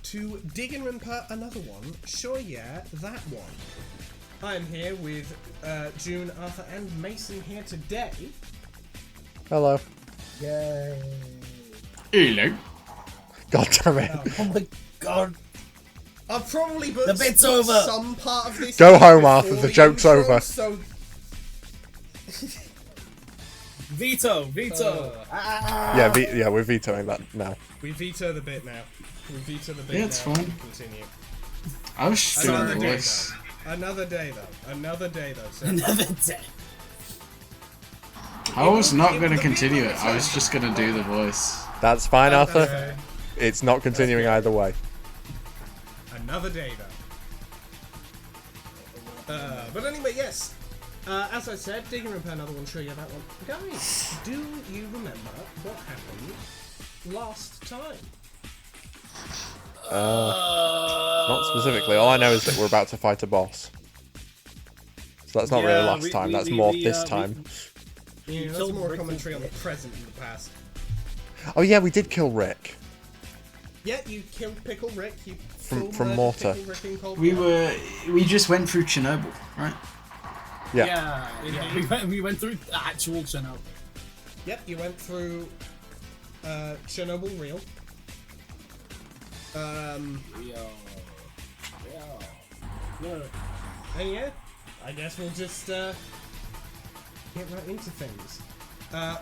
to Digginrinpa, another one. Sure, yeah, that one. I am here with June, Arthur, and Mason here today. Hello. Yay. Hello. God damn it. Oh my god. I've probably put The bit's over. some part of this. Go home, before Arthur. The joke's over. So... Veto. Yeah, we're vetoing that now. We veto the bit now. We veto the bit Yeah, now. it's fine. Continue. I was still Another day, voice. though. Another day, though. Another day, though. So. Another day. I was not going to continue it. I was just going to do the voice. That's fine, Arthur. Okay. It's not continuing either way. Another day, though. But anyway, yes. As I said, Digginrinpa, another one, show you that one. Guys, do you remember what happened last time? Not specifically. All I know is that we're about to fight a boss. So that's not really last time. That's more this time. Yeah, that's more commentary on the present and the past. Oh yeah, we did kill Rick. Yeah, you killed Pickle Rick. You From Mortar. We just went through Chernobyl, right? Yeah. We went through the actual Chernobyl. Yep, you went through Chernobyl Real. And yeah, I guess we'll just get right into things.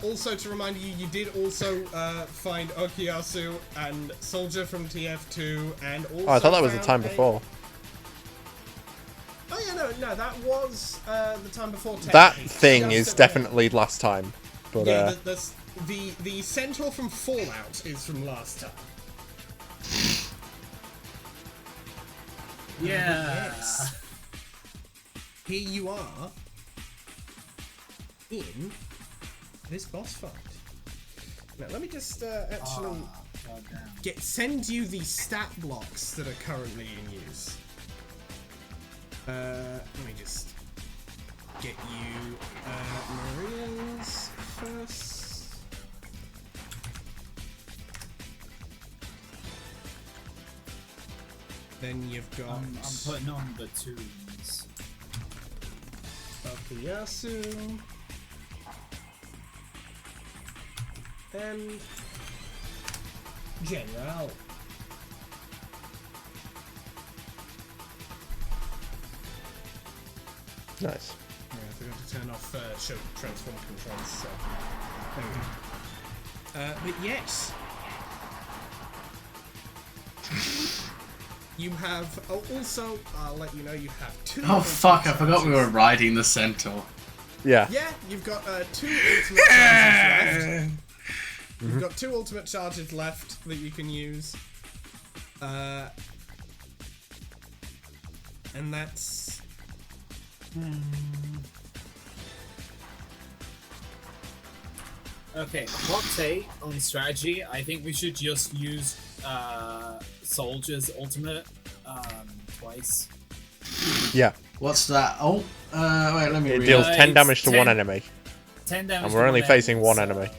Also, to remind you, you did also find Okuyasu and Soldier from TF2, and also. Oh, I thought that was the found time before. Oh yeah, no, that was the time before. That technically. thing Just is a- definitely last time. But Yeah, the centaur from Fallout is from last time. Yeah. Yes. Here you are in this boss fight. Now let me just actually send you the stat blocks that are currently in use. Let me just get you Maria's first. Then you've got I'm putting on the tunes. Okuyasu and General. nice. Yeah, I forgot to turn off show transform controls. So there we go. But yes, you have. Oh, also, I'll let you know you have two. Oh fuck, I ultimate forgot we were charges. riding the centaur. Yeah. Yeah, you've got two ultimate charges left. You've got two ultimate charges left that you can use. And that's. Okay, hot take on strategy. I think we should just use Soldier's ultimate twice. Yeah. What's that? Oh, wait, let me It read. deals 10 it's damage to 10 one enemy. 10 damage. And to we're only one facing one so- enemy.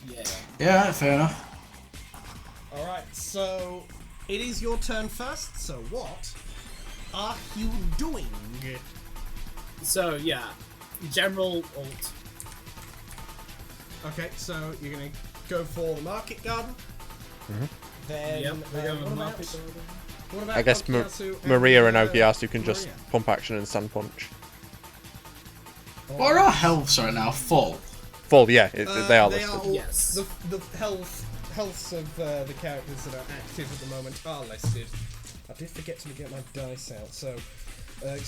Yeah. Yeah, fair enough. Alright, so it is your turn first, so what are you doing? So yeah, general ult. Okay, so you're gonna go for the market garden. Then Yep, we're going what with about, market garden. what about I guess Okuyasu Maria and Okuyasu can just Maria? pump action and sun punch. What are our healths right now? Full. Full, yeah, they are They listed. are all, Yes. The healths of the characters that are active at the moment are listed. I did forget to get my dice out, so.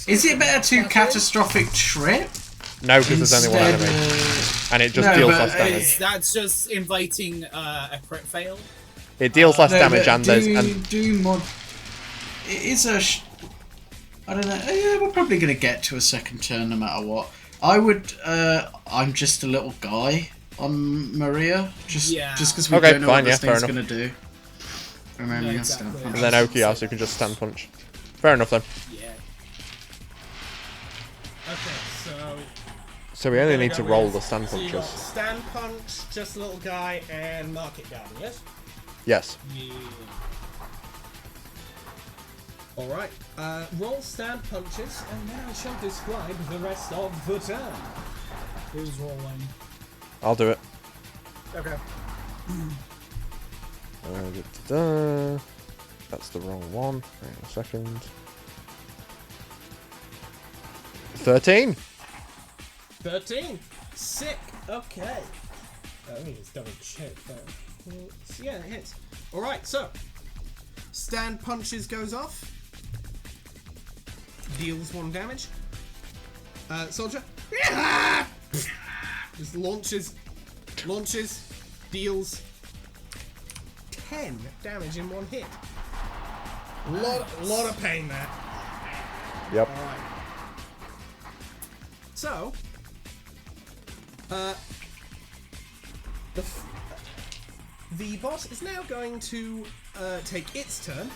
Is it better to catastrophic trip? No, because there's only one Instead enemy. of- And it just No, deals but less damage. That's just inviting a crit fail. It deals less No, damage but and there's... do more. It is a. I don't know. Yeah, we're probably gonna get to a second turn no matter what. I would. I'm just a little guy on Maria. Just because we Okay, don't know fine, what this yeah, fair thing's enough. gonna do. Remember, Yeah, yeah, exactly. And then Okuyasu can just stand punch. Fair enough then. Yeah. Okay, so. So we only There we need go, to we roll got- the stand so you got punches. stand punch, just a little guy, and market garden, yes? Yes. Yeah. Alright, roll stand punches, and then I shall describe the rest of the turn. Who's rolling? I'll do it. Okay. That's the wrong one. Hang on a second. 13. 13. Sick. Okay. Let me just double check that. Yeah, it hits. Alright, so. Stand punches goes off. Deals 1 damage. Soldier. Just launches. Deals 10 damage in 1 hit. Lot of pain there. Yep. Alright. So, the boss is now going to take its turn,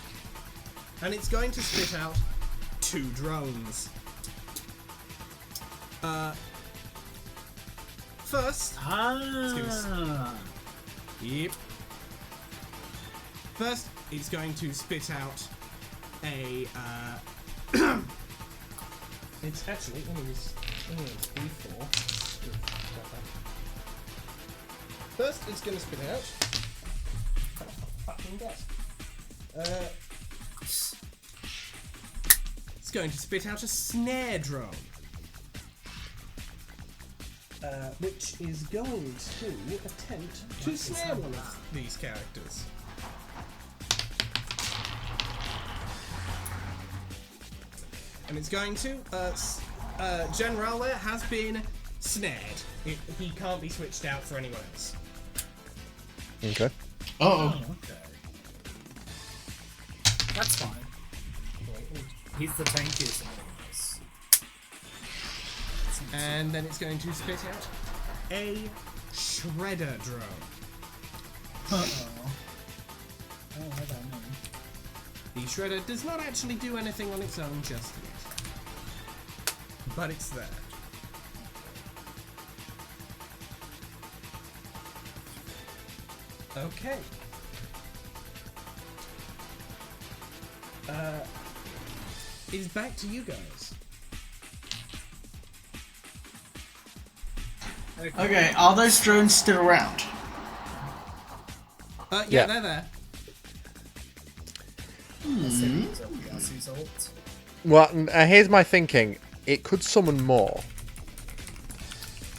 and it's going to spit out 2 drones. First, yep. First, it's going to spit out a. It's actually it's B4. First, it's going to spit out. Fucking desk. It's going to spit out a snare drone. Which is going to attempt to snare one of these characters. And it's going to. General there has been snared. He can't be switched out for anyone else. Okay. Oh. Okay. That's fine. He's the tankiest in this. And then it's going to spit out a shredder drone. Uh-oh. I don't know what that means. The shredder does not actually do anything on its own just yet. But it's there. Okay. It's back to you guys. Okay, are those drones still around? Yeah, they're there. Well, here's my thinking. It could summon more.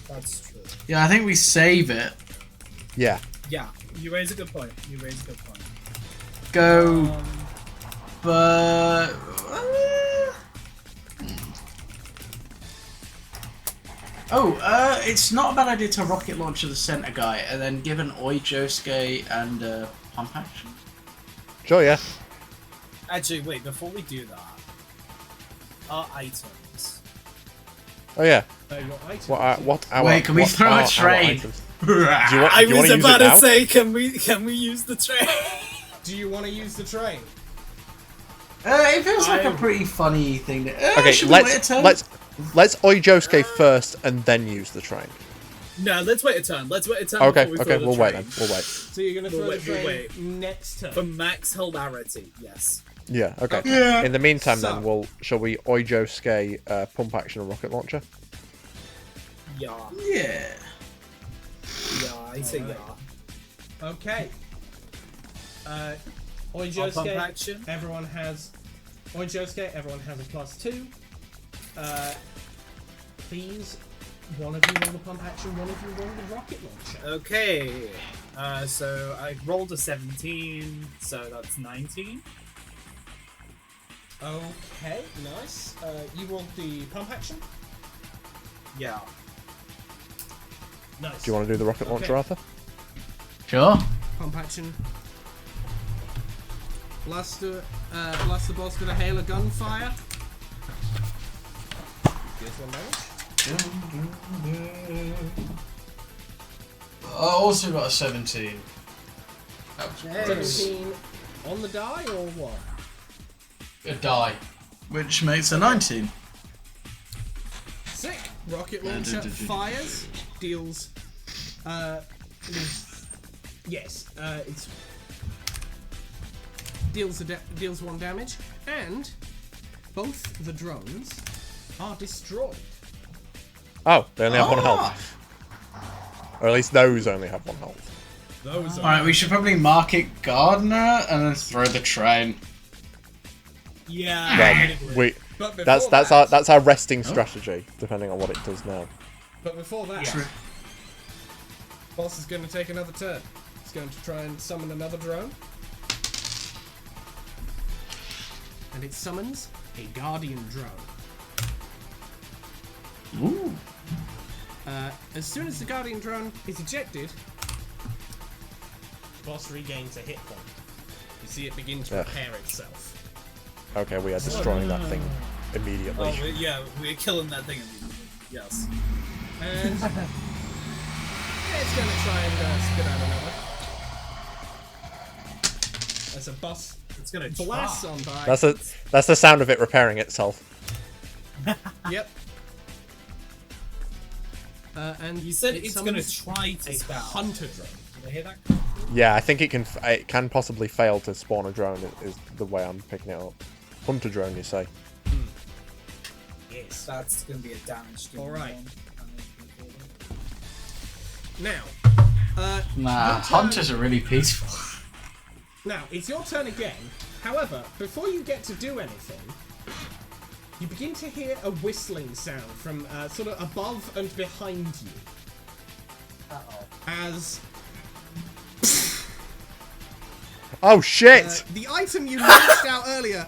That's true. Yeah, I think we save it. Yeah. Yeah, you raise a good point. Go, but it's not a bad idea to rocket launcher the center guy and then give an Oi Josuke and pump action. Sure, yeah. Actually, wait, before we do that, our items. Oh, yeah. Your items. Wait, can we throw a train? I was about to say, can we use the train? Do you want to use the train? It feels like a pretty funny thing. Okay, should we wait a turn? let's Oi Josuke first and then use the train. No, let's wait a turn. Okay, we'll wait then. We'll wait. So you're going to throw the train next turn? For max hilarity, yes. Yeah, okay. Yeah. In the meantime, So- then, shall we Oi Josuke pump action and rocket launcher? Yeah, Yeah. I say Alright. yeah. Okay. I'll pump Oijosuke, action. everyone has a +2. Please, one of you roll the pump action, one of you roll the rocket launcher. Okay, so I rolled a 17, so that's 19. Okay, nice. You rolled the pump action? Yeah. Nice. Do you want to do the rocket launcher, Okay. Arthur? Sure. Pump action. Blast the boss with a hail of gunfire. Here's 1 damage. I also got a 17. That was gross. 17 on the die or what? A die. Which makes a 19. Sick! Rocket launcher fires, deals. Yes, it's deals 1 damage. And both the drones are destroyed. Oh, they only have 1 health. Or at least those only have 1 health. Those are Alright, we should probably mark it Gardener and then throw the train. Yeah. Well, But before that's our resting strategy, depending on what it does now. But before that, boss is going to take another turn. He's going to try and summon another drone. And it summons a Guardian drone. Ooh. As soon as the Guardian drone is ejected, the boss regains a hit point. You see it begin to repair itself. Okay, we are destroying that thing immediately. Oh, yeah, we're killing that thing immediately. Yes. And it's going to try and spit out another. As a bus It's gonna blasts on by. That's the sound of it repairing itself. Yep. And You said it it's gonna summons try to a spawn. hunter drone. Did I hear that? Yeah, I think it can possibly fail to spawn a drone. Is the way I'm picking it up. Hunter drone, you say? Yes. That's gonna be a damage. All right. Now. Nah, your turn- hunters are really peaceful. Now, it's your turn again. However, before you get to do anything, you begin to hear a whistling sound from sort of above and behind you. Uh-oh. As Oh shit! the item you launched out earlier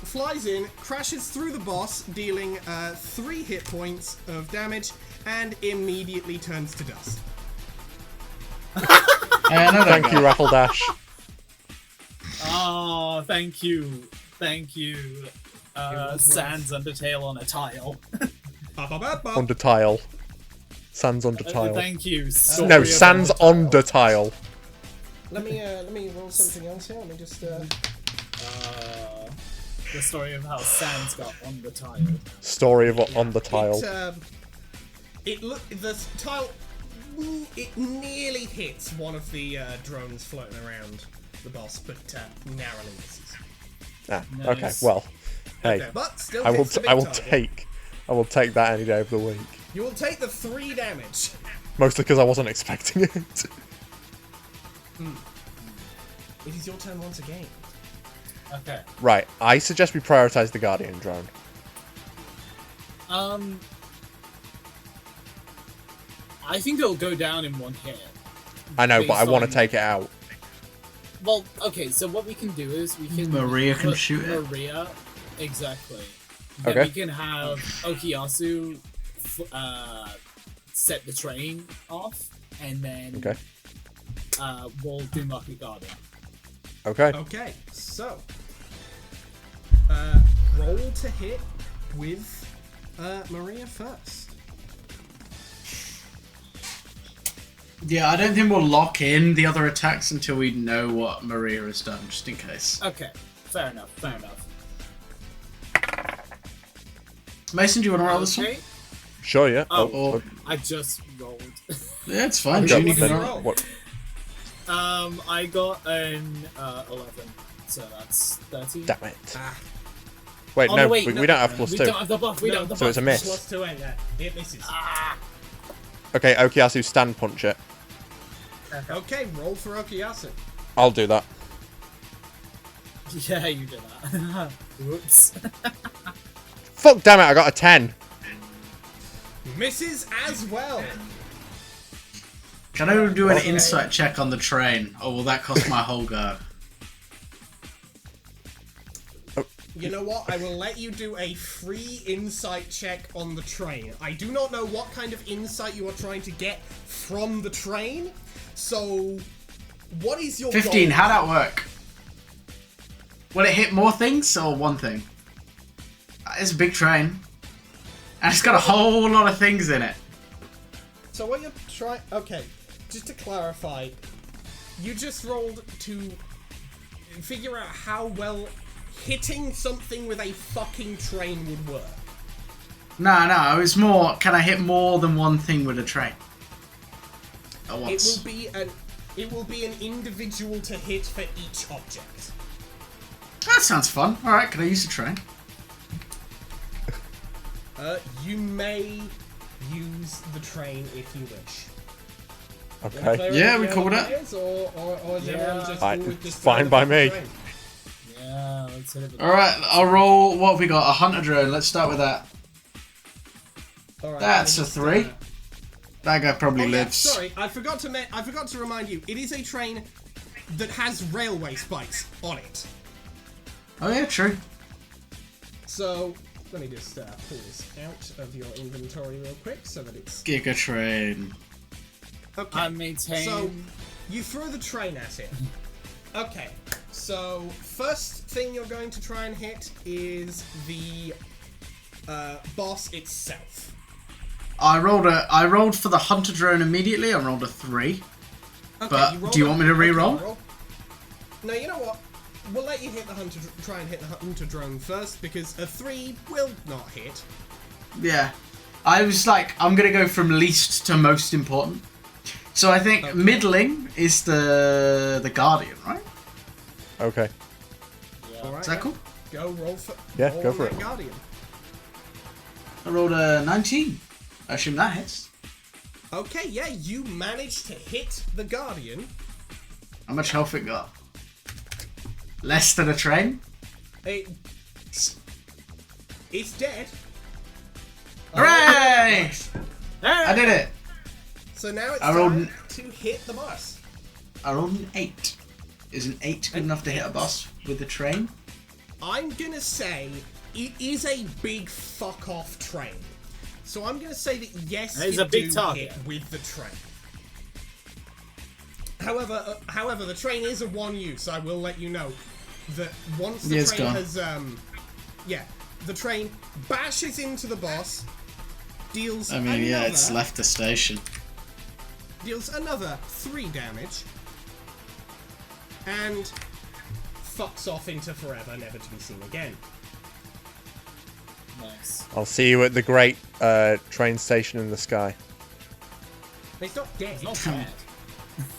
flies in, crashes through the boss, dealing 3 hit points of damage, and immediately turns to dust. Thank you, Raffle Dash. Oh, thank you. Thank you. Sans Undertale on a tile. Under tile. Sans under tile. Thank you. No, Sans under tile. Let me roll something else here. Let me just. The story of how Sans got on the tile. Story of on the tile. The tile. It nearly hits one of the drones floating around the boss, but narrowly misses. Ah, Nice. okay. Well, hey, Okay, but still I will. hits the big I will target. take that any day of the week. You will take the 3 damage. Mostly because I wasn't expecting it. It is your turn once again. Okay. Right. I suggest we prioritize the Guardian drone. I think it'll go down in 1 hit. I know, but I Based want to on- take it out. Well, okay, so what we can do is we can... Maria can put shoot it. Maria, exactly. Then Okay. we can have Okuyasu set the train off, and then Okay. we'll do Market Garden. Okay. Okay, so roll to hit with Maria first. Yeah, I don't think we'll lock in the other attacks until we know what Maria has done, just in case. Okay, fair enough, fair enough. Mason, do you want to roll this one? Okay, Sure. Yeah. Or- I just rolled. Yeah, it's fine. Okay, Junior can then- roll. what? I got an 11, so that's 13. Damn it. Ah, Wait, Oh, no, wait, we don't have +2. We don't have the buff, we don't have the So buff. it's a miss. +2 ain't that. It misses. Okay, Okuyasu, stand punch it. Okay, roll for Okuyasu. I'll do that. Yeah, you did that. Whoops. Fuck, damn it! I got a 10. Misses as well. Can I do an insight check on the train, or will that cost my whole go? You know what? I will let you do a free insight check on the train. I do not know what kind of insight you are trying to get from the train. So, what is your 15, goal? how'd that work? Will it hit more things, or one thing? It's a big train. And it's got a whole lot of things in it. So what you're trying... Okay, just to clarify, you just rolled to figure out how well hitting something with a fucking train would work. No, it was more, can I hit more than one thing with a train? At once. It will be an individual to hit for each object. That sounds fun. All right, can I use the train? You may use the train if you wish. Okay. Yeah, we call that. Or is everyone just, just fine by me. Yeah, let's hit it. All right, I'll roll. What have we got? A hunter drone. Let's start with that. All right, That's a 3. That guy probably lives. Sorry, I forgot to remind you. It is a train that has railway spikes on it. Oh yeah, true. So let me just pull this out of your inventory real quick so that it's Giga train. okay. I maintain. So you throw the train at it. Okay. So first thing you're going to try and hit is the boss itself. I rolled for the hunter drone immediately. I rolled a 3. Okay, But do you want me to re-roll? No, you know what? We'll let you hit the hunter. Try and hit the hunter drone first because a 3 will not hit. Yeah. I was like, I'm gonna go from least to most important. So I think middling is the guardian, right? Okay. Yeah. All right, Is that cool? Go roll for. Yeah, roll go for that it. Guardian. I rolled a 19. I assume that hits. Okay, yeah, you managed to hit the guardian. How much health it got? Less than a train? It's dead. Hooray! I did it. So now it's I rolled time to hit the boss. I rolled an 8. Is an 8 good enough to hit a boss with the train? I'm gonna say it is a big fuck off train. So I'm gonna say that yes, It's you a big do target. hit with the train. However, the train is a one use. I will let you know that once the it's train gone. has the train bashes into the boss, deals I mean, another, yeah, it's left the station. deals another 3 damage, and fucks off into forever, never to be seen again. Nice. I'll see you at the great train station in the sky. It's not dead. Not bad.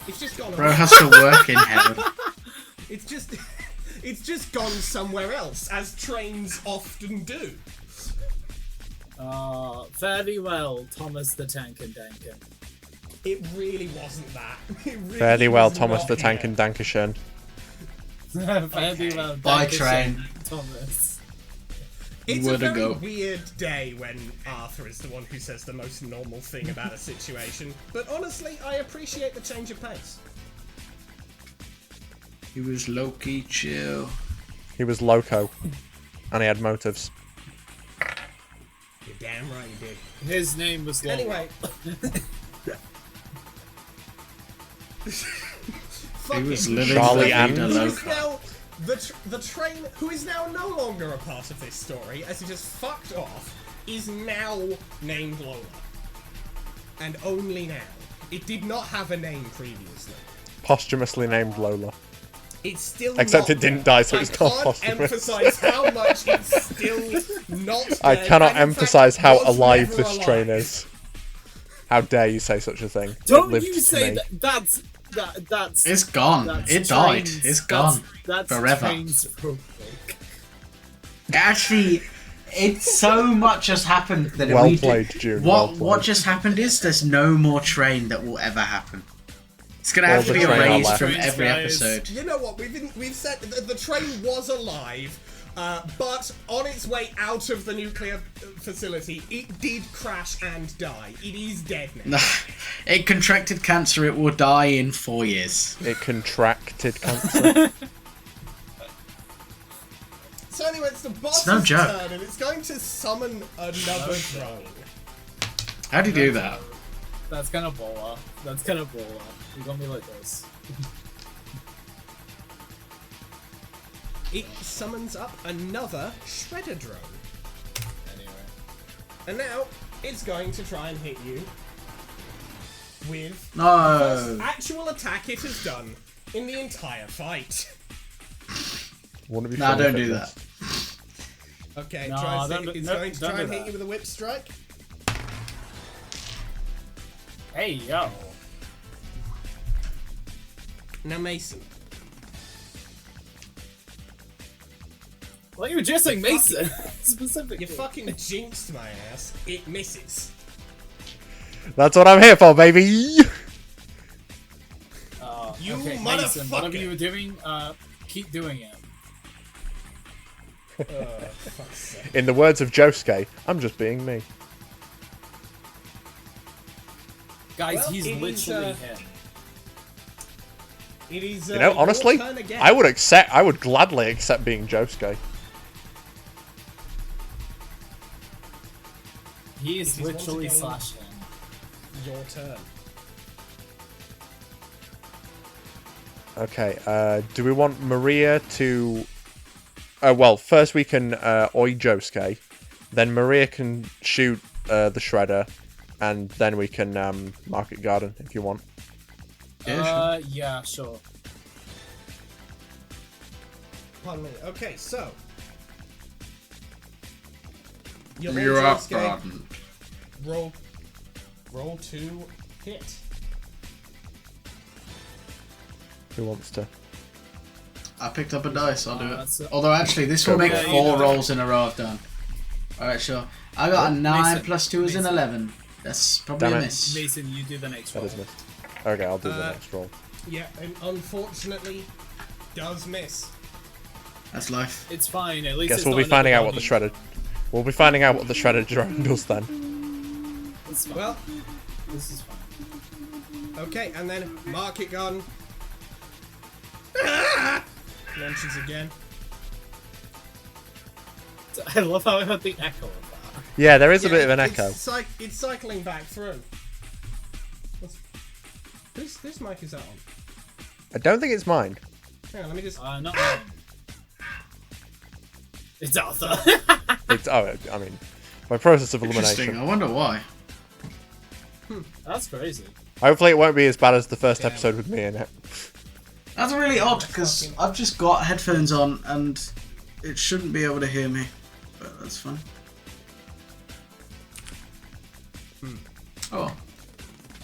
It's just gone. Bro has to work in heaven. It's just gone somewhere else, as trains often do. Fairly well, Thomas the Tank and Dankin. It really wasn't that. It really Fairly well, was Thomas not the Tank here. and Dankeschön. Fairly well, Bye, Dankeschön, train. Thomas. It's a Where to very go? weird day when Arthur is the one who says the most normal thing about a situation. But honestly, I appreciate the change of pace. He was low-key chill. He was loco. And he had motives. You're damn right you did. His name was Lola. Anyway. He was Fucking- living Charlie the and- vida Who is loca. now the train, who is now no longer a part of this story, as he just fucked off, is now named Lola, and only now. It did not have a name previously. Posthumously named Lola. It's still Except not it didn't dead. die, so it's not I can't posthumous. emphasize how much it's still not dead. I cannot and in emphasize fact, how was alive never this train alive. is. How dare you say such a thing? Don't It lived you to say me. that's It's gone. that's It died. trains- It's gone. That's Forever. trains broke. Actually, it's so much has happened that Well we played, June, What well played. what just happened is there's no more train that will ever happen. It's gonna Well, have to the be train are erased left. from Trains, every guys. episode. You know what? We've said the train was alive, but on its way out of the nuclear facility, it did crash and die. It is dead now. It contracted cancer. It will die in 4 years. It contracted cancer. So anyway, it's the boss's no joke. turn, and it's going to summon another drone. How do you do that? That's kind of baller. That's kind of baller. You got me like this. It summons up another shredder drone, Anyway. and now it's going to try and hit you with the No. first actual attack it has done in the entire fight. Wouldn't it be Nah, funny don't if it do was? that. Okay, No, try and don't- it's no, going to don't try do and hit that. you with a whip strike. Hey, yo. Now, Mason, Well, you were just saying Mason specifically. You fucking jinxed my ass. It misses. That's what I'm here for, baby. You Okay, motherfucker. Mason, whatever you were doing, keep doing it. Fuck's sake. In the words of Josuke, I'm just being me. Guys, Well, he's it is, literally him. It is. You know, your honestly, turn again. I would gladly accept being Josuke. He It is is once literally again- slash him. Your turn. Okay, do we want Maria to... well, first we can Oi Josuke, then Maria can shoot the Shredder, and then we can Market Garden if you want. Yeah, sure. Pardon me. Okay, so. Your You're Oi up, Josuke, roll to hit. Who wants to? I picked up a dice, I'll do That's it. it. Although actually, this will make Yeah, you 4 know. rolls in a row I've done. Alright, sure. I got a 9 Mason, plus 2 is an Mason. 11. That's probably Damn a it. miss. Mason, you do the next That roll. is missed. Okay, I'll do the Uh, next roll. Yeah, and unfortunately, does miss. That's life. It's fine. At least Guess it's we'll not be another finding out what the volume. Shredder... We'll be finding out what the Shredder drone does then. It's fine. Well, This is fine. okay, and then Market Garden. Launches again. I love how I heard the echo of that. Yeah, there is a Yeah, bit of an echo. It's cycling back through. Whose mic is that on? I don't think it's mine. Hang on, let me just. Not mine. It's Arthur. It's I mean, by process of Interesting, elimination. I wonder why. That's crazy. Hopefully, it won't be as bad as the first Damn. episode with me in it. That's really odd, because I've just got headphones on and it shouldn't be able to hear me. But that's fine. Oh well.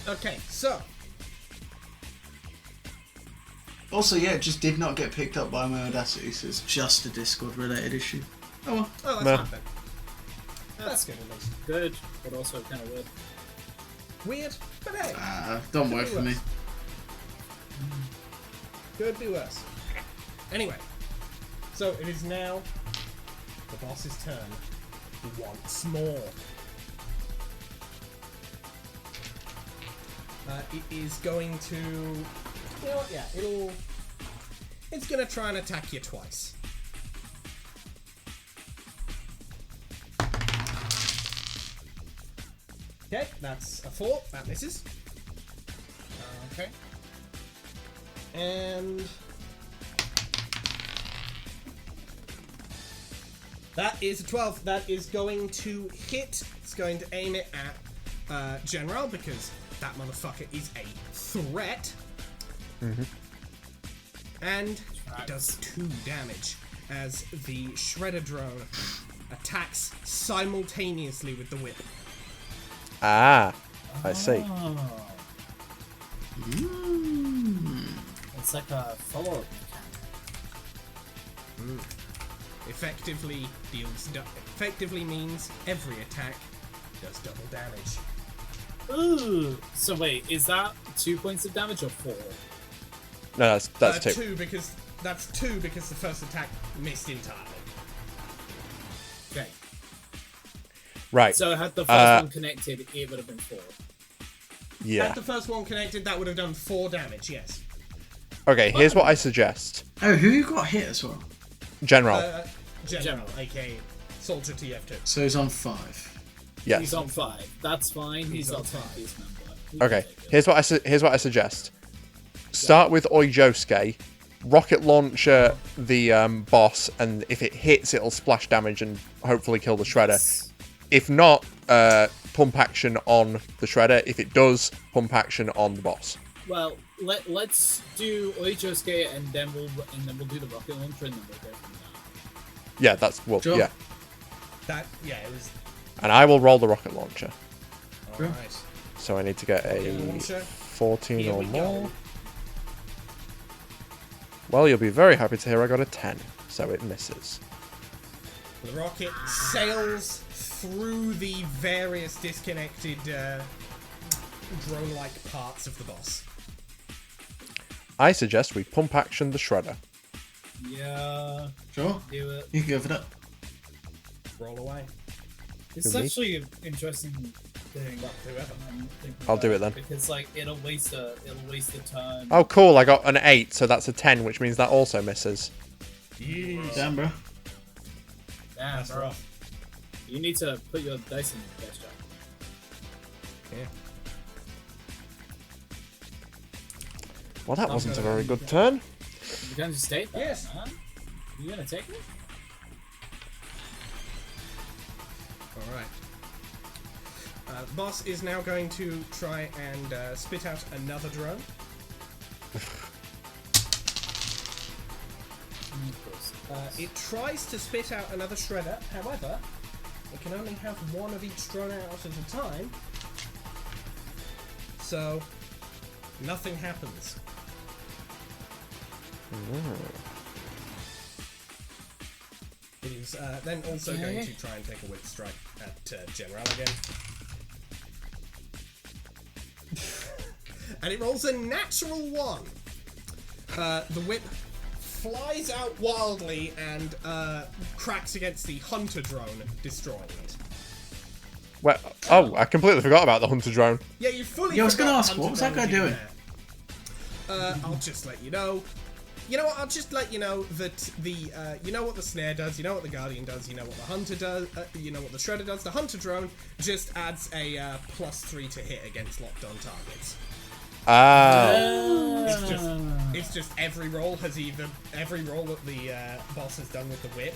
Okay, so. Also, yeah, it just did not get picked up by my Audacity, so it's just a Discord related issue. Oh well. Oh, that's Meh. not bad. That's good at least. Good, but also kind of weird. Weird, but hey. Don't work for me. Could be worse. Anyway, so it is now the boss's turn once more. It is going to, you know what? Yeah, it's gonna try and attack you twice. Okay, that's a 4. That misses. Okay. And that is a 12. That is going to hit. It's going to aim it at General because that motherfucker is a threat. And it does 2 damage as the Shredder drone attacks simultaneously with the whip. Ah, I see. Oh. It's like a follow-up mechanic. Effectively means every attack does double damage. Ooh. So wait, is that 2 points of damage or 4? No, that's 2. 2 because the first attack missed entirely. Okay. Right. So had the first one connected, it would have been 4. Yeah. Had the first one connected, that would have done 4 damage. Yes. Okay, here's what I suggest. Oh, who got hit as well? General. General, aka Soldier TF2. So he's on 5. Yes. He's on 5. That's fine. He's on not 5. 10 piece member. You can Okay, take it. here's what I suggest. Start with Oi Josuke, rocket launcher the boss, and if it hits, it'll splash damage and hopefully kill the Shredder. If not, pump action on the Shredder. If it does, pump action on the boss. Well, let's do Oichosuke and then we'll do the rocket launcher and then we'll go from there. Yeah, that's well, Sure. yeah. It was. And I will roll the rocket launcher. Alright. So I need to get a Rocket launcher. 14 Here or we more. go. Well, you'll be very happy to hear I got a 10, so it misses. The rocket sails through the various disconnected drone-like parts of the boss. I suggest we pump action the shredder. Yeah. Sure. Do it. You can go for that. Roll away. It's Who, me? actually an interesting thing. Well, whoever. I'm thinking I'll do about it then. Because like it'll waste the turn. Oh, cool. I got an 8, so that's a 10, which means that also misses. Jeez. Damn, bro. Damn, That's bro. rough. You need to put your dice in the best job. Yeah. Well, that I'm wasn't a gonna- very good turn. You can just state that, Yes. man. You gonna take it? Alright. Boss is now going to try and spit out another drone. Of course. It tries to spit out another shredder, however, it can only have one of each drone out at a time. So, nothing happens. It is then also going to try and take a whip strike at General again. And it rolls a natural 1. The whip flies out wildly and cracks against the hunter drone, destroying it. Well, oh, I completely forgot about the hunter drone. Yeah, you fully. Yeah, I was gonna forgot ask, hunter what was that drone guy doing? there. I'll just let you know. You know what? I'll just let you know that the you know what the snare does, you know what the guardian does, you know what the hunter does, you know what the shredder does. The hunter drone just adds a +3 to hit against locked on targets. Ah. It's just every roll that the boss has done with the whip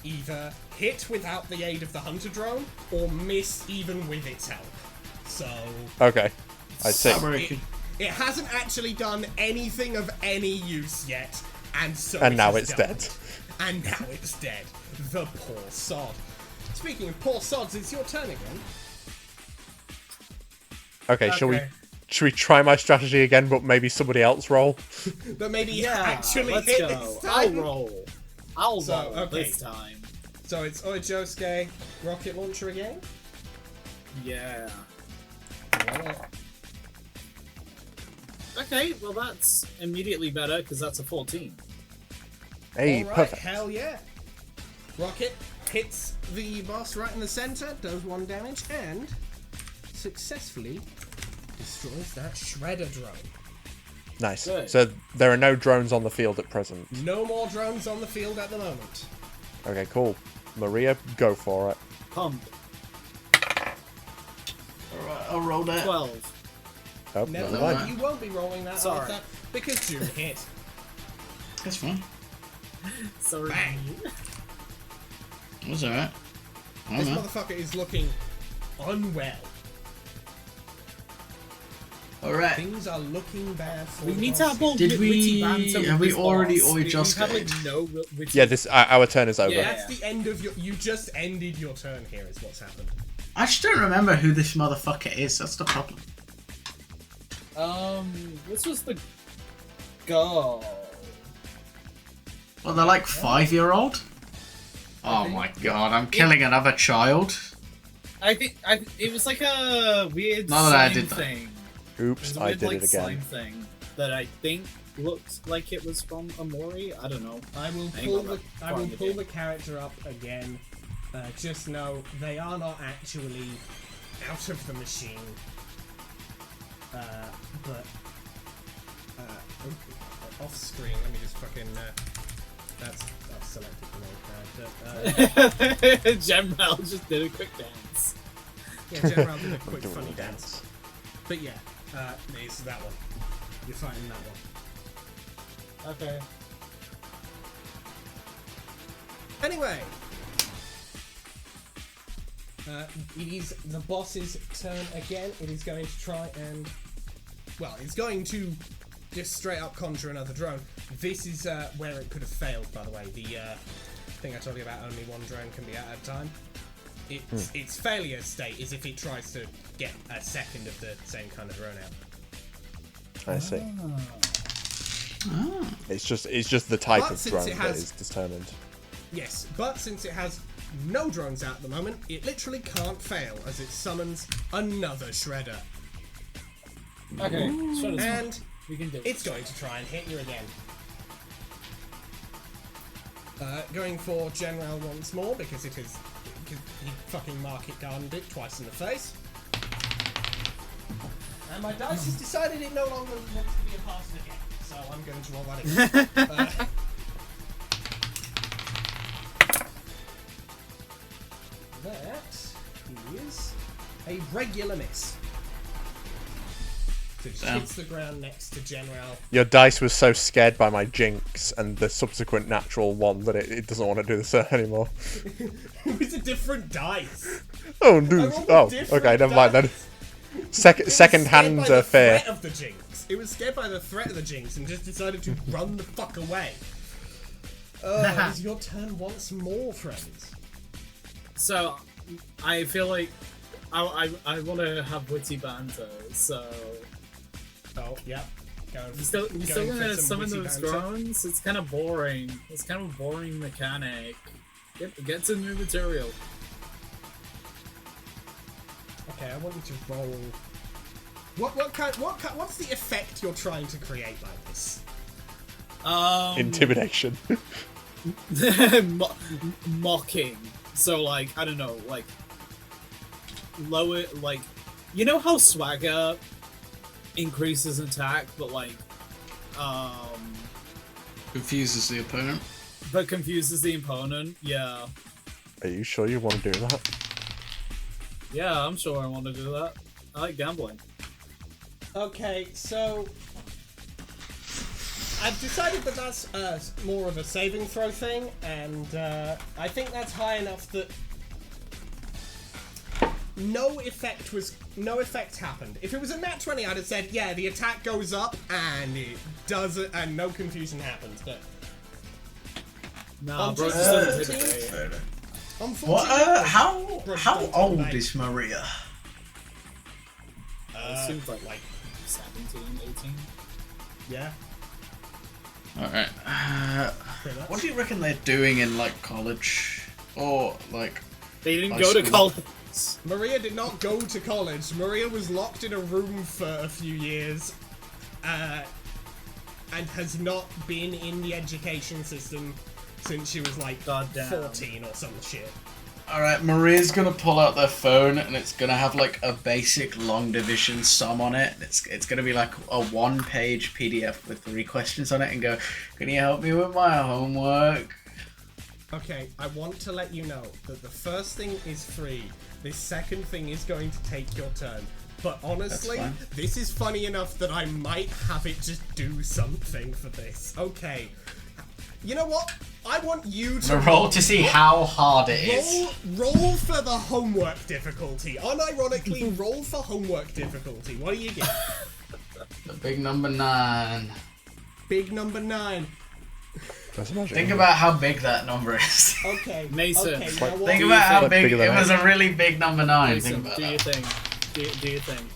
either hit without the aid of the hunter drone or miss even with its help. So Okay. I see. it hasn't actually done anything of any use yet, and so And now has it's done dead. it. And now it's dead. The poor sod. Speaking of poor sods, it's your turn again. Okay, Should we try my strategy again, but maybe somebody else roll? But maybe Yeah, actually let's hit go. this I'll time. roll. I'll So, roll okay. this time. So it's Oijosuke rocket launcher again. Yeah. Okay, well that's immediately better because that's a 14. Hey, Alright, perfect. hell yeah. Rocket hits the boss right in the center, does 1 damage, and successfully destroys that shredder drone. Nice. Good. So there are no drones on the field at present. No more drones on the field at the moment. Okay, cool. Maria, go for it. Pump. Alright, I'll roll that. 12. Oh, No, never no, mind. you won't be rolling that, Sorry. Arthur, because June hit. That's fine. Sorry. Bang. That's alright. I This don't know. motherfucker is looking unwell. Alright. Things are looking bad for We the need to boss have more Did we- witty banter with have we this already boss. Oi We just have like got- no witty. Yeah, this our turn is over. Yeah. That's the end of your. You just ended your turn here, is what's happened. I just don't remember who this motherfucker is. That's the problem. This was the goal. Well, they're like 5-year-old. Oh think- my god, I'm killing another child. I think it was like a weird Not that I slime did that. thing. It Oops, was a I weird, did like, it again. slime thing that I think looked like it was from Amori. I don't know. I will Hang pull on, the. I'm I will fine with pull you. the character up again. Just know they are not actually out of the machine. But off screen. Let me just fucking. That's I've selected the wrong character. Gemrel just did a quick dance. Yeah, General did a quick Doing funny a dance. But yeah, it's that one. You're fighting that one. Okay. Anyway, it is the boss's turn again. It is going to try and, well, it's going to just straight up conjure another drone. This is where it could have failed, by the way. The thing I told you about, only one drone can be out at a time. Its failure state is if it tries to get a second of the same kind of drone out. I see. Oh. It's just the type But of since drone it that has- is determined. Yes, but since it has no drones out at the moment, it literally can't fail as it summons another shredder. Okay, Shredder's And fine. We can do it. it's going to try and hit you again. Going for General once more because it is. He fucking market gardened it twice in the face. And my dice has decided it no longer wants to be a part of the game, so I'm going to roll that again. That is a regular miss. So it just hits the ground next to General. Your dice was so scared by my jinx and the subsequent natural one that it doesn't want to do this anymore. It was a different dice. Oh, I dude. rolled a Oh, different okay, never mind then. dice. It was Second scared hand by the fear. threat of the jinx. It was scared by the threat of the jinx and just decided to run the fuck away. It is your turn once more, friends. So, I feel like I want to have witty banter, so... Oh, yeah. You still gonna summon those drones? It's kind of boring. It's kind of a boring mechanic. Get some new material. Okay, I want you to roll. What's the effect you're trying to create like this? Intimidation. Mocking. So like I don't know, like lower, like you know how swagger increases attack, but like Confuses the opponent. but confuses the opponent. Yeah, Are you sure you want to do that? yeah, I'm sure I want to do that. I like gambling. Okay, so I've decided that that's more of a saving throw thing, and I think that's high enough that no effect happened. If it was a nat 20, I'd have said, yeah, the attack goes up and it does it, and no confusion happens. But Nah, bro, just just doesn't hit the 13? bait. unfortunately, How old is Maria? It seems like 17, 18. yeah, Alright. pretty much. What do you reckon they're doing in like college? Or like They didn't High go to school. college. Maria did not go to college. Maria was locked in a room for a few years, and has not been in the education system since she was like Goddamn. 14 or some shit. Alright, Maria's gonna pull out their phone and it's gonna have like a basic long division sum on it. It's gonna be like a 1-page PDF with 3 questions on it and go, can you help me with my homework? Okay, I want to let you know that the first thing is free. This second thing is going to take your turn. But honestly, That's fine. this is funny enough that I might have it just do something for this. Okay. You know what? I want you to Roll to see how hard it is. roll for the homework difficulty. Unironically, roll for homework difficulty. What do you get? The big number 9. Big number 9. Think about how big that number is. Okay. Mason. Okay, Think now what- Think about how Like big bigger than it was. that. A really big number 9. Mason, Think about do your that. thing. Do your thing.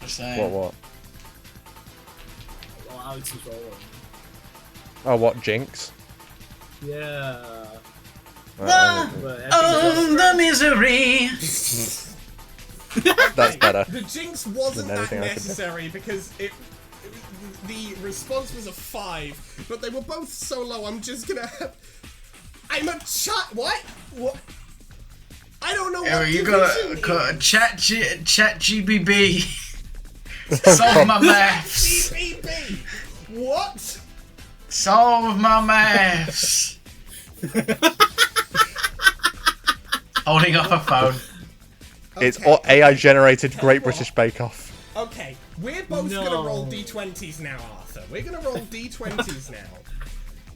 Just saying. What? Well, Alex is rolling. Oh, what, jinx? Yeah. Right, But Oh, the misery. that's better. The jinx wasn't Than that anything I could do. necessary because the response was a 5, but they were both so low. I'm just gonna have. I'm a What? What? I don't know Yeah, what you division gotta is. chat GBB. Solve my maths. CBB. What? Solve my maths. Holding up a phone. It's Okay, all AI generated Tell Great you what. British Bake Off. Okay, we're both gonna No. roll d20s now, Arthur. We're gonna roll d20s now.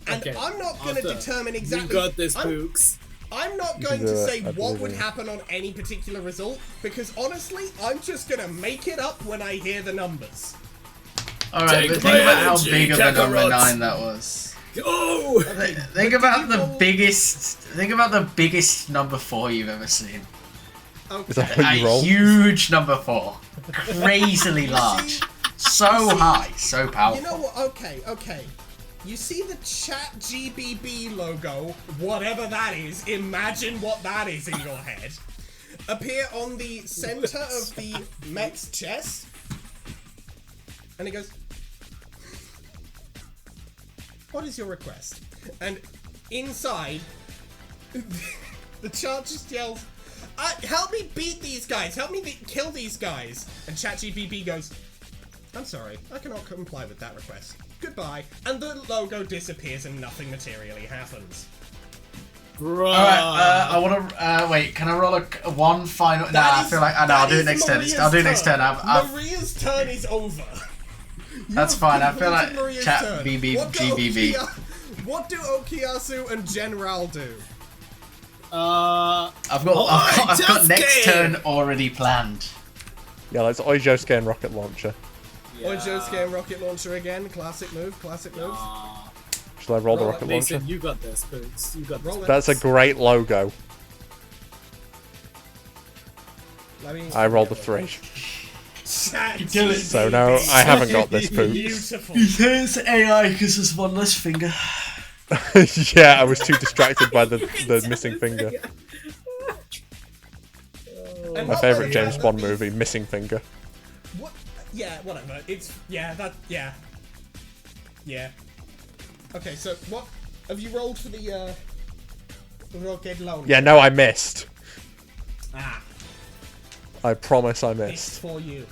And Okay, I'm not gonna Arthur, determine exactly. You got this, I'm- Pooks. I'm not You going can to do it. say I what believe would in you. happen on any particular result, because honestly, I'm just gonna make it up when I hear the numbers. Alright, Take but my think about how energy, big of a number Kakarot. 9 that was. Go! Think but about do you the roll- biggest. Think about the biggest number 4 you've ever seen. Is that Okay. what A you roll? huge number 4. Crazily large. So high. So powerful. You know what? Okay. you see the Chat GBB logo, whatever that is, imagine what that is in your head, appear on the center of the mech's chest. And he goes, what is your request? And inside, the chart just yells, help me beat these guys, help me kill these guys. And ChatGPT goes, I'm sorry, I cannot comply with that request. Goodbye. And the logo disappears and nothing materially happens. Bro. Alright, I want to, wait, can I roll a one final? Nah, I feel like, no, I'll do it next turn. I'll do it next turn. Maria's turn is over. That's fine, I feel like Maria's Chat turn. GBB. What do Okiasu and General do? I've got next turn already planned. Yeah, let's Oijosuke and rocket launcher. Or Josuke and rocket launcher again. Classic move. Classic move. Shall I roll the Roll it, rocket Mason, launcher? you got this, Boots. You got this. Roll it. That's a great logo. I rolled a 3. Kill it. So no, I haven't got this, Poops. Beautiful. He says AI because there's one less finger. Yeah, I was too distracted by the missing finger. And My what favourite was James that? Bond movie, Missing Finger. What? Yeah, whatever. It's yeah. Okay, so what have you rolled for the rocket launcher? Yeah, no, I missed. Ah, I promise I piss missed. for you.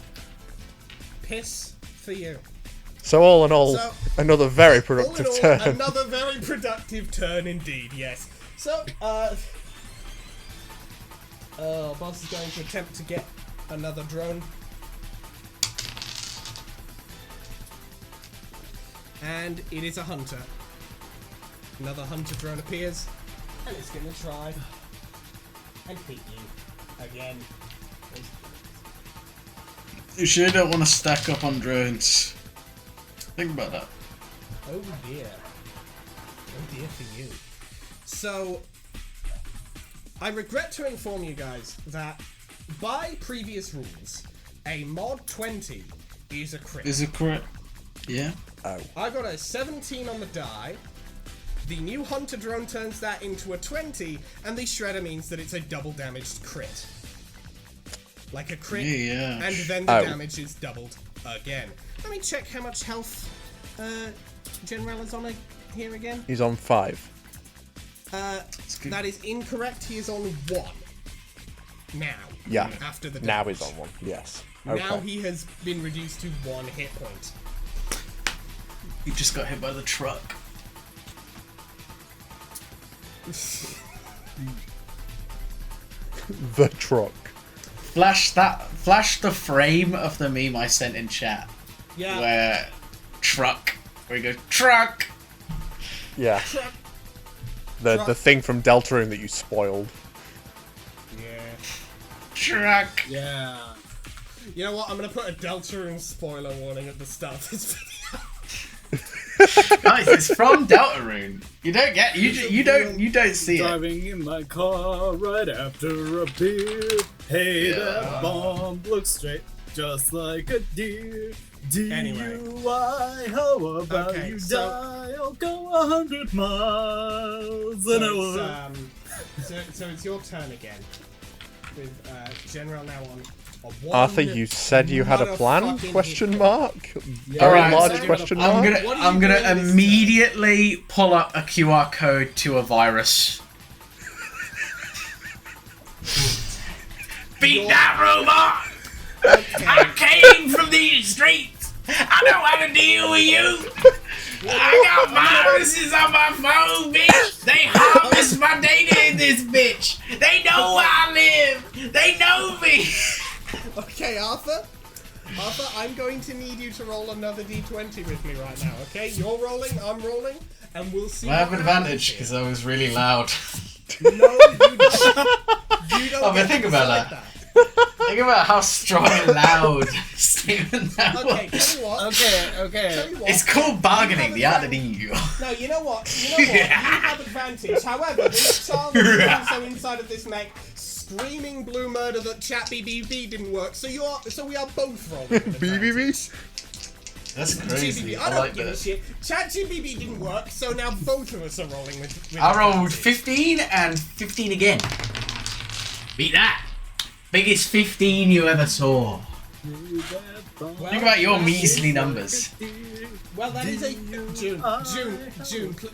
Piss for you. So all in all, So, another very All productive in all, turn. another very productive turn indeed. Yes. So boss is going to attempt to get another drone. And it is a hunter. Another hunter drone appears, and it's going to try and hit you again. You sure don't want to stack up on drones. Think about that. Oh dear. Oh dear for you. So, I regret to inform you guys that by previous rules, a mod 20 is a crit. Is it correct? Yeah. Oh. I got a 17 on the die. The new hunter drone turns that into a 20, and the shredder means that it's a double damaged crit. Like a crit, Yeah. and then the Oh. damage is doubled again. Let me check how much health General is on here again. He's on 5. good. That is incorrect. He is on 1 now. Yeah. After the Now damage. he's on 1. Yes. Now Okay. he has been reduced to 1 hit point. You just got hit by the truck. The truck. Flash the frame of the meme I sent in chat. Yeah. Where where you go, truck! Yeah. Truck. The thing from Deltarune that you spoiled. Yeah. Truck! Yeah. You know what? I'm gonna put a Deltarune spoiler warning at the start of this video. Guys, it's from Deltarune. You don't get you don't see it. Driving in my car right after a beer. Hey, Yeah. that bomb looks straight, just like a deer. Anyway. DUI, how about Okay, you so- die? I'll go 100 miles an hour. So it's your turn again. With General now on a 1. Arthur, you said you had a plan? motherfucking Question hit mark? Yeah, Very Alright, large so question I'm mark? gonna What are you I'm doing gonna this immediately pull up a QR code to a virus. Beat that robot! Okay. I came from these streets! I know how to deal with you! I got viruses on my phone, bitch! They harvest my data in this bitch! They know where I live! They know me! Okay, Arthur. Arthur, I'm going to need you to roll another d20 with me right now, okay? You're rolling, I'm rolling, and we'll see. I have what an happens advantage here. because I was really loud. No, you don't. You don't Oh, but get think to about decide Think about how strong and loud statement that Okay, was. tell you what. Okay. Tell you what. It's called bargaining, the art of the EU. No, you know what? You have advantage. However, this child is also inside of this mech, screaming blue murder that chat BBB didn't work. So we are both rolling. with BBB? advantage. That's crazy. I don't like give a that. shit. ChatGPT didn't work, so now both of us are rolling with I rolled advantage. 15 and 15 again. Beat that. Biggest 15 you ever saw. Well, Think about your that's- measly numbers. Well, that is a June.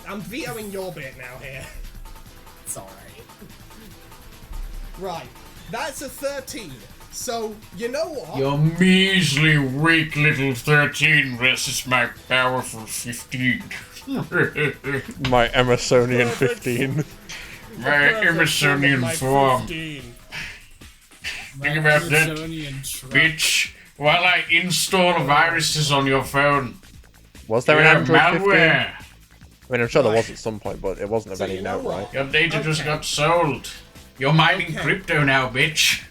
I'm vetoing your bit now here. It's alright. Right, that's a 13. So you know what? Your measly, weak little 13 versus my powerful 15. My Emersonian 15. My Emersonian My form. 15. Think about that, Amazonian truck. bitch. While I install viruses on your phone. Was there You're an Android 15? malware. I mean, I'm sure there Right. was at some point, but it wasn't of So any you know note, what? right? Your data just Okay. got sold. You're mining Okay. crypto now, bitch.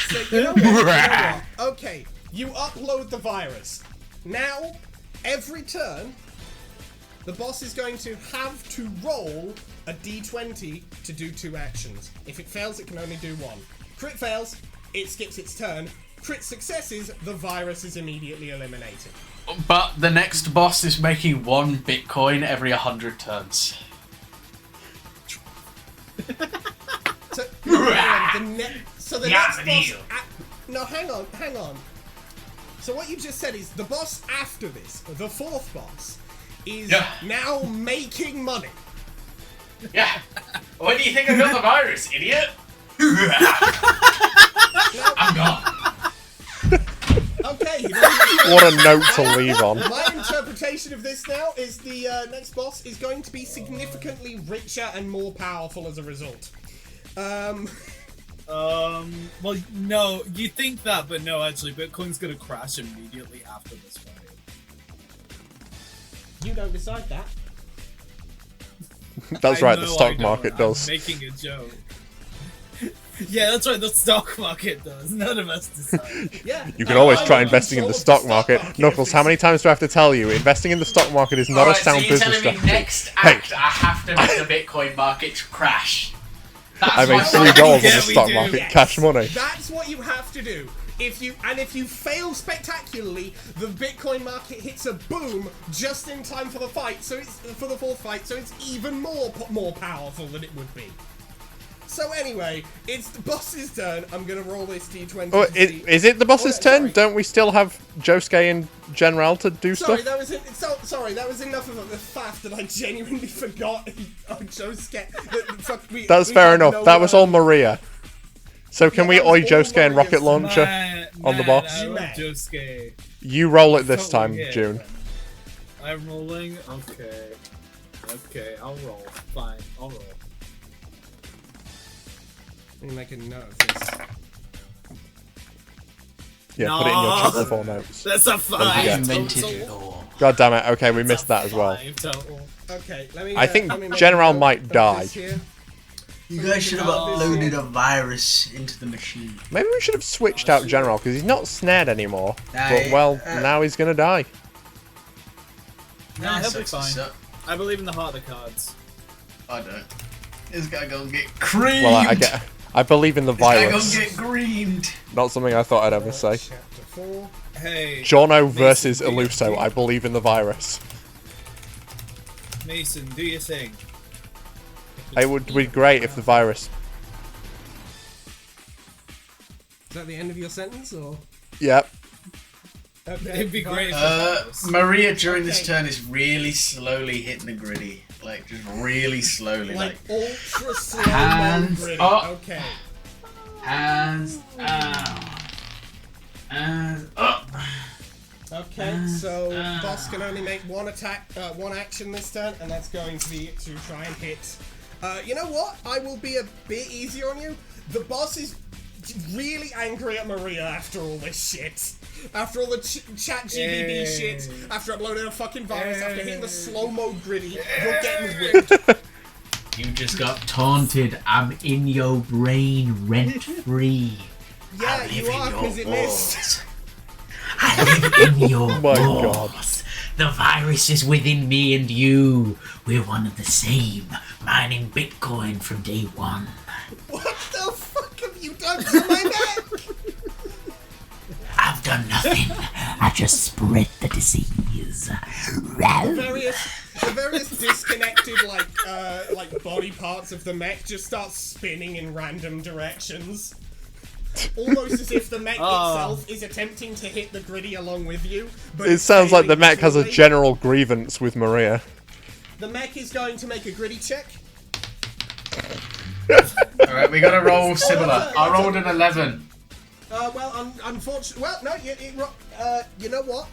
So you know what? Okay, you upload the virus. Now, every turn, the boss is going to have to roll a d20 to do 2 actions. If it fails, it can only do 1. Crit fails, it skips its turn. Crit successes, the virus is immediately eliminated. But the next boss is making 1 Bitcoin every 100 turns. So, the Yeah, next boss. deal. No, hang on. So what you just said is the boss after this, the 4th boss, is Yeah. now making money. Yeah. Why do you think I got the virus, idiot? I'm gone. Okay. What a note to leave on. My interpretation of this now is the next boss is going to be significantly richer and more powerful as a result. Well, no, you think that, but no, actually, Bitcoin's gonna crash immediately after this fight. You don't decide that. That's I right, the know I stock don't, market I'm does. making a joke. Yeah, that's right, the stock market does. None of us decide. Yeah. You can always I try want investing in the control of stock market. Knuckles, how many times do I have to tell you? Investing in the stock market is not a Alright, so sound you're business telling me strategy. next Hey. act I have to make the Bitcoin market crash. That's I made my $3 plan. on the Yeah, we stock do. market, Yes. cash money. That's what you have to do. If you fail spectacularly, the Bitcoin market hits a boom just in time for the fight. So it's for the 4th fight. So it's even more powerful than it would be. So anyway, it's the boss's turn. I'm gonna roll this d20. Oh, to see- is it the boss's Oh, turn? sorry. Don't we still have Josuke and General to do Sorry, stuff? that was enough of the fact that I genuinely forgot. Josuke. That's fair enough. That was all Maria. So can Yeah, we that was oi all Josuke and Maria's. rocket launcher on the boss? I You love may. Josuke. You roll it this Totally time, get it. June. I'm rolling? Okay. Okay, I'll roll. Fine, I'll roll. Let me make a note of this. Yeah, put it in your No. chapter 4 notes. That's a Yeah. 5 Invented total. it all. God damn it, okay, we That's missed a that as well. 5 total. Okay, let me. I think let me make General a note might of die. this here. You guys should have uploaded a virus into the machine. Maybe we should have switched out General, because he's not snared anymore. Aye, But, well, now he's gonna die. Nah, he'll be Sucks to fine. suck. I believe in the heart of the cards. I don't. This guy gonna get creamed. Well, I believe in the This guy gonna virus. get greened. Not something I thought I'd ever say. Chapter 4. Hey, Jono Mason, versus do your Illuso. thing. I believe in the virus. Mason, do your thing. It would be great if the virus. Is that the end of your sentence, or? Yep. Okay. It'd be great if it was. Maria during this Okay. turn is really slowly hitting the griddy. Like, just really slowly. Like ultra slow Hands grid. up. Okay. Hands down. Hands up. Okay, so boss can only make one attack, one action this turn, and that's going to be to try and hit. You know what? I will be a bit easier on you. The boss is really angry at Maria after all this shit. After all the chat GBB shit, after uploading a fucking virus, after hitting the slow-mo gritty, you're getting whipped. You just got taunted. I'm in your brain rent free. Yeah, you are, because it missed. I live in your My God. balls. The virus is within me and you. We're one of the same, mining Bitcoin from day one. What the fuck have you done to my neck? I've done nothing. just spread the disease. The various disconnected like body parts of the mech just start spinning in random directions. Almost as if the mech itself is attempting to hit the griddy along with you. But It sounds like the failing mech has a miserably. general grievance with Maria. The mech is going to make a griddy check. Alright, we gotta roll similar. I rolled an 11. Unfortunately, well, no, you know what?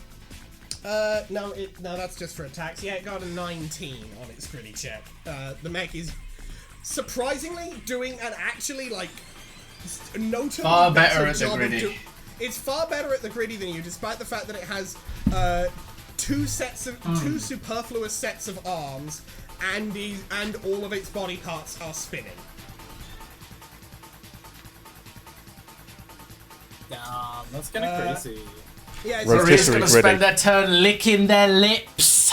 No, that's just for attacks. Yeah, it got a 19 on its gritty check. The mech is surprisingly doing an actually, like, notably Far better at the job of gritty. It's far better at the gritty than you, despite the fact that it has two superfluous sets of arms, and all of its body parts are spinning. Damn, that's kind of crazy. Yeah, it's Maria's Rotisserie gonna gritty. spend their turn licking their lips.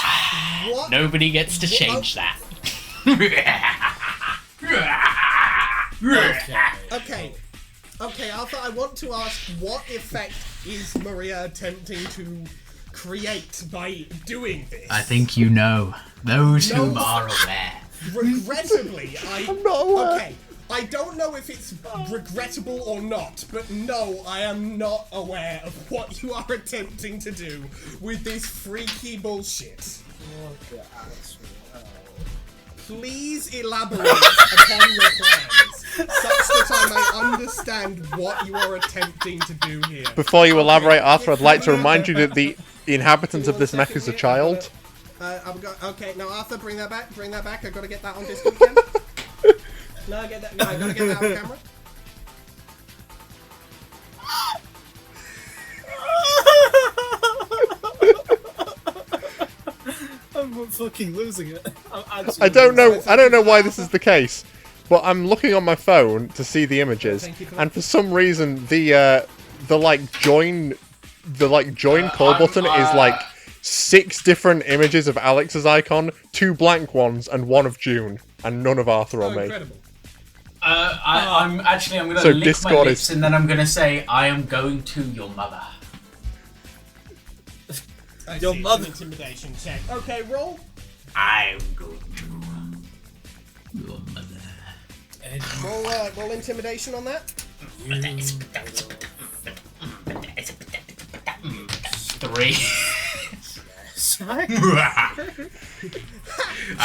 what? Nobody gets to change that. Okay, Arthur, I want to ask, what effect is Maria attempting to create by doing this? I think you know. Those whom No. are aware. Regrettably, I'm not aware. Okay, I don't know if it's regrettable or not, but no, I am not aware of what you are attempting to do with this freaky bullshit. Please elaborate upon your plans, such that I may understand what you are attempting to do here. Before you elaborate, Arthur, I'd like to remind you that the inhabitant of this mech is a child. Okay, no, Arthur, bring that back. I've got to get that on Discord again. No, I gotta get that on camera. I'm fucking losing it. I'm actually I don't know. losing I don't know why this is the case, but I'm looking on my phone to see the images, Thank you for that. and for some reason the join call button is like 6 different images of Alex's icon, 2 blank ones, and 1 of June, and none of Arthur or me. Incredible. I'm gonna So lick my Discord lips is- and then I'm gonna say, I am going to your mother. I Your see, it's mother. an intimidation check. Okay, roll. I'm going to your mother. Roll intimidation on that. 3. I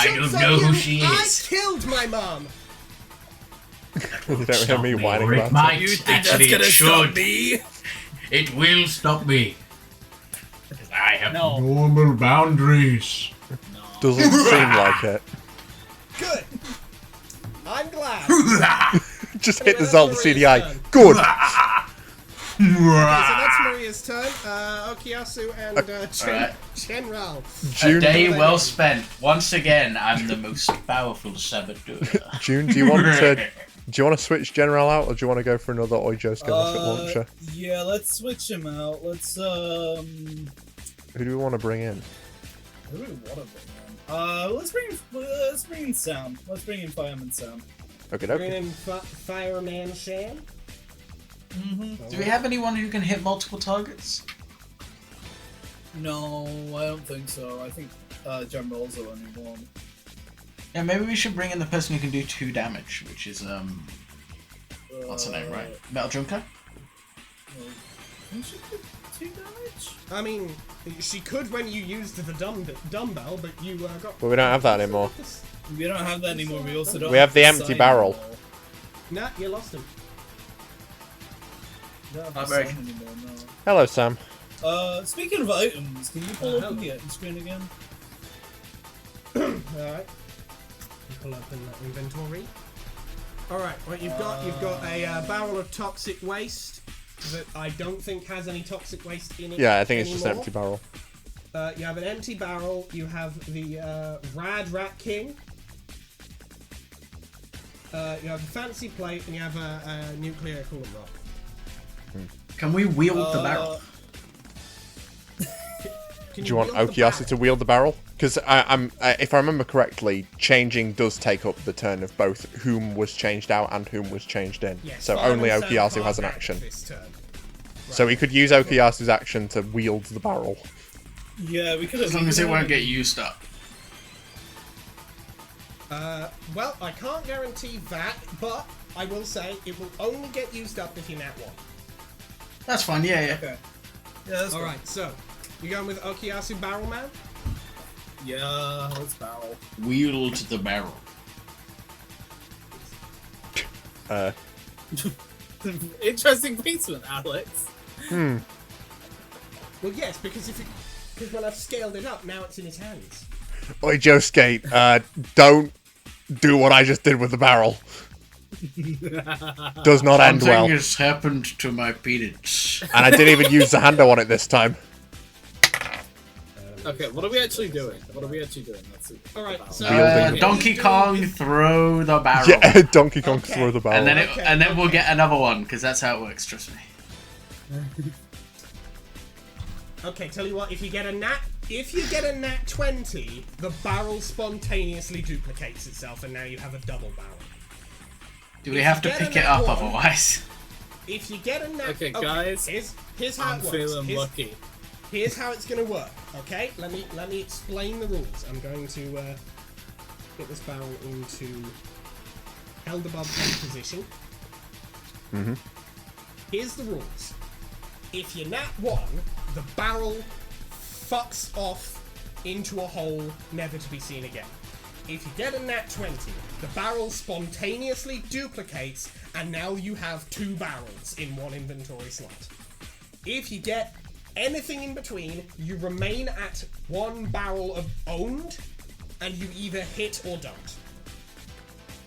don't Jokes on know who you, she I is. killed my mom. You don't hear me whining Or it about might. You think Actually, that's it gonna stop should. me? It will stop me. Because I have No. normal boundaries. it. Doesn't seem like it. Good. I'm glad. Just Anyway, hit the that's Zelda Maria's CDI. turn. Good. Okay, so that's Maria's turn. Okiyasu and Alright. General. June, A day well spent. Once again, I'm the most powerful saboteur. June, do you want to switch General out, or do you want to go for another Oijosuke rocket launcher? Yeah, let's switch him out. Let's Who do we want to bring in? who do we want to bring in? Let's bring in Sam. Let's bring in Fireman Sam. Okay, Bring okay. in Fireman Shan. Do we have anyone who can hit multiple targets? No, I don't think so. I think General's the only one. Yeah, maybe we should bring in the person who can do 2 damage, which is what's her name, right? Metal Junker? Can she do 2 damage? I mean, she could when you used the dumbbell, but you got. But we don't have that anymore. We don't have that anymore. We also don't. We have the the empty sign barrel. anymore. Nah, you lost him. We don't have Hi, the Greg. sign anymore, no. Hello, Sam. Speaking of items, can you pull hello. open the item screen again? Alright. Pull open that inventory. Alright, well, you've got a barrel of toxic waste that I don't think has any toxic waste in it. Yeah, I think it's just an anymore. empty barrel. You have an empty barrel, you have the Rad Rat King, you have a fancy plate, and you have a nuclear coolant rock. Can we wield the barrel? Can Do you want wield the Okiyasu barrel? to wield the barrel? Because if I remember correctly, changing does take up the turn of both whom was changed out and whom was changed in. Yes, So Fireman only Sam Okiyasu can't has an act action. This turn. So he could use Okuyasu's action to wield the barrel. Yeah, we could have. As long as it won't get used up. Well, I can't guarantee that, but I will say it will only get used up if you nat 1. That's fine, yeah. Okay. Yeah, that's Alright, so, you going with Okuyasu Barrel Man? Yeah, let's barrel. Wield the barrel. Interesting placement, Alex. Well, yes, because when I've scaled it up, now it's in his hands. Oi, Josuke, don't do what I just did with the barrel. Does not end Something well. has happened to my penis. And I didn't even use the hando on it this time. Okay, what are we actually doing? Let's see. Alright, so... Donkey Kong, throw the barrel. Yeah, Donkey Kong Okay. throw the barrel. And then we'll get another one, because that's how it works, trust me. Okay, tell you what, if you get a nat 20, the barrel spontaneously duplicates itself, and now you have a double barrel. Do we have to get a pick it nat up one- otherwise? If you get a nat... Okay, guys, here's how I'm it works. feeling lucky. Here's how it's gonna work, okay? Let me explain the rules. I'm going to get this barrel into held above head position. Here's the rules. If you nat 1, the barrel fucks off into a hole never to be seen again. If you get a nat 20, the barrel spontaneously duplicates, and now you have 2 barrels in one inventory slot. If you get anything in between, you remain at 1 barrel of owned, and you either hit or don't.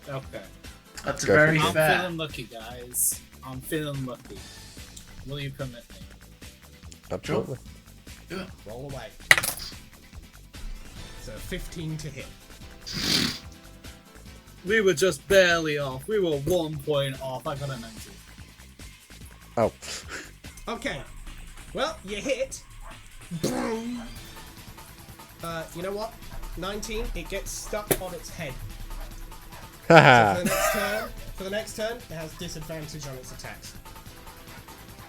Okay. That's Go very for I'm fair. feeling lucky, guys. I'm feeling lucky. Will you permit me? Absolutely. Roll away. So 15 to hit. We were just barely off. We were 1 point off. I got a 19. Oh. Okay. Well, you hit. Boom. You know what? 19, it gets stuck on its head. So for the next turn, it has disadvantage on its attacks.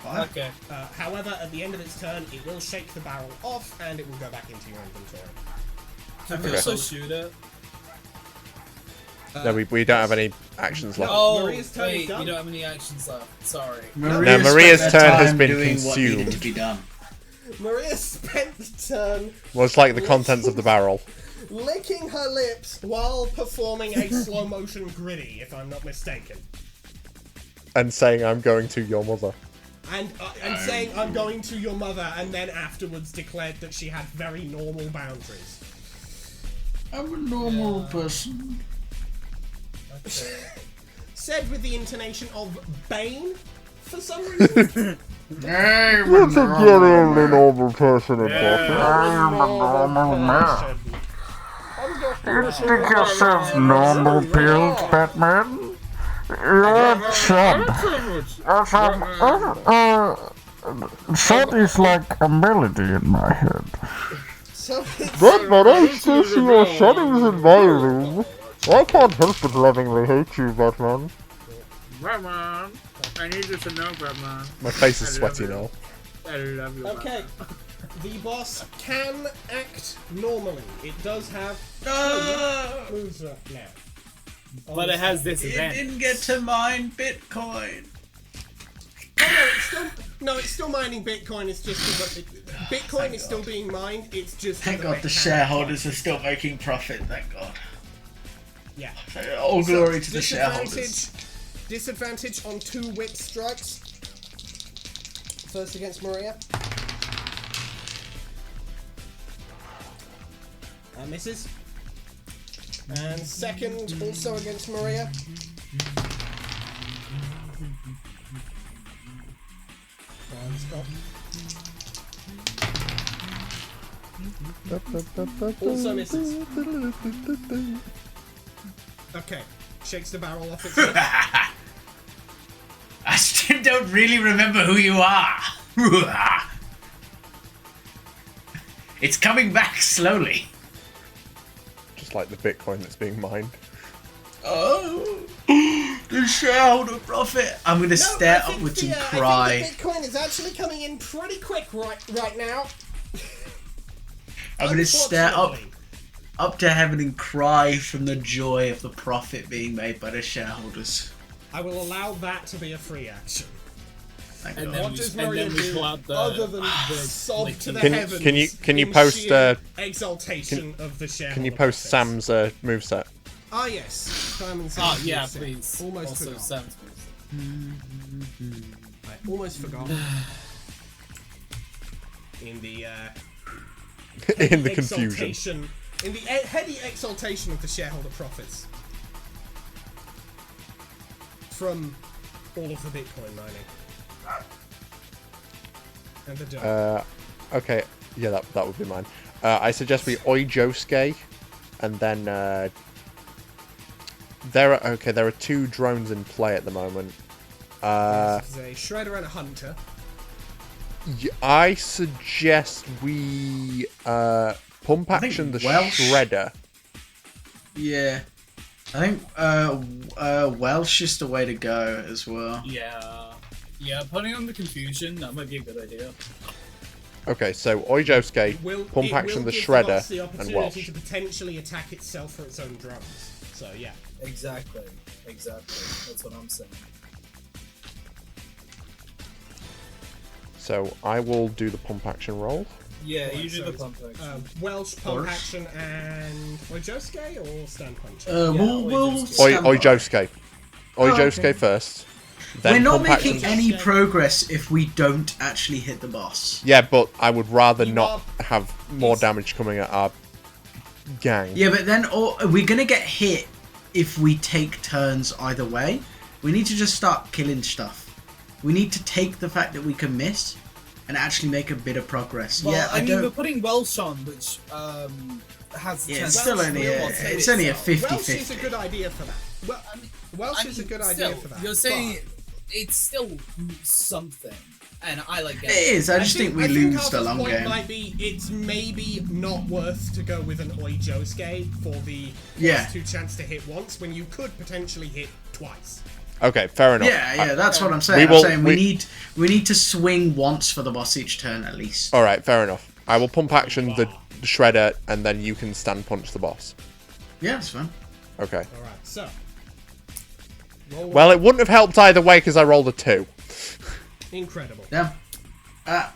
Okay. However, at the end of its turn, it will shake the barrel off, and it will go back into your inventory. Can we also shoot it? No, we don't have any actions left. Oh, Maria's turn is wait, done. you don't have any actions left. Sorry. Maria's spent turn her has time been doing what needed consumed. to be done. Maria spent the turn Well, it's like the contents of the barrel. licking her lips while performing a slow motion gritty, if I'm not mistaken. And saying, I'm going to your mother. And saying, I'm going to your mother, and then afterwards declared that she had very normal boundaries. I'm a normal person. Said with the intonation of Bane, for some reason. I'm a normal person in Stick yourself normal pills, Batman. You're a chub. Chub is like a melody in my head. So it's, Batman, I still see your shadows in my room. I can't help but lovingly hate you, Batman. Batman, I need you to know, Batman. My face is sweaty now. I love you. okay. The boss can act normally. It does have moves up now. But it has It disadvantage. didn't get to mine Bitcoin. No, it's still mining Bitcoin. It's just Bitcoin is still being mined. It's just Thank that God the mechanic- shareholders are still making profit, thank God. Yeah. All glory So, to the shareholders. Disadvantage on 2 whip strikes. First against Maria. Misses. And second also against Maria. And stop. Also misses. Okay. Shakes the barrel off its head. I still don't really remember who you are. It's coming back slowly. Just like the Bitcoin that's being mined. Oh. The shareholder profit. I'm gonna stare I think upwards and I cry. think the Bitcoin is actually coming in pretty quick right now. I'm gonna stare Unfortunately. up to heaven and cry from the joy of the profit being made by the shareholders. I will allow that to be a free action. Thank And God. then What we- does and Maria then we do pull out the- other than the sob like, to the Can- heavens? can you in post, sheer exaltation of the shareholder Can you post profits? Sam's moveset? Ah yes, Simon Oh Sam's yeah, moveset. please. Almost Also, forgot. Sam's I almost forgot. In the In the confusion. exaltation, in the heady exaltation of the shareholder profits from all of the Bitcoin mining and the dough. Okay, yeah, that would be mine. I suggest we Oi Josuke, and then there are 2 drones in play at the moment. There's a shredder and a hunter. I suggest we pump think action the Welsh- shredder. Yeah. I think Welsh is the way to go as well. Yeah. Yeah, putting on the confusion, that might be a good idea. Okay, so Oi Josuke, pump It action will the give shredder, boss the and opportunity Welsh. to potentially attack itself for its own drones. So yeah. Exactly. That's what I'm saying. So I will do the pump action roll. Yeah, Right, you do so the it's, pump action. Welsh pump course. action and Ojosuke or stand punch? We'll Oi stand by. Josuke. Oi Oh, Josuke okay. first. We're Then not pump making action. any progress if we don't actually hit the boss. Yeah, but I would rather You not are- have more It's- damage coming at our gang. Yeah, but then we're gonna get hit if we take turns either way. We need to just start killing stuff. We need to take the fact that we can miss and actually make a bit of progress. Well, yeah, I mean, don't. we're putting Welsh on, which has Yeah, chance it's still to only real a, one save it's only a itself. 50-50. Welsh is a good idea for that. Well, Welsh is a good idea still, for that. You're saying but it's still something, and I like It is. I just think we lose the Arthur's long point game. might be it's maybe not worth to go with an Oi Josuke for the Yeah. +2 chance to hit once when you could potentially hit twice. Okay, fair enough. Yeah, that's what I'm saying. We I'm will- saying we- we need to swing once for the boss each turn at least. All right, fair enough. I will pump action the shredder, and then you can stand punch the boss. Yeah, that's fine. Okay. All right, so. Roll Well, it wouldn't have helped either way because I rolled a 2. incredible. Yeah.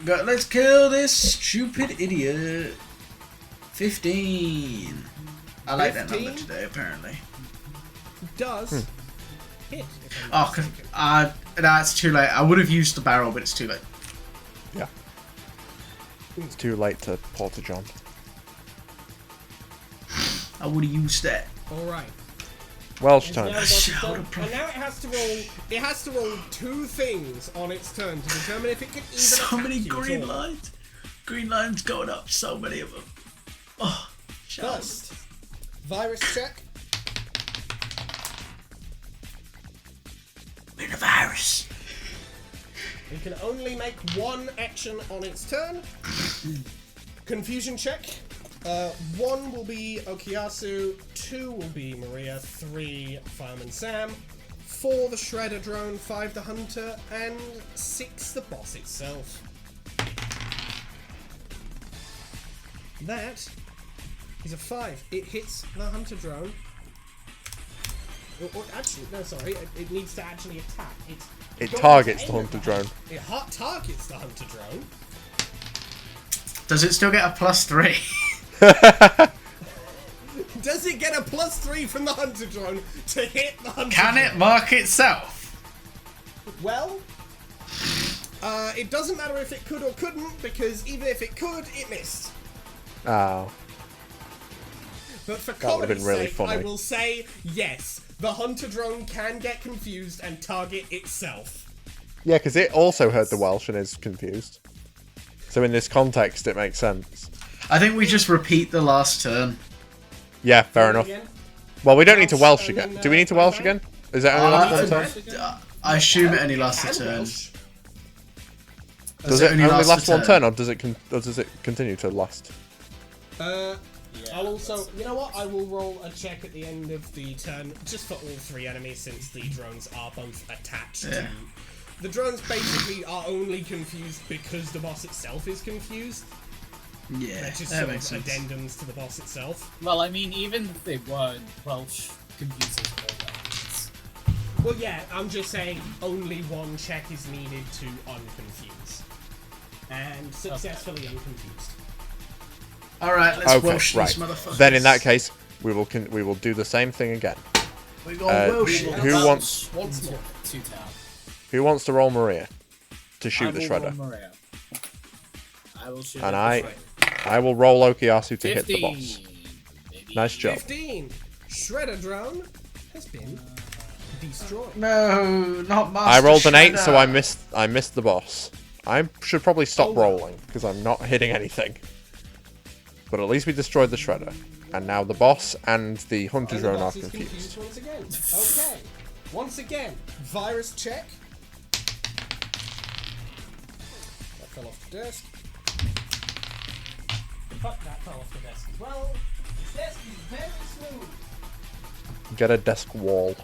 Let's kill this stupid idiot. 15. I like that number 15? today, apparently. Does Hmm. hit. If I'm Oh, not mistaken. that's too late. I would have used the barrel, but it's too late. Yeah. It's too late to Porter John. I would have used that. All right. Welsh Now turn. the boss is Shout done, of profit. and now it has to roll. It has to roll 2 things on its turn to determine if it can even So attack many you at green all. lines. Green lines going up. So many of them. Oh, shout. First, virus check. We're the virus. It can only make 1 action on its turn. Confusion check. 1 will be Okuyasu, 2 will be Maria, 3 Fireman Sam, 4 the Shredder Drone, 5 the Hunter, and 6 the boss itself. That is a 5. It hits the Hunter Drone. Or actually, no, sorry. It needs to actually attack. It got targets to the aim Hunter at drone. It targets the Hunter Drone. Does it still get a +3? Does it get a +3 from the Hunter Drone to hit the Hunter Can Drone? it mark itself? Well, it doesn't matter if it could or couldn't, because even if it could, it missed. Oh. But for would've comedy's been really sake, I funny. will say, yes, the Hunter Drone can get confused and target itself. Yeah, because it also heard the Welsh and is confused. So in this context, it makes sense. I think we just repeat the last turn. Yeah, fair enough. Again. Well, we don't need to Welsh Welsh and again. then, Do we need to Welsh Bang again? Is that only last one turn? I assume it only lasts a And turn. Welsh. Does it only last a one turn, or does it continue to last? Yeah, I'll also, you know what? I will roll a check at the end of the turn, just for all 3 enemies, since the drones are both attached to. The drones basically are only confused because the boss itself is confused. Yeah, They're just that sort of makes sense. addendums to the boss itself. Well, I mean, even if they weren't, Welsh confuses all weapons. Well, yeah, I'm just saying only one check is needed to unconfuse. And successfully unconfused. Alright, let's Okay, Welsh right. these motherfuckers. Then in that case, we will do the same thing again. we got Welsh. Who Welsh wants- Once more. to town. Who wants to roll Maria to I shoot the will shredder? roll Maria. I will shoot And at the I will roll Okiasu to shredder. hit the 15. boss. Baby. Nice job. 15. Shredder drone has been destroyed. No, not Master I rolled an 8, so Shredder. I missed the boss. I should probably stop Oh, well. rolling because I'm not hitting anything. But at least we destroyed the shredder, and now the boss and the hunter And the drone are boss is confused. once again. Okay. Once again, virus check. That fell off the desk. Fuck, that fell off the desk as well. This desk is very smooth. Get a desk wall.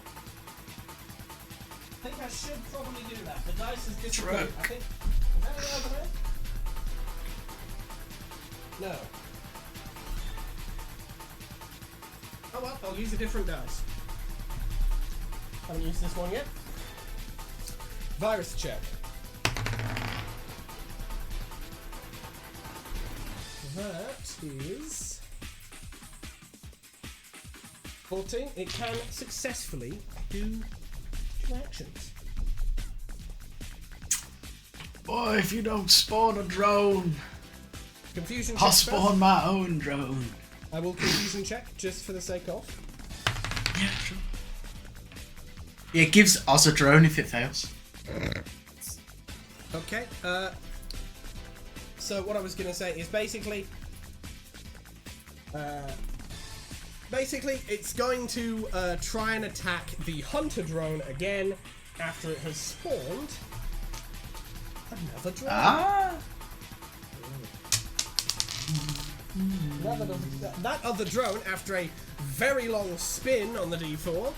I think I should probably do that. The dice has disappeared. Truck. I think. Is that it over there? No. Oh well, I'll use a different dice. Haven't used this one yet. Virus check. That is 14. It can successfully do 2 actions. Boy, if you don't spawn a drone, Confusion I'll check spawn first. my own drone. I will confusion check just for the sake of. Yeah, sure. Yeah, it gives us a drone if it fails. Okay. So what I was gonna say is basically, it's going to try and attack the hunter drone again after it has spawned another drone. Ah, That other drone, after a very long spin on the D4,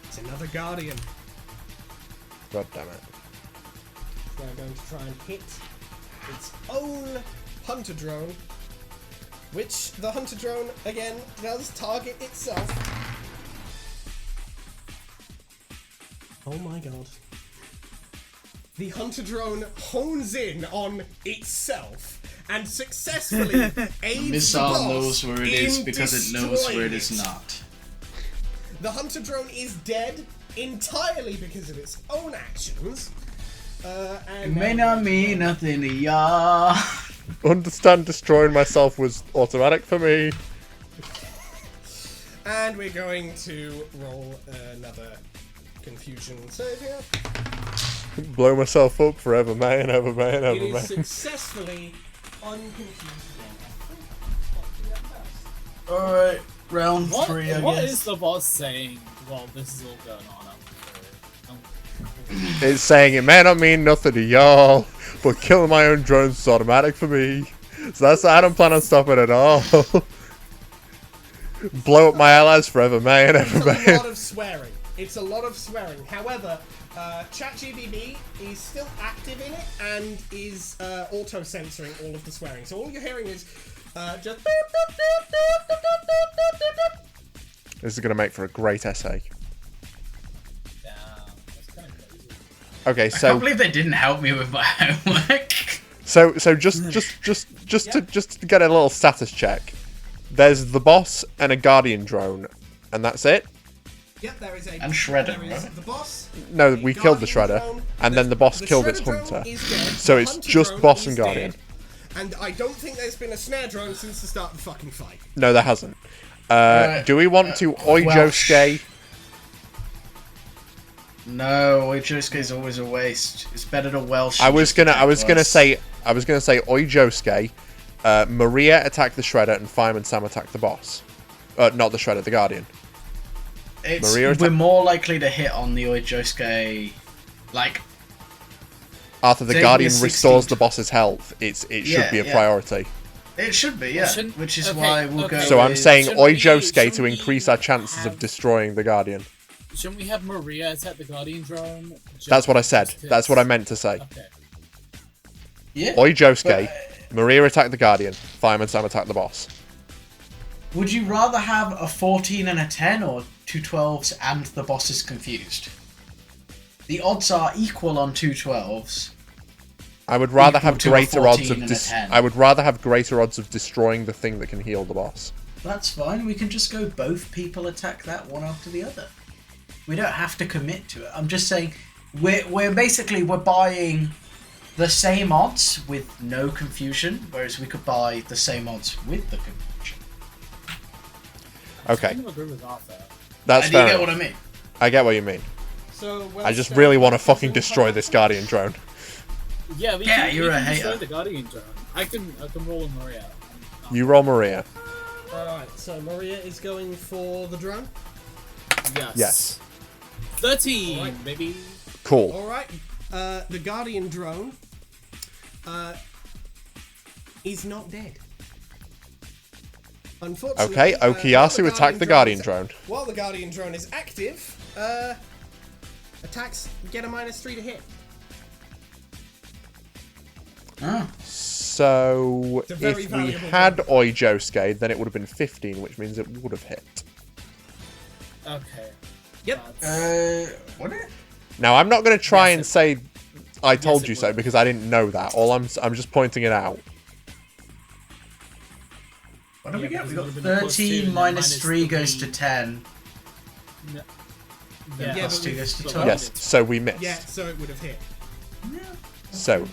it's another guardian. God damn it. They're going to try and hit its own hunter drone, which the hunter drone, again, does target itself. Oh my god. The hunter drone hones in on itself and successfully aids the missile boss knows where it is in because it knows where it is destroying not. The hunter drone is dead entirely because of its own actions. It may not mean nothing to y'all. Understand destroying myself was automatic for me. And we're going to roll another confusion save here. Blow myself up forever, man, ever, man, It ever, is man. successfully unconfused again. Alright, round What, 3, I what guess. is the boss saying while this is all going on? It's saying it may not mean nothing to y'all, but killing my own drones is automatic for me. So I don't plan on stopping at all. Blow up my allies forever, man, ever, It's a man. lot of swearing. It's a lot of swearing. However, ChatGPT is still active in it and is auto-censoring all of the swearing. So all you're hearing is just... This is going to make for a great essay. Damn, that's kind of crazy. Okay, I so can't believe they didn't help me with my homework. so just to get a little status check. There's the boss and a guardian drone, and that's it. Yep, there is a... And Shredder, there is right? the boss. No, a we killed the Guardian shredder, drone, and then the boss the killed its Shredder drone hunter. is dead, So the it's hunter just drone boss is and guardian. dead, and I don't think there's been a snare drone since the start of the fucking fight. No, there hasn't. Do we want to Welsh. Oijosuke? No, Oijosuke is always a waste. It's better to Welsh. I was gonna twice. say Oijosuke, Maria attack the shredder, and Fireman Sam attack the boss. Not the shredder, the guardian. It's, Maria we're attack- more likely to hit on the Oijosuke. Like, After the Taking guardian a 16 restores the boss's health, it should Yeah, be a yeah. priority. It should be, yeah. Shouldn't- Which is okay, why we'll okay. go. So I'm with- saying Shouldn't we- Oijosuke to shouldn't we increase our chances of have- destroying the Guardian. Shouldn't we have Maria attack the Guardian drone? That's what I said. Just 'cause- That's what I meant to say. Okay. Yeah. Oijosuke, But, Maria attack the Guardian, Fireman Sam attack the boss. would you rather have a 14 and a 10 or two 12s and the boss is confused? The odds are equal on two 12s. I would rather Equal have to a greater odds 14 of and a 10. I would rather have greater odds of destroying the thing that can heal the boss. That's fine. We can just go both people attack that one after the other. We don't have to commit to it. I'm just saying we're basically buying the same odds with no confusion, whereas we could buy the same odds with the confusion. I Okay, kind of agree with Arthur. that's And do you fair. get what enough. I mean? I get what you mean. So, well, I just so really want to this is fucking all destroy part- this Guardian drone. Yeah, we Yeah, can, you're we a can destroy hater. the Guardian drone. I can roll a Maria. You roll Maria. Alright, so Maria is going for the drone. Yes. Yes. 13, Alright. baby. Cool. Alright, the Guardian drone is not dead. Unfortunately, Okay, while Okuyasu the attack the Guardian drone. While the Guardian drone is active, attacks get a -3 to hit. Ah. So It's a very if we valuable had drone. Oijosuke, then it would have been 15, which means it would have hit. Okay. Yep. Would it? Now I'm not going to try Yes, and it- say I told it you so would. because I didn't know that. I'm just pointing it out. What do we Yeah, get? because We it got would've been a +2 13 and then minus 3 goes to -3. 10. No. Then Yeah, plus but 2 we- goes to but 12. Yes, so we missed. Yeah, so it would have hit. So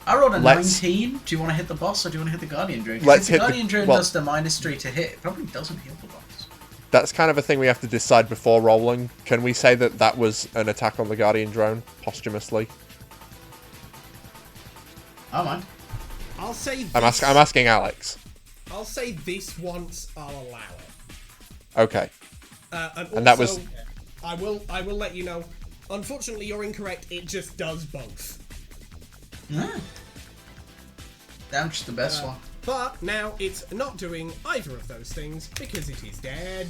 I rolled a Let's- 19. Do you want to hit the boss or do you want to hit the Guardian drone? 'Cause Let's if the hit the- Guardian drone well- does the -3 to hit, it probably doesn't heal the boss. that's kind of a thing we have to decide before rolling. Can we say that that was an attack on the Guardian drone posthumously? Oh, mind. I'll say this. I'm asking Alex. I'll say this once. I'll allow it. Okay. And that was- also, I will let you know. Unfortunately, you're incorrect. It just does both. Damage the best one. But now it's not doing either of those things because it is dead.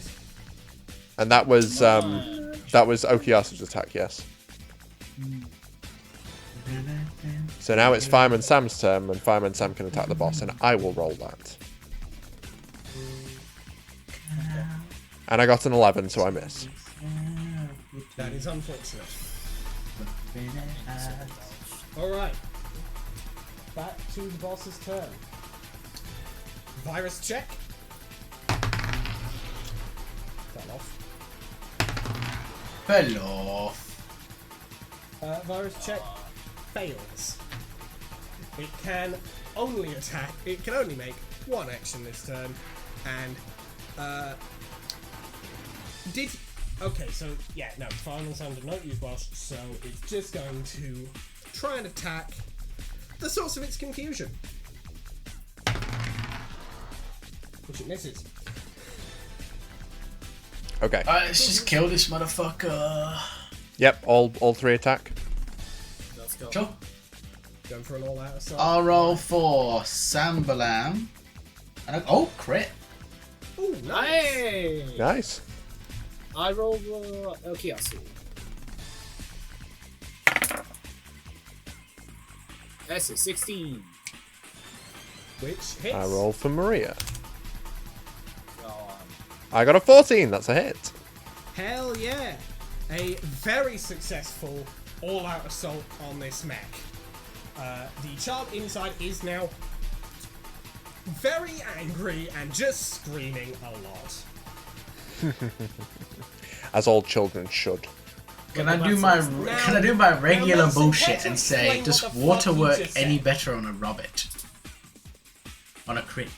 And that was Okuyasu's attack, yes. So now it's Fireman Sam's turn, and Fireman Sam can attack the boss, and I will roll that. And I got an 11, so I miss. That is unfortunate. Alright. Back to the boss's turn. Virus check. Fell off. Fell off. Virus check fails. It can only attack. It can only make one action this turn, and did. Okay, so yeah, no. Final Sound did not use Bosch, so it's just going to try and attack the source of its confusion, which it misses. Okay. Let's just kill this motherfucker. Yep, all 3 attack. Let's go. Sure. Go for an all-out assault. I'll roll for Sambalam. Oh, crit. Ooh, nice. Hey! Nice. I rolled Okuyasu. That's a 16. Which hits. I roll for Maria. Go on. I got a 14, that's a hit. Hell yeah! A very successful all-out assault on this mech. The child inside is now very angry and just screaming a lot. As all children should. Can I do my regular let's bullshit and say, explain does what the water fuck you work just any said. better on a Robert? On a crit?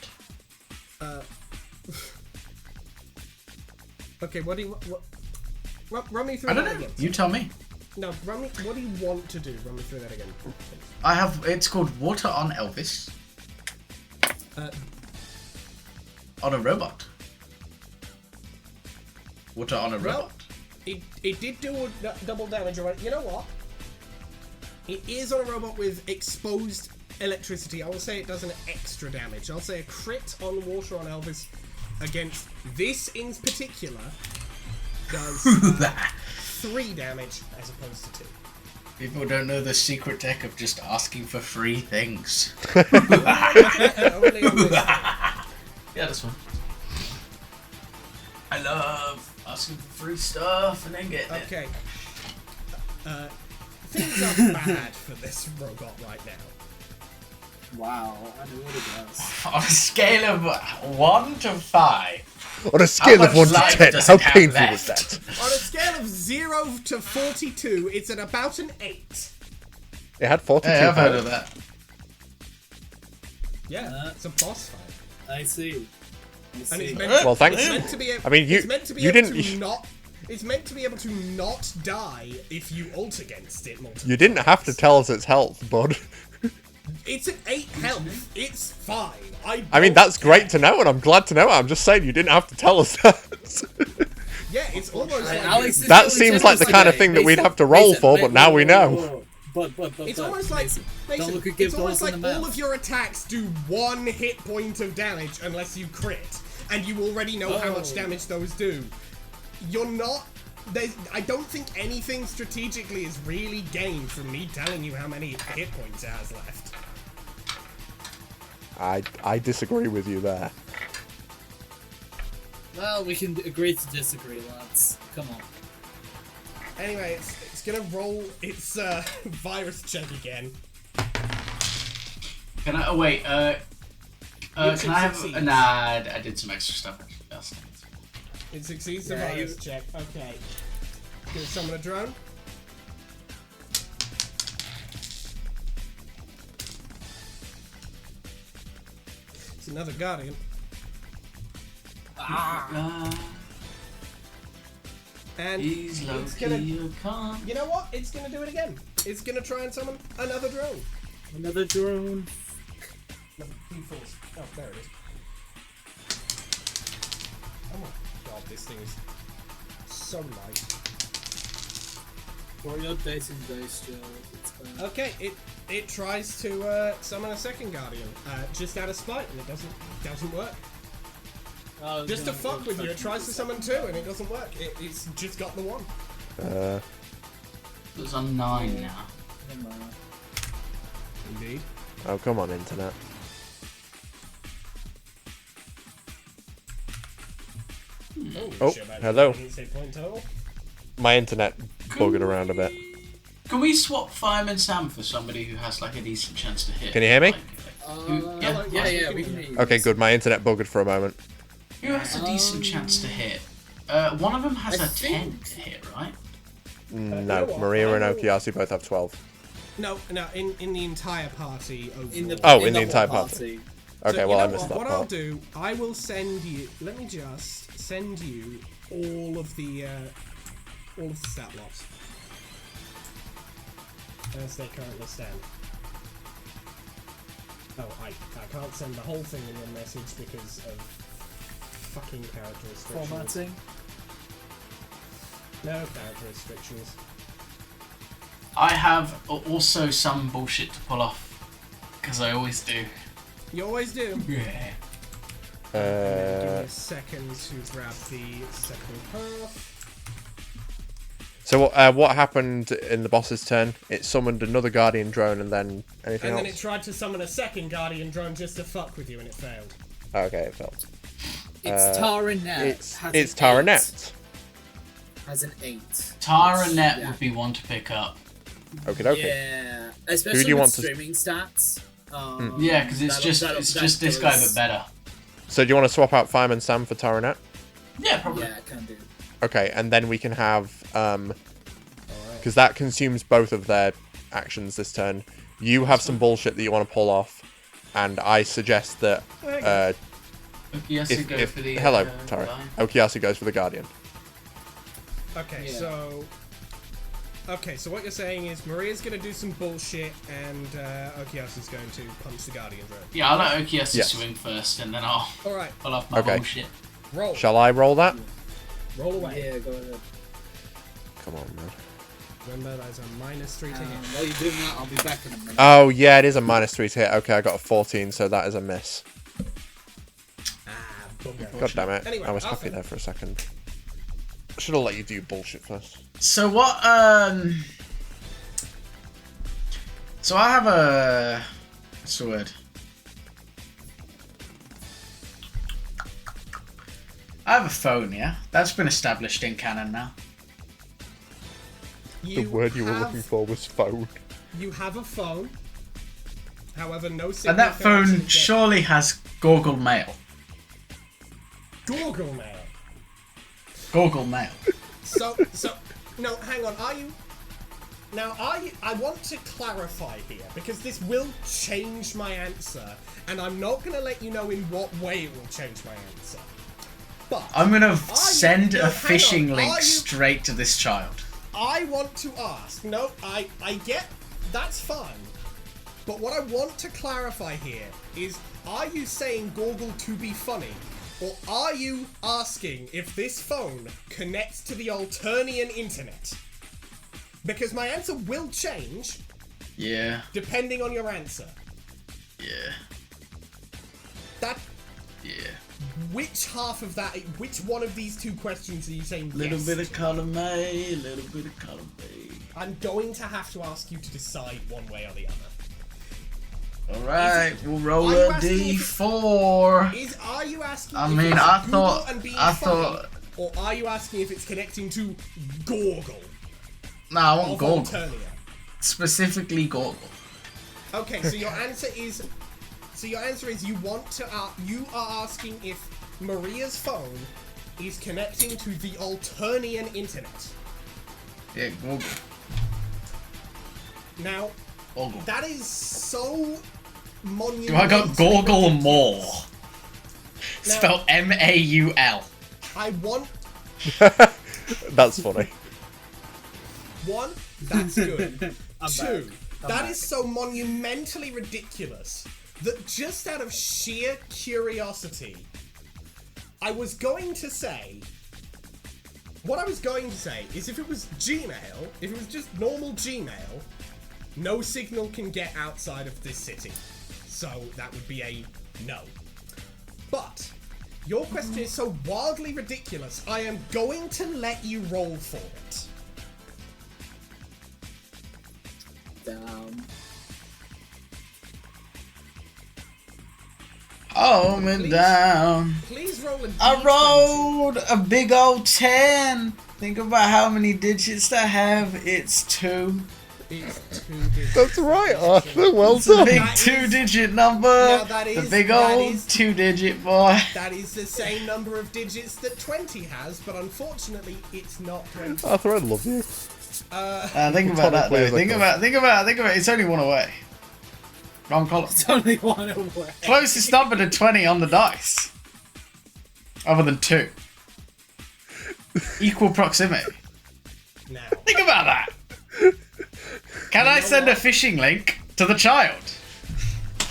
Okay, what do you... Run me through I don't that know. again. You tell me. No, run me... What do you want to do? Run me through that again. please. I have. It's called Water on Elvis. On a robot. Water on a Well, robot. it did do double damage already. You know what? It is on a robot with exposed electricity, I will say it does an extra damage. I'll say a crit on water on Elvis against this in particular does 3 damage as opposed to 2. People don't know the secret deck of just asking for free things. Only on this. Yeah, that's fine. I love asking for free stuff and then getting it. Okay. Things are bad for this robot right now. Wow, I know what it does. On a scale of 1 to 5. On a scale of much 1 to life 10, does how it have painful left? was that? On a scale of 0 to 42, it's at about an 8. It had 42 Hey, I've heard health. of that. Yeah, it's a boss fight. I see. And it's see. meant, Well, thanks. it's meant to be. I mean, it's meant to be you able didn't. to not. It's meant to be able to not die if you ult against it multiple You didn't have to times. tell us its health, bud. It's at 8 health. It's fine. I mean, don't that's care. great to know, and I'm glad to know it. I'm just saying you didn't have to tell us that. Yeah, it's almost like Alex is That really seems like the generous kind of today. thing that we'd Mason, have to roll Mason, for, but now we know. whoa. But, it's almost like Mason, don't look at it's Gibbs almost in like the all mouth. of your attacks do 1 hit point of damage unless you crit, and you already know how much Oh. damage those do. You're not. I don't think anything strategically is really gained from me telling you how many hit points it has left. I disagree with you there. Well, we can agree to disagree, lads. Come on. Anyway, it's gonna roll its virus check again. Can I? Oh wait. Can I have? succeeds. Nah, I did some extra stuff. Actually. That's nice. It succeeds the Yeah, virus check. Okay. Gonna summon a drone. It's another guardian. And He's it's Loki, gonna. you can't. You know what? It's gonna do it again. It's gonna try and summon another drone. Another drone. Another P-Force. Oh, there it is. Oh my god, this thing is so light. For your dating days, Joe. It's bad. Okay, it tries to summon a second guardian, just out of spite, and it doesn't work. Oh, Just to no, fuck with you, it fucking tries to summon 2, and it doesn't work. It's just got the 1. It's on 9 now. Never mind. Indeed. Oh, come on, internet. Oh, shit, man. hello. Didn't say point total. My internet buggered around a bit. Can we swap Fireman Sam for somebody who has like a decent chance to hit? Can you hear me? Yeah. Yeah, we can hear you. Okay, good. My internet buggered for a moment. Who has a decent chance to hit? One of them has I a 10 think- to hit, right? No, you know what? Maria and I will- Okiyasu both have 12. No, in the entire party overall. In the, Oh, in in the whole entire party. Okay, So, well, you I know missed that what I'll part. do, I will send you. Let me just send you all of the stat blocks as they currently stand. Oh, I can't send the whole thing in your message because of fucking character restrictions. Formatting. No character restrictions. I have also some bullshit to pull off. Because I always do. You always do. Yeah. Give me a second to grab the second half. So what happened in the boss's turn? It summoned another guardian drone and then anything And then else? it tried to summon a second guardian drone just to fuck with you, and it failed. Okay, it failed. It's Taranet. It's Taranet. Has an 8. Taranet Yeah. would be one to pick up. Okay, okay. Yeah, especially do you with want to- streaming stats. Yeah, because it's that'll just this guy but better. So do you want to swap out Fireman Sam for Taranet? Yeah, probably. Yeah, can do. Okay, and then we can have because that consumes both of their actions this turn. You have some bullshit that you want to pull off, and I suggest that Okiyasu go for the hello, guy. Tara. Okiyasu goes for the guardian. Okay, Yeah. so what you're saying is Maria's gonna do some bullshit, and Okiyasu's going to punch the guardian drone. Yeah, I'll let Okiyasu Yes. swing first, and then I'll All right, pull off my Okay. bullshit. roll. Shall I roll that? Roll away. Yeah, go ahead. Come on, man. Remember, that's a -3 to hit. While you're doing that, I'll be back in a minute. Oh, yeah, it is a -3 to hit. Okay, I got a 14, so that is a miss. Bugger. God damn it. Anyway, I was happy okay. there for a second. I should have let you do bullshit first. So what? So I have a. What's the word? I have a phone. Yeah, that's been established in canon now. The word you were looking for was phone. You have a phone. However, no signal And that can phone actually get- surely has Google Mail. Google Mail. Google Mail. So, no, hang on. Are you? Now, I want to clarify here because this will change my answer, and I'm not going to let you know in what way it will change my answer. But I'm gonna send no, a hang phishing on, link are you- straight to this child. I want to ask. No, I get that's fine. But what I want to clarify here is: are you saying Google to be funny? Or are you asking if this phone connects to the Alternian internet? Because my answer will change Yeah. depending on your answer. Yeah. That Yeah. which half of that? Which one of these two questions are you saying? Little yes bit of to? column A, little bit of column B. I'm going to have to ask you to decide one way or the other. Alright, we'll roll are you a asking if- D4. Are you asking? I if mean, it's I Google thought- and being I funny, thought- or are you asking if it's connecting to Google No, I want of Google. Alternia? Specifically Google. Okay, so your answer is. So your answer is you want to. You are asking if Maria's phone is connecting to the Alternian internet. Yeah, Google. Now, Google. that is so monumental. Do I got Google more? Spelled M-A-U-L. I want That's funny. one. That's good. I'm Two. back. I'm That back. is so monumentally ridiculous that just out of sheer curiosity, I was going to say. What I was going to say is if it was Gmail, if it was just normal Gmail, no signal can get outside of this city. So that would be a no. But your question is so wildly ridiculous, I am going to let you roll for it. Home and Please. down. Please roll a D20. I rolled a big old 10. Think about how many digits that have. It's 2. It's 2 digits. That's right, Arthur. Well It's a done. big That is- 2-digit number. Now that the is- big that old is- 2-digit boy. That is the same number of digits that 20 has, but unfortunately, it's not 20. Arthur, I love you. Think about that Platonically though. as I Think could. about it. It's only one away. Wrong column. It's only one away. Closest number to 20 on the dice. Other than 2. Equal proximity. Now, Think about that. Can I know send a what? phishing link to the child?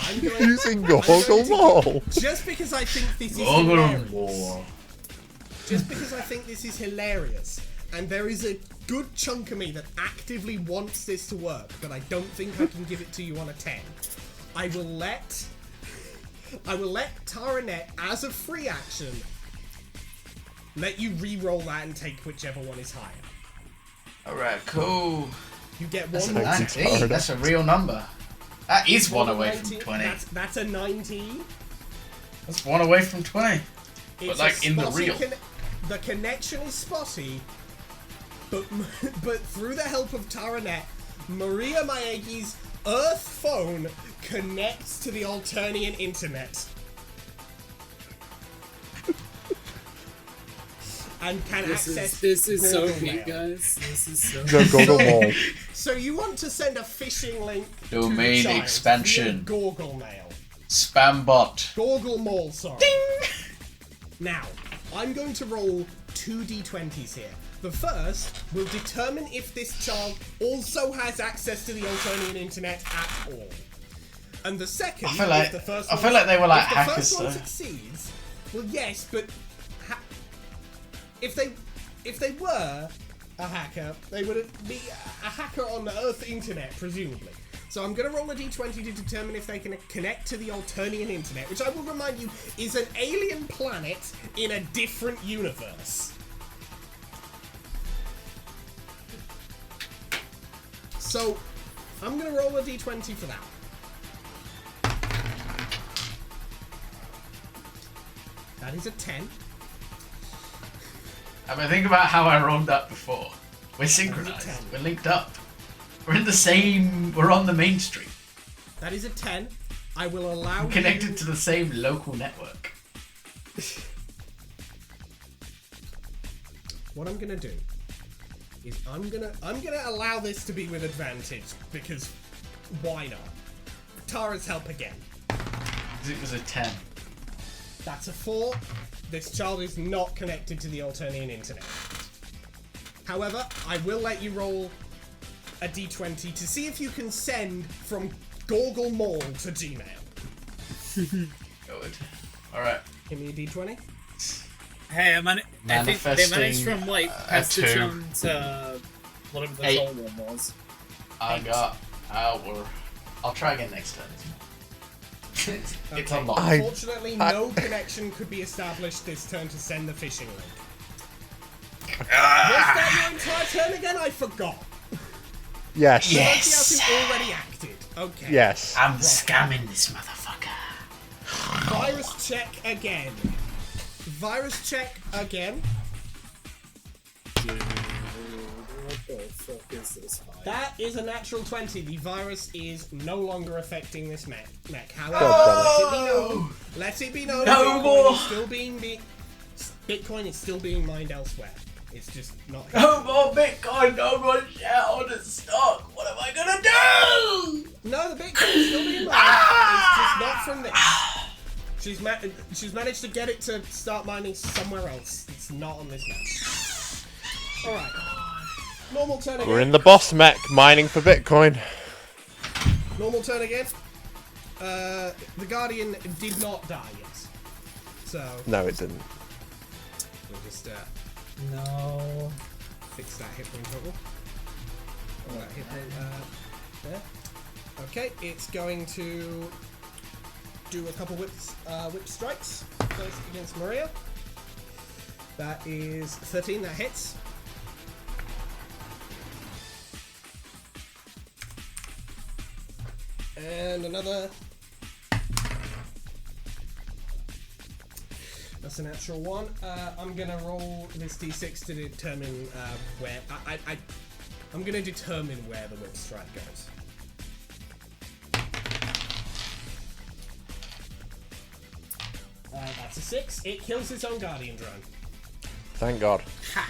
I'm going Using I'm going Google to- Mall. Just because I think this is Google hilarious. War. Just because I think this is hilarious, and there is a good chunk of me that actively wants this to work, but I don't think I can give it to you on a 10. I will let Taranet, as a free action, let you re-roll that and take whichever one is higher. Alright, cool. You get That's a one more. 19. That's a real number. That is one away from 19. 20. That's a 19. That's one away from 20. It's like, a in the spotty real. the connection is spotty, but through the help of Taranet, Maria Maegi's Earth phone connects to the Alternian internet. And can access This is so Google peak, Mail. guys. This is so. Go Google Mall. So you want to send a phishing link to Domain the child expansion. via Google Mail. Spam bot. Google Mall, sorry. Now, I'm going to roll 2 d20s here. The first will determine if this child also has access to the Alternian internet at all. And the second, I feel like- if the first I one, feel like they were like if the hackers, first one though. succeeds, well, yes, but if they were, a hacker. They would be a hacker on the Earth internet, presumably. So I'm going to roll a d20 to determine if they can connect to the Alternian internet, which I will remind you is an alien planet in a different universe. So I'm going to roll a d20 for that. That is a 10. I mean, think about how I rolled that before. We're synchronized. We're linked up. We're in the same... We're on the main street. That is a 10. I will allow We're connected to the same local network. What I'm gonna do is I'm gonna allow this to be with advantage because why not? Tara's help again. It was a 10. That's a 4. This child is not connected to the Alternian internet. However, I will let you roll a d20 to see if you can send from Gorgle Mall to Gmail. Good. Alright. Give me a d20. Hey, I think they managed from like a Pestichon to whatever the 8. troll one was. I got our... I'll try again next turn. It's Okay. unlocked. Unfortunately, no connection could be established this turn to send the phishing link. Was that your entire turn again? I forgot. Yes. Yes. Okiasu already acted. Okay. Yes. I'm scamming this motherfucker. Virus check again. Virus check again. Dude, what the fuck is this? That is a natural 20. The virus is no longer affecting this mech. However, Oh! let it be known. No Bitcoin more! is still being Bitcoin is still being mined elsewhere. It's just not. No more Bitcoin, no more shell in stock. What am I gonna do? No, the Bitcoin is still being mined. It's just not from this. She's managed to get it to start mining somewhere else. It's not on this map. All right. Normal turn again. We're in the boss mech mining for Bitcoin. Normal turn again. The Guardian did not die yet. So No, it didn't. we'll just No. fix that hit point total. That hit point, there. Okay, it's going to do a couple whip strikes first against Maria. That is 13. That hits. And another. That's a natural 1. I'm gonna roll this d6 to determine where I'm gonna determine where the whip strike goes. That's a 6. It kills its own Guardian drone. Thank God. Ha!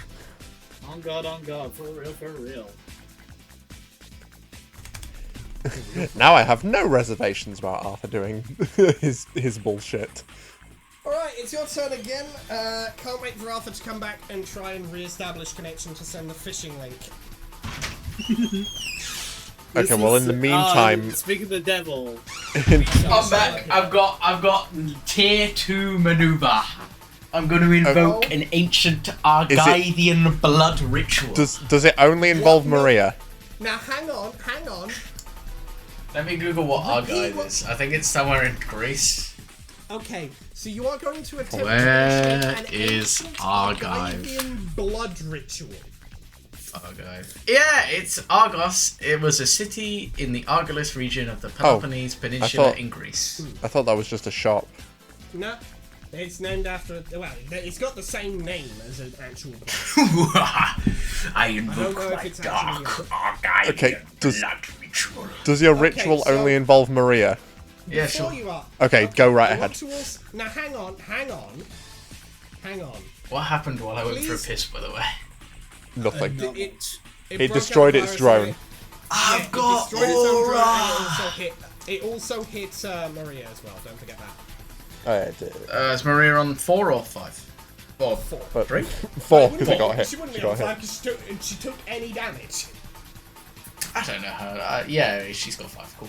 On God, for real. Now I have no reservations about Arthur doing his bullshit. Alright, it's your turn again. Can't wait for Arthur to come back and try and re-establish connection to send the phishing link. Okay, well in the meantime, Speak of the devil. I'm back. I've got tier 2 maneuver. I'm going to invoke an ancient Argivian blood ritual. does it only involve What? No. Maria? Now hang on. Let me Google what Argive is. I think it's somewhere in Greece. Okay, so you are going to attempt Where to initiate an is ancient Argive? Argivian blood ritual. Argive. Yeah, it's Argos. It was a city in the Argolis region of the Peloponnese Peninsula thought- in Greece. I thought that was just a shop. No, it's named after. Well, it's got the same name as an actual. I know invoke if my it's dark actually Argivian Okay, blood ritual. Does your Okay, ritual so- only involve Maria? Yeah, Before sure. you are. Okay, go right I want ahead. to also- now hang on. What happened while I went for a Please? piss, by the way? Nothing. Not It It broke destroyed out the its virus drone. and I've it got destroyed its own drone, aura. and it also hit Maria as well. Don't forget that. Oh, yeah, it did. Is Maria on 4 or 5? Or 4. But 3? 4 It because wouldn't it got be- hit. She wouldn't She be on got 5 hit. because she took any damage. I don't know her. Yeah, she's got 5. Cool.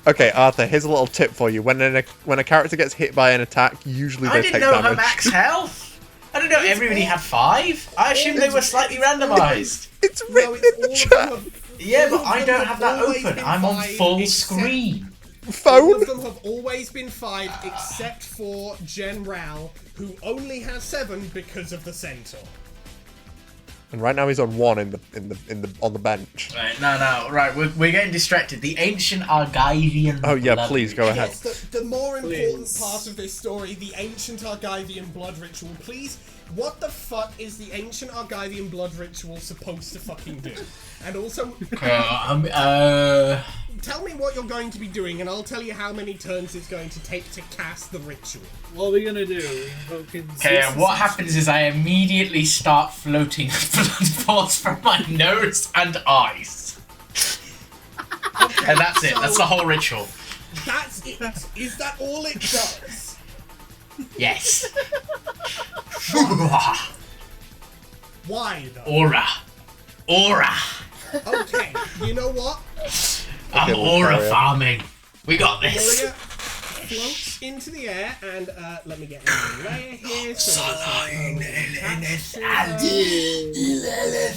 Okay, Arthur, here's a little tip for you. When a character gets hit by an attack, usually I they didn't take know damage. her max health. I don't know. Everybody had 5. I assume they were slightly randomized. It's No, written it's in the all chat. of them Yeah, but all of I them don't have that always open. been I'm on 5, full except- screen. All Phone. of them have always been 5, except for General, who only has 7 because of the centaur. And right now he's on 1 on the bench. Right, no. Right, we're getting distracted. The ancient Argivian. Oh yeah, blood please go ahead. Yes, the more important Please. part of this story, the ancient Argivian blood ritual. Please, what the fuck is the ancient Argivian blood ritual supposed to fucking do? And also, tell me what you're going to be doing, and I'll tell you how many turns it's going to take to cast the ritual. What are we gonna do? Invoking Okay, Zeus' what happens is I immediately start floating blood balls from my nose and eyes. And that's it. so- That's the whole ritual. That's it. Is that all it does? Yes. Why though? Aura. Okay, you know what? I'm we'll aura carry on. farming. We got this. Warrior floats into the air, and let me get a layer here. So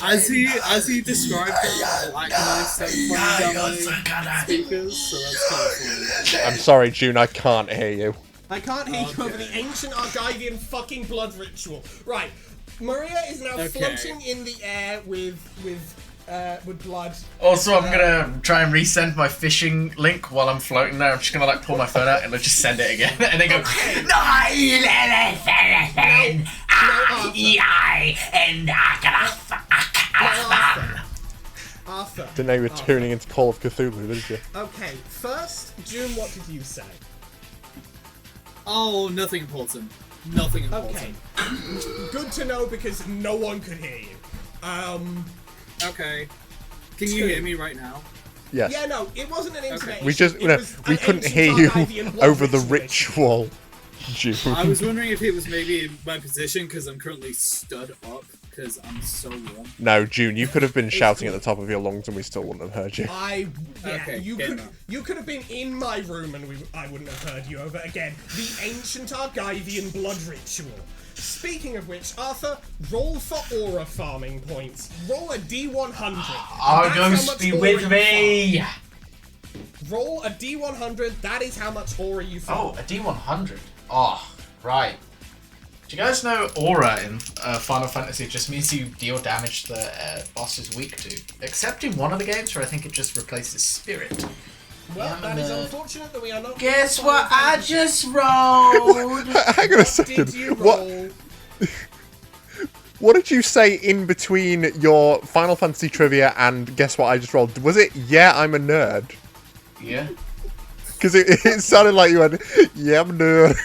As he described that, Black Knight started flying down my speakers, so that's kind of funny. I'm sorry, June, I can't hear you. I can't hear you over the ancient Argivian fucking blood ritual. Right, Maria is now Okay. floating in the air with blood. Also, I'm gonna try and resend my fishing link while I'm floating there. I'm just gonna like pull my phone out and I'll just send it again, and then go. Arthur. Didn't know you were tuning into Call of Cthulhu, did you? Okay, first, June, what did you say? Oh, nothing important. Nothing important. Okay. Good to know because no one could hear you. Okay. Can you hear me right now? Yes. Yeah, no, it wasn't an internet We issue. just It no, was we an couldn't ancient hear you Argivian blood over the issue. ritual, June. I was wondering if it was maybe in my position because I'm currently stood up because I'm so warm. No, June, you could have been shouting at the top of your lungs and we still wouldn't have heard you. Okay, you good could enough. you could have been in my room and I wouldn't have heard you over again. The ancient Argivian blood ritual. Speaking of which, Arthur, roll for aura farming points. Roll a D100. Argos be with me. Roll a D100. That is how much aura you farm. Oh, a D100. Oh, right. Do you guys know aura in Final Fantasy just means you deal damage the boss is weak to? Except in one of the games where I think it just replaces spirit. Well, Yeah, that is man. unfortunate that we are not. Guess what I just rolled? Hang on a What second. did you What roll? what did you say in between your Final Fantasy trivia and guess what I just rolled? Was it yeah, I'm a nerd? Yeah. Because it sounded like you went, yeah, I'm a nerd.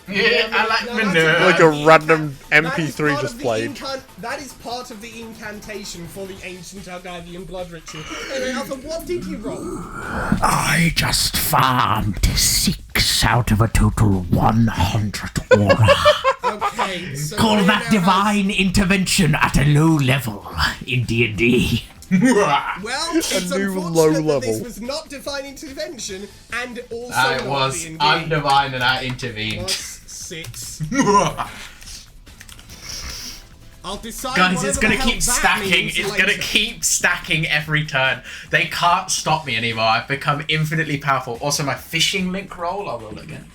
Yeah, I like No, my that's nerd. Like a random That is MP3 part just of the played. That is part of the incantation for the ancient Argivian blood ritual. Anyway, Arthur, what did you roll? I just farmed 6 out of a total 100 aura. Okay, so Call Maria that now divine intervention at a low level in D&D. Well, it's new unfortunate low that level. this was not divine intervention, and also I not was D&D. undivine and I intervened. Plus 6. I'll decide. Guys, whatever it's gonna the hell keep that stacking. means It's later. gonna keep stacking every turn. They can't stop me anymore. I've become infinitely powerful. Also, my fishing link roll. I'll roll it again.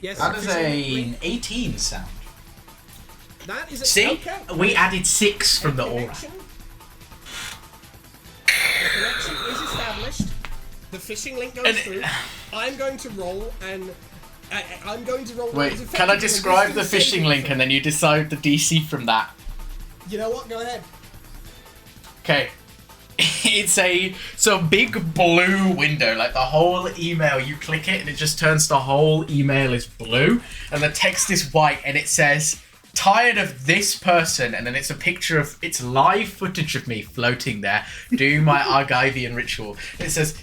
Yes, That is officially. an 18 sound. That is a, See, okay. we added 6 from the aura. Connection. The connection is established. The fishing link goes And- through. I'm going to roll and I'm going to roll. what Wait, is can I effectively a describe wisdom the fishing saving link throw. and then you decide the DC from that? You know what? Go ahead. Okay. It's a big blue window, like the whole email, you click it and it just turns the whole email is blue and the text is white and it says, tired of this person, and then it's a picture of, it's live footage of me floating there doing my Argivian ritual. It says,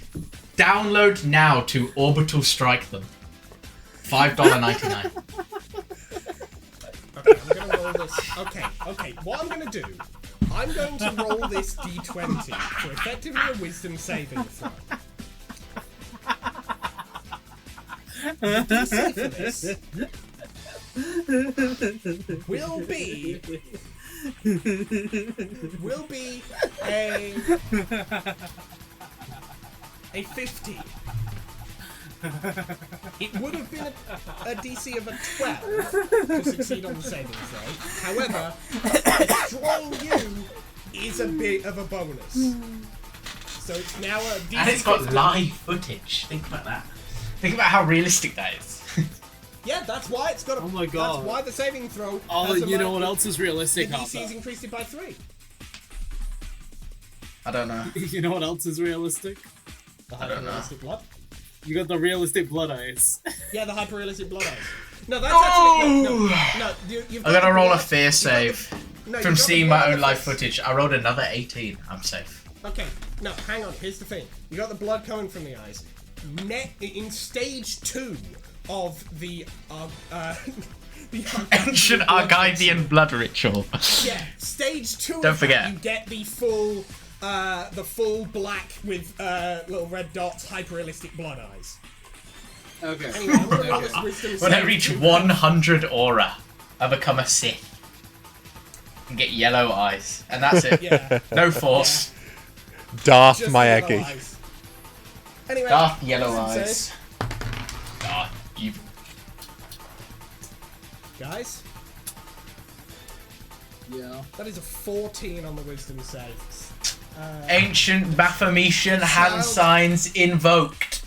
download now to orbital strike them. $5.99. Okay, I'm gonna roll this. Okay. What I'm gonna do? I'm going to roll this d20 for effectively a wisdom saving throw. The DC for this will be a 50. It would have been a DC of a 12 to succeed on the saving throw. However, destroying you is a bit of a bonus. So it's now a DC. And it's got 50. live footage. Think about that. Think about how realistic that is. Yeah, that's why it's got a. Oh my God. That's why the saving throw. Oh, has a you know mark- what else is The realistic? DC's Harper? increased it by 3. I don't know. You know what else is realistic? The I don't know. hyper-realistic blood. You got the realistic blood eyes. Yeah, the hyper-realistic blood eyes. No, that's Oh! actually no. You've I'm got gonna the roll a blood- fear you've got save. the- no, From you've got the seeing blood my on own the live face. footage, I rolled another 18. I'm safe. Okay, no, hang on. Here's the thing. You got the blood coming from the eyes. In stage 2 of the the Ancient blood Argidian blood ritual. Yeah, stage 2. Don't of forget. That, you get the full black with little red dots, hyper-realistic blood eyes. Okay. Anyway, I'm gonna roll this wisdom When I save. reach 100 aura, I become a Sith. And get yellow eyes. And that's it. Yeah. No force. Darth Just the yellow Maegi. eyes. Anyway, Darth yellow wisdom eyes. save. Ah, evil. Guys, Yeah. that is a 14 on the wisdom save. Ancient Baphometian hand Child- signs invoked.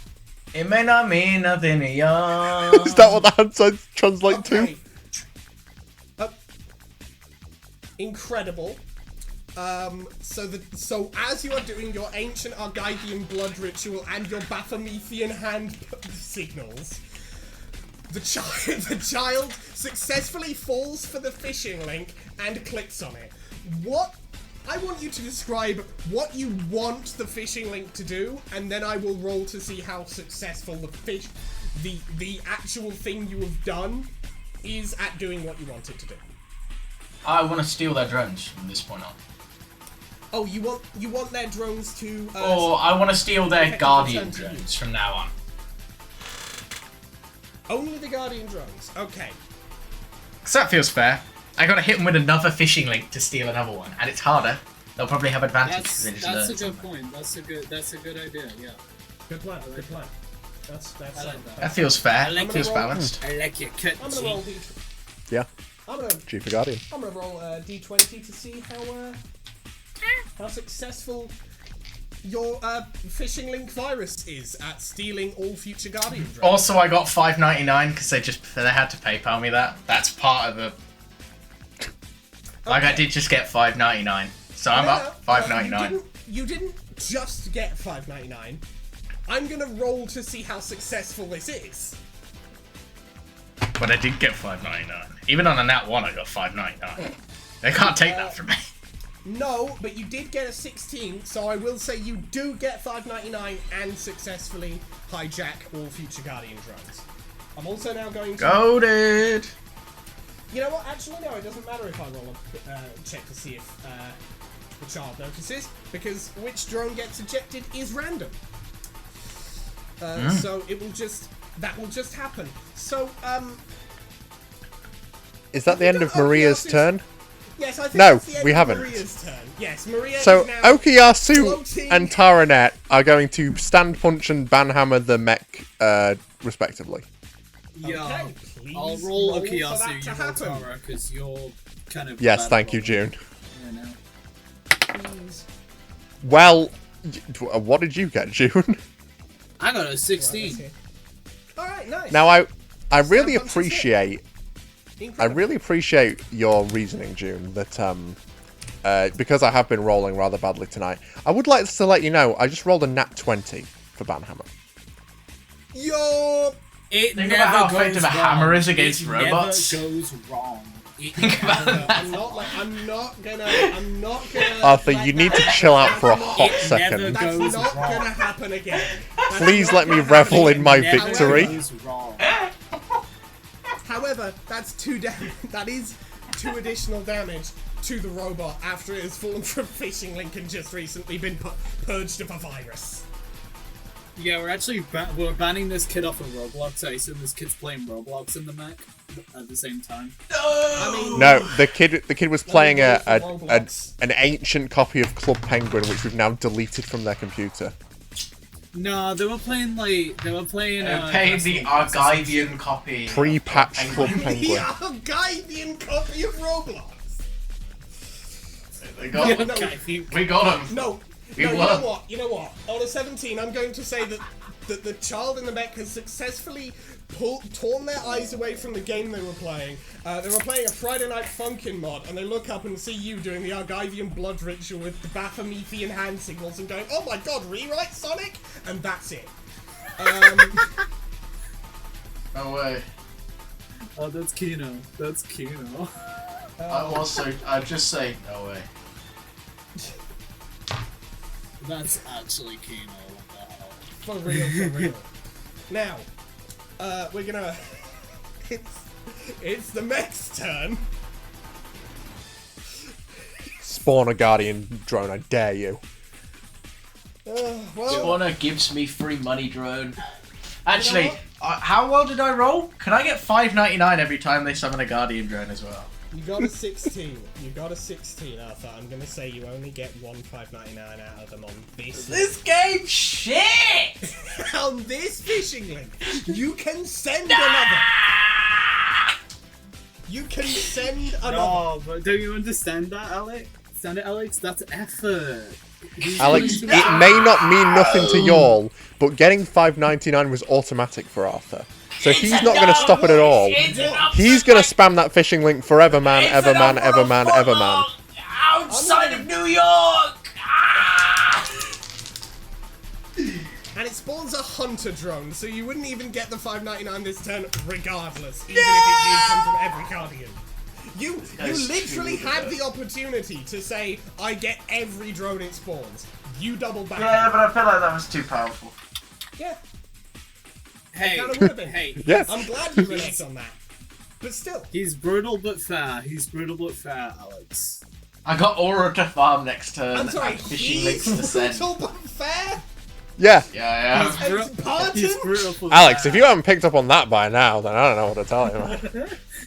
It may not mean nothing to you. Is that what the hand signs translate to? Okay. Incredible. So as you are doing your ancient Argidian blood ritual and your Baphomethian hand signals, the child successfully falls for the fishing link and clicks on it. I want you to describe what you want the fishing link to do, and then I will roll to see how successful the actual thing you have done is at doing what you want it to do. I want to steal their drones from this point on. Oh, you want their drones to? Or I want to steal their Effectively Guardian turn to you. drones from now on. Only the Guardian drones. Okay. Because that feels fair. I gotta hit them with another fishing link to steal another one, and it's harder. They'll probably have advantage because they just That's a learned. good point. That's a good idea. Yeah. Good plan. Good plan. That's I like that. That feels fair. I like That feels the roll. balanced. I like your cut. I'm gonna roll Yeah, I'm gonna G for Guardian. roll D20 to see how successful your fishing link virus is at stealing all future Guardian drones. Also, I got $5.99 because they had to PayPal me that. That's part of the. Like I did just get $5.99, so I'm up $5.99. You didn't just get $5.99. I'm gonna roll to see how successful this is. But I did get $5.99. Even on a nat 1, I got $5.99. They can't take that from me. No, but you did get a 16, so I will say you do get $5.99 and successfully hijack all future Guardian drones. I'm also now going to... Goated! You know what? Actually, no, it doesn't matter if I roll a check to see if the child notices, because which drone gets ejected is random. So it will just... That will just happen. So, Is that the end of Maria's turn? yes, I think No, that's the end we of haven't. Maria's turn. Yes, Maria So is now Okuyasu floating. and Taranet are going to stand punch and banhammer the mech, respectively. Yeah. Okay, please I'll roll for that Okuyasu, to you roll happen. Tara, because you're kind of. Yes, bad thank at you, rolling. June. Yeah, no. Please. Well, what did you get, June? I got a 16. Alright, nice. Now I really Stand punch is hit. appreciate your reasoning, June. That because I have been rolling rather badly tonight, I would like to let you know I just rolled a nat 20 for banhammer. Yo! It Think never about how goes effective a wrong. hammer is against it robots. Never goes wrong. It Think about never that. I'm not gonna Arthur, let you need that to happen. chill out for a That's hot not- It second. never That's goes not wrong. gonna happen again. That's Please not let me gonna happen revel in again. my Never victory. goes wrong. However, that's that is 2 additional damage to the robot after it has fallen from fishing link and just recently been purged of a virus. Yeah, we're actually we're banning this kid off of Roblox. I assume this kid's playing Roblox in the mech at the same time. I mean, No, the kid was playing Roblox. an ancient copy of Club Penguin, which we've now deleted from their computer. No, they were playing paying the Wrestling Argivian copy. Pre-patched Club the Penguin. Argivian copy of Roblox. They got Yeah, them. okay. We got them. No, We no, won. you know what? On a 17, I'm going to say that the child in the mech has successfully torn their eyes away from the game they were playing. They were playing a Friday Night Funkin' mod, and they look up and see you doing the Argivian blood ritual with the Baphomethian hand signals and going, "Oh my god, rewrite Sonic?" And that's it. No way. Oh, that's Kino. That's Kino. I'd just say no way. That's actually Kino. What the hell? For real, for real. Now, we're gonna... It's the mech's turn. Spawn a Guardian drone, I dare you. Well, Spawner gives me free money drone. You know Actually, how well did I roll? Can I get $5.99 every time they summon a Guardian drone as well? you got a 16. You got a 16, Arthur. I'm gonna say you only get one $5.99 out of them on this. This game shit! On this fishing link, you can send another. You can send another. No, but don't you understand that, Alex? Understand it, Alex? That's effort. Alex, it may not mean nothing to y'all, but getting $5.99 was automatic for Arthur. So he's not going to stop it at all. He's going to spam that fishing link forever, man, ever, man, ever, man, ever, man. Outside of New York! And it spawns a hunter drone, so you wouldn't even get the $5.99 this turn regardless, even if it did come from every Guardian. You literally had the opportunity to say, I get every drone it spawns. You double back. Yeah, but I feel like that was too powerful. Yeah. Hey, Kinda would've been. hey. Yes. I'm glad you reneged on that. But still. He's brutal but fair. He's brutal but fair, Alex. I got Aura to farm next turn. I'm sorry, and fishing he's links to send. brutal but fair? Yeah. Yeah. Pardon? brutal but Alex, fair. if you haven't picked up on that by now, then I don't know what to tell you, man.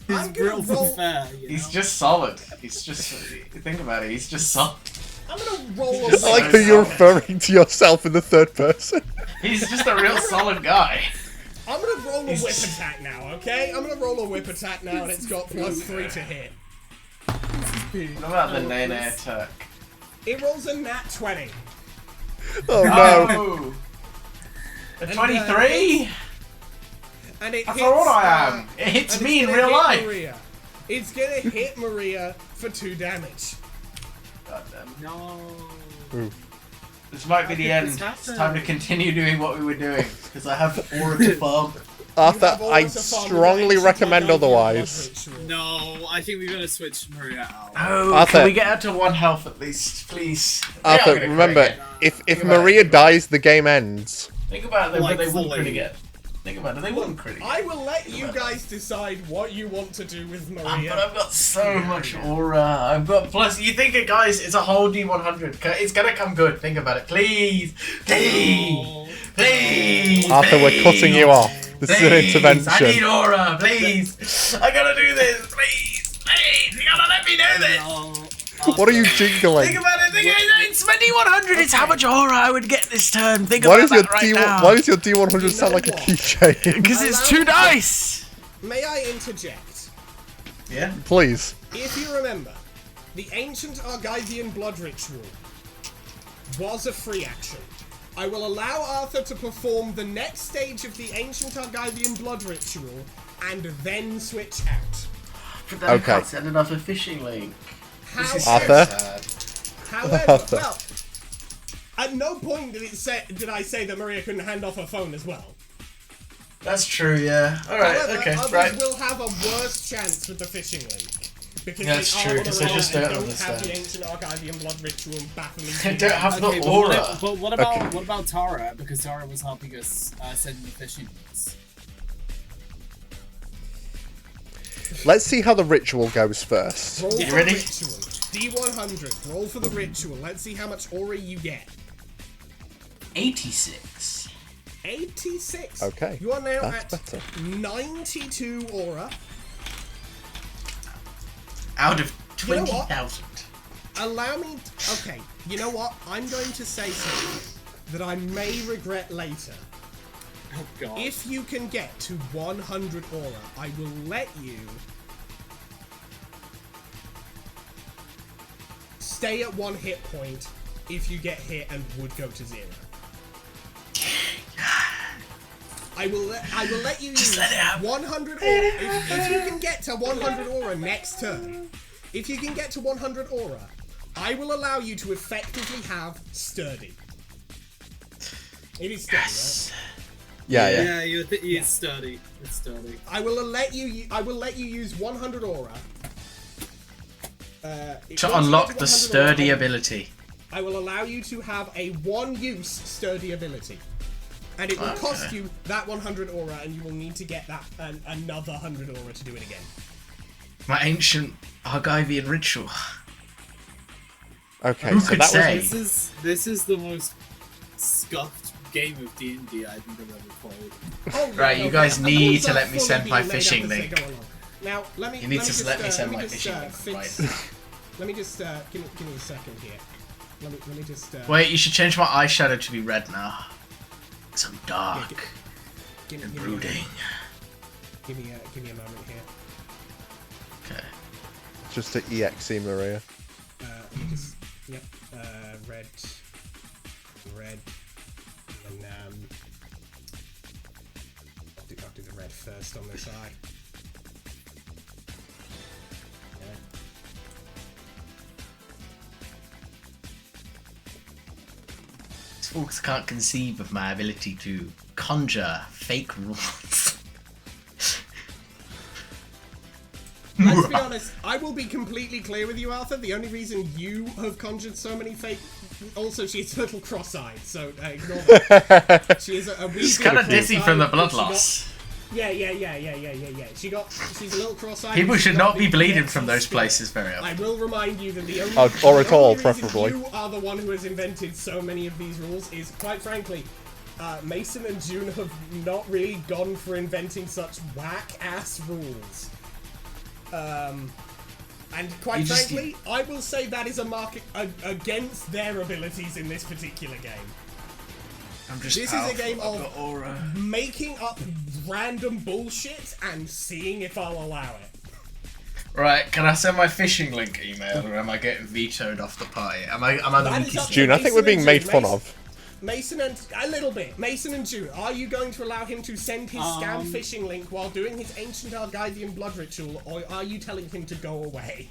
He's I'm gonna brutal roll- but fair. You He's know? just solid. He's just. Think about it. He's just solid. I'm gonna roll Just I a like so how you're solid. referring to yourself in the third person. He's just a real solid guy. I'm gonna roll a whip attack now, okay? I'm gonna roll a whip attack now, and it's got +3 to hit. What about the Nene Turk? It rolls a nat 20. Oh no. Oh! A And, 23? And it That's hits, how old I am. It hits and me it's in gonna real hit life. Maria. It's gonna hit Maria for 2 damage. Goddamn. No. This might be the did end. this It's happen? time to continue doing what we were doing. Because I have Aura to farm. Arthur, You have all I the farm strongly with the recommend ancient otherwise. blood ritual. No, I think we're gonna switch Maria out. Oh, Arthur. can we get her to 1 health at least, please? Arthur, They are gonna remember, crit if Think about Maria it. dies, the game ends. again. Think about it, Like but they wouldn't fully. crit again. Think about it, they wouldn't crit again. I will let you guys decide what you want to do with Maria. But I've got so much aura. I've got plus. You think it, guys? It's a whole D100. It's gonna come good. Think about it, please, please. Arthur, we're cutting you off. This is an Please, I need intervention. aura, please. I gotta do this, please. You gotta let me do this. No. What are you Think jingling? about it. It's my D100. It's how much aura I would get this turn. Think Why about does your that right now. Why does your D100 sound like a keychain? Because it's 2 dice. May I interject? Yeah. Please. If you remember, the ancient Argivian blood ritual was a free action. I will allow Arthur to perform the next stage of the ancient Argivian blood ritual and then switch out. But then Okay. I can't send enough a fishing link. This is Arthur? so sad. However, well, at no point did I say that Maria couldn't hand off her phone as well. That's true, yeah. Alright, However, okay, others right. will have a worse chance with the fishing link. Because Yeah, that's they true, are on 'cause a they roll just and don't have understand. the ancient Argivian blood ritual and baffling. They don't have Okay, the but aura. what about Tara? Because Tara was helping us send the fishing nets. Let's see how the ritual goes first. Roll You for ready? the ritual. D100. Roll for the ritual. Let's see how much aura you get. 86. 86. Okay, You are now that's at better. 92 aura. Out of You know what? 20,000. Allow me... Okay, you know what? I'm going to say something that I may regret later. Oh god. If you can get to 100 aura, I will let you stay at 1 hit point if you get hit and would go to 0. I will let you use let it happen. 100 aura. If you can get to 100 aura next turn, if you can get to 100 aura, I will allow you to effectively have sturdy. It is sturdy, right? Yeah. It's sturdy. It's sturdy. I will let you use 100 aura. To once you unlock get the 100 sturdy aura, ability. I will allow you to have a 1-use sturdy ability. And it will cost you that 100 aura, and you will need to get that another 100 aura to do it again. My ancient Argivian ritual. Okay, Who so could that say? was This is the most scuffed game of D&D I think I've ever played. Oh, Right, you guys of need course to I'll let me fully send be my made up fishing as they link. go along. Now, let me. You need to just, let me send let my just, fishing link, fix- right. Let me just give me a second here. Let me just. Wait, you should change my eyeshadow to be red now. So dark give and me brooding. Give me a moment here. Okay. just to EXE Maria. Let me just. Yep. Red. And then I'll do the red first on this eye. Okay. These folks can't conceive of my ability to conjure fake rules. Let's be honest, I will be completely clear with you, Arthur. The only reason you have conjured so many fake... Also, she's a little cross-eyed, so ignore that. She is a wee She's bit kind of dizzy from the blood cross-eyed, loss. Yeah. She's a little cross-eyed. People but should she's not got be the bleeding EXE from those spirit. places very I often. will remind you that the only, Or at the all, only reason preferably. you are the one who has invented so many of these rules is, quite frankly, Mason and June have not really gone for inventing such whack-ass rules. And quite You just- frankly, I will say that is a mark against their abilities in this particular game. I'm just This is a powerful. game I've of got aura. making up random bullshit and seeing if I'll allow it. Right, can I send my fishing link email, or am I getting vetoed off the party? Am I the That is weakest? up to June, I think we're Mason being and made June. fun of. Mason and a little bit. Mason and June, are you going to allow him to send his scam phishing link while doing his ancient Argivian blood ritual, or are you telling him to go away?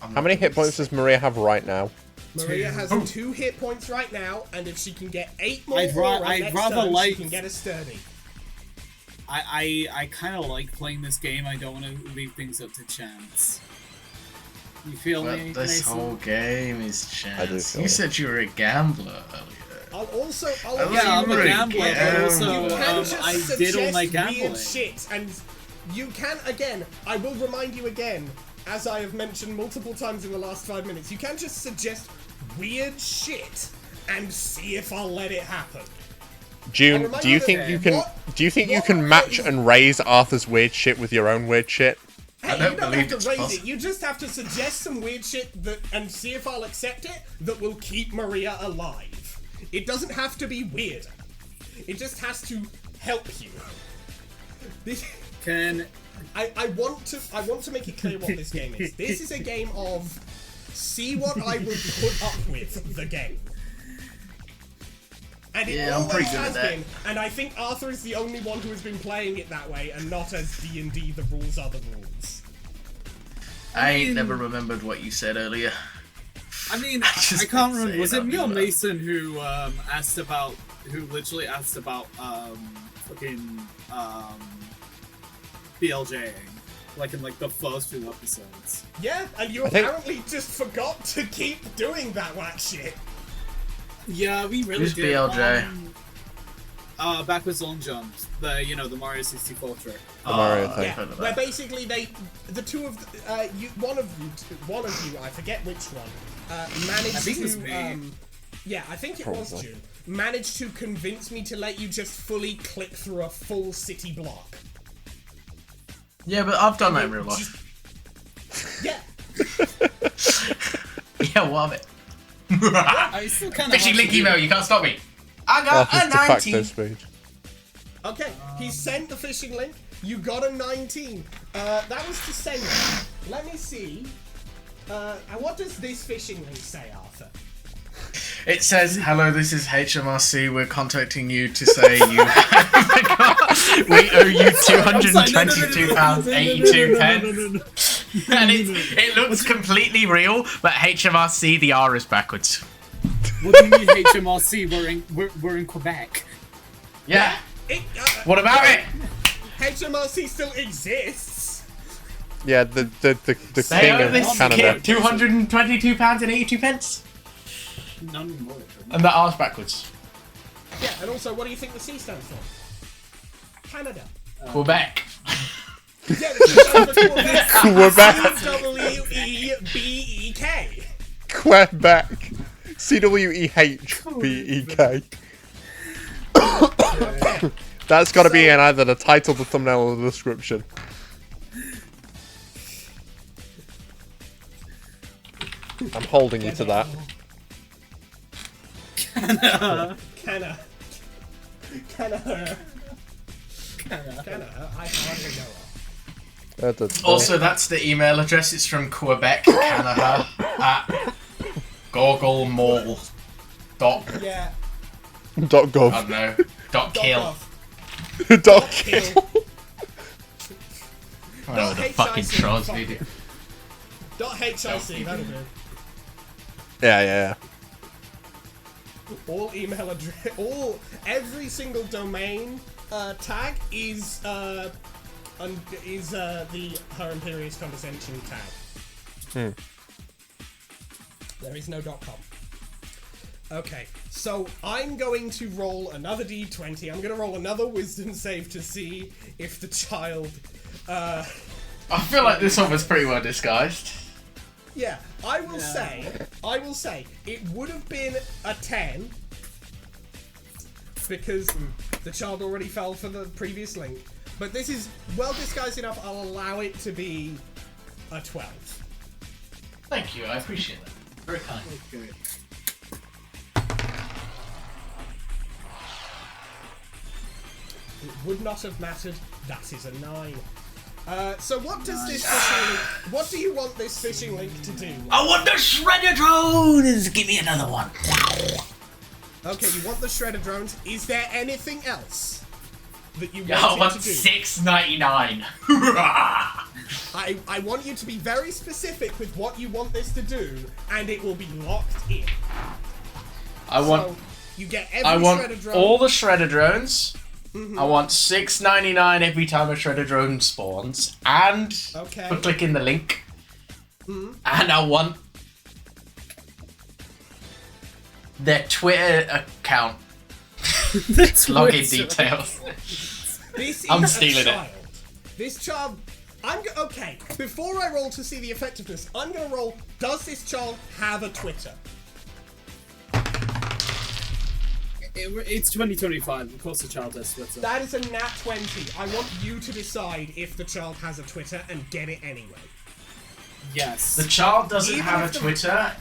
How many hit points does Maria have right now? Maria has 2 hit points right now, and if she can get 8 more I'd aura rather next turn, like- she can get a sturdy. I kind of like playing this game. I don't want to leave things up to chance. You feel But me, this Mason? whole game is I do chance. feel You it. said you were a gambler earlier. I'll also Yeah, I'm a You're a gambler, but gambler. also you can just I suggest did all my weird gambling. shit, and you can, again, I will remind you again, as I have mentioned multiple times in the last 5 minutes, you can just suggest weird shit and see if I'll let it happen. June, remind do you you think that- you can? what- Do you think you what can match is- and raise Arthur's weird shit with your own weird shit? Hey, don't you don't believe have it's to raise possible. it, you just have to suggest some weird shit that, and see if I'll accept it, that will keep Maria alive. It doesn't have to be weird. It just has to help you. This... Can I want to make it clear what this game is. This is a game of see what I would put up with the game. And it Yeah, I'm always pretty good at has that. been, and I think Arthur is the only one who has been playing it that way, and not as D&D, the rules are the rules. I ain't never remembered what you said earlier. I mean, just I can't say remember. Was it it out me or loud. Mason who literally asked about fucking BLJing, like in like the first few episodes? Yeah, and you I think- apparently just forgot to keep doing that whack shit. Yeah, we really Who's did. BLJ? Backwards long jumps, the Mario 64 trick. Mario I've thing. Yeah, heard of where that. basically the two of one of you, I forget which one, I managed think it was to me. Yeah, I think it was Probably. June. Managed to convince me to let you just fully click through a full city block. Yeah, but I've done that in real life. Yeah. Yeah, what of it? I still kind of Fishing link email, you can't stop me. I got That's a de facto 19. speed. Okay, he sent the phishing link. You got a 19. That was to send it. Let me see. What does this phishing link say, Arthur? It says, "Hello, this is HMRC. We're contacting you to say you we owe you £222.82 and it looks completely real, but HMRC the R is backwards. What do you mean HMRC? We're in Quebec. Yeah. What about it? HMRC still exists. Yeah, the They king owe of this Canada. kid £222.82, None more. and the R's backwards. Yeah, and also, what do you think the C stands for? Canada. Quebec. Yeah, the C stands for Quebec. Quebec. C-W-E-B-E-K. Quebec. CWEHBEK. That's got to be in either the title, the thumbnail, or the description. I'm holding you to that. Canada. I hardly know her. Also, that's the email address. It's from Quebec, Canada, at gogglemall. Yeah. Dot I gov. don't know. Dot kill. Dot Kill. Oh, the fucking trolls video. .hic, that'll do. Yeah. All email address, every single domain tag is the Her Imperious Condescension tag. There is no .com. Okay, so I'm going to roll another d20. I'm going to roll another wisdom save to see if the child. I feel like this one was pretty well disguised. Yeah, I will say, it would have been a 10 because the child already fell for the previous link. But this is well disguised enough, I'll allow it to be a 12. Thank you, I appreciate that. Very kind. Okay. It would not have mattered, that is a 9. So what does this phishing link, what do you want this phishing link to do? I want the shredder drones! Give me another one. Okay, you want the shredder drones. Is there anything else that you I want want it to do? $6.99. I want you to be very specific with what you want this to do, and it will be locked in. I want So, you get every shredder drone. all the shredder drones. I want $6.99 every time a shredder drone spawns, and Okay. for clicking the link. And I want their Twitter account login details. This is I'm a stealing it. child. This child. Okay, before I roll to see the effectiveness, I'm gonna roll. Does this child have a Twitter? It's 2025. Of course, the child has Twitter. That is a nat 20. I want you to decide if the child has a Twitter and get it anyway. Yes. The child doesn't Even have if a the- Twitter.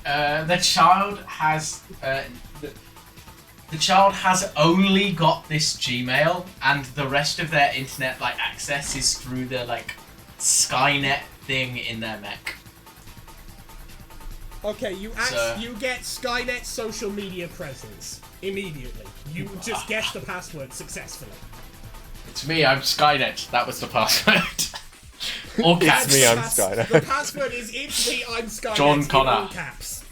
The child has the child has only got this Gmail, and the rest of their internet access is through the Skynet thing in their mech. Okay, you So- you get Skynet's social media presence immediately. You just guessed the password successfully. It's me. I'm Skynet. That was the password. All caps. It's me, I'm Pass- Skynet. The password is "It's me, I'm Skynet." John in Connor. all caps.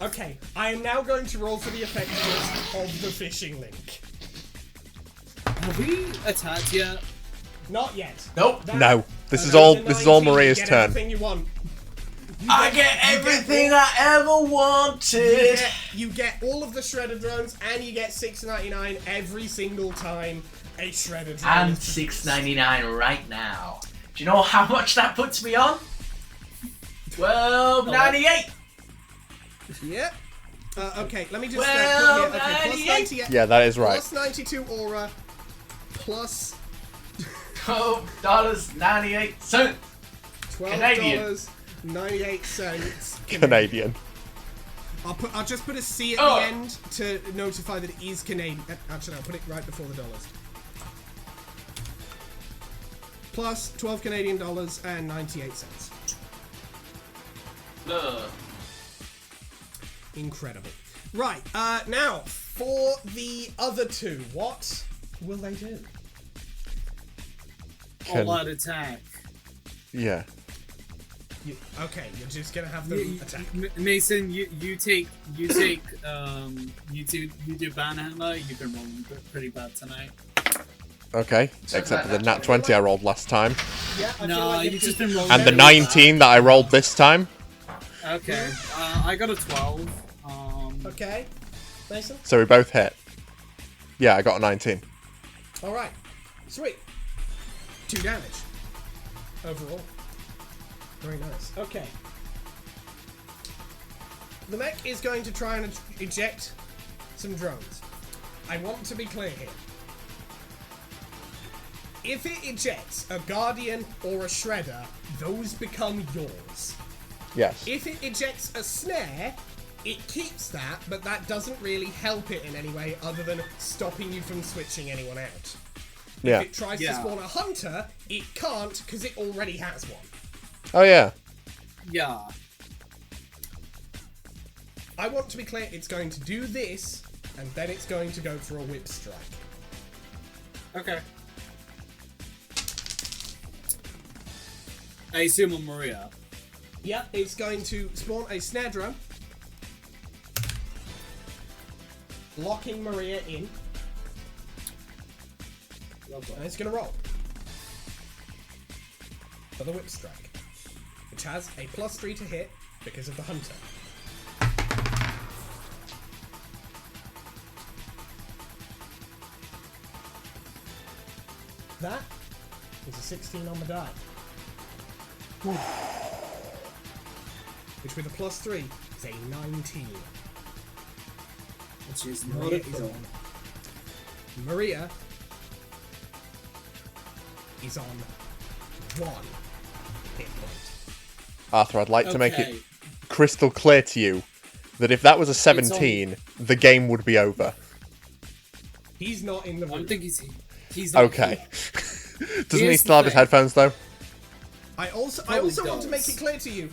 Okay, I am now going to roll for the effectiveness of the phishing link. Have we attacked yet? Not yet. Nope. That- No, this is that all. a This is all 19, Maria's you get turn. Everything you want. You I get everything I ever wanted. You get all of the shredder drones, and you get $6.99 every single time a shredder drone. And is produced. $6.99 right now. Do you know how much that puts me on? $12.98. Yep. Okay, let me just Well, put here. Okay, plus 98. Yeah, that is right. Plus 92 aura. Plus $12.98. $12.98 Canadian. I'll just put a C at the end to notify that it is Canadian. Actually, I'll put it right before the dollars. Plus 12 Canadian dollars and 98 cents. Incredible. Right, now, for the other two, what will they do? All out attack. Yeah. Okay, you're just gonna have them attack. Mason, you do Banhammer. You've been rolling pretty bad tonight. Okay, except for the nat 20 I rolled last time. Yeah, I feel No, like you've just been rolling. And the very 19 that I rolled this time. bad. Okay, I got a 12. Okay, Mason? So we both hit. Yeah, I got a 19. Alright, sweet. 2 damage. Overall. Very nice. Okay. The mech is going to try and eject some drones. I want to be clear here. If it ejects a Guardian or a Shredder, those become yours. Yes. If it ejects a Snare, it keeps that, but that doesn't really help it in any way other than stopping you from switching anyone out. Yeah. If it tries to spawn a Hunter, it can't because it already has one. Oh, yeah. Yeah. I want to be clear, it's going to do this, and then it's going to go for a Whip Strike. Okay. I assume on Maria. Yeah, it's going to spawn a Snare Drone, locking Maria in, and it's going to roll for the Whip Strike, which has a +3 to hit because of the Hunter. That is a 16 on the die. Which with a +3 is a 19. Which is Maria is on. Maria is on 1 hit point. Arthur, I'd like to make it crystal clear to you that if that was a 17, the game would be over. He's not in the room. I don't think he's not Okay. Doesn't he Here's still have his the thing. headphones, though? I also want to make it clear to you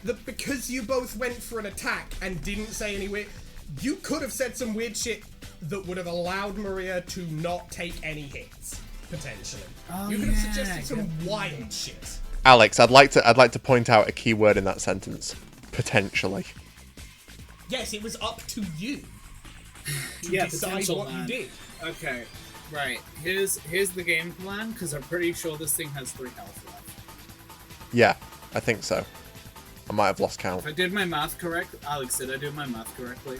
that because you both went for an attack and didn't say any weird, you could have said some weird shit that would have allowed Maria to not take any hits potentially. You could have suggested some wild shit. Alex, I'd like to point out a key word in that sentence. Potentially. Yes, it was up to you to decide potential, what man. you did. Okay, right. Here's the game plan because I'm pretty sure this thing has 3 health left. Yeah, I think so. I might have lost count. If I did my math correct, Alex, did I do my math correctly?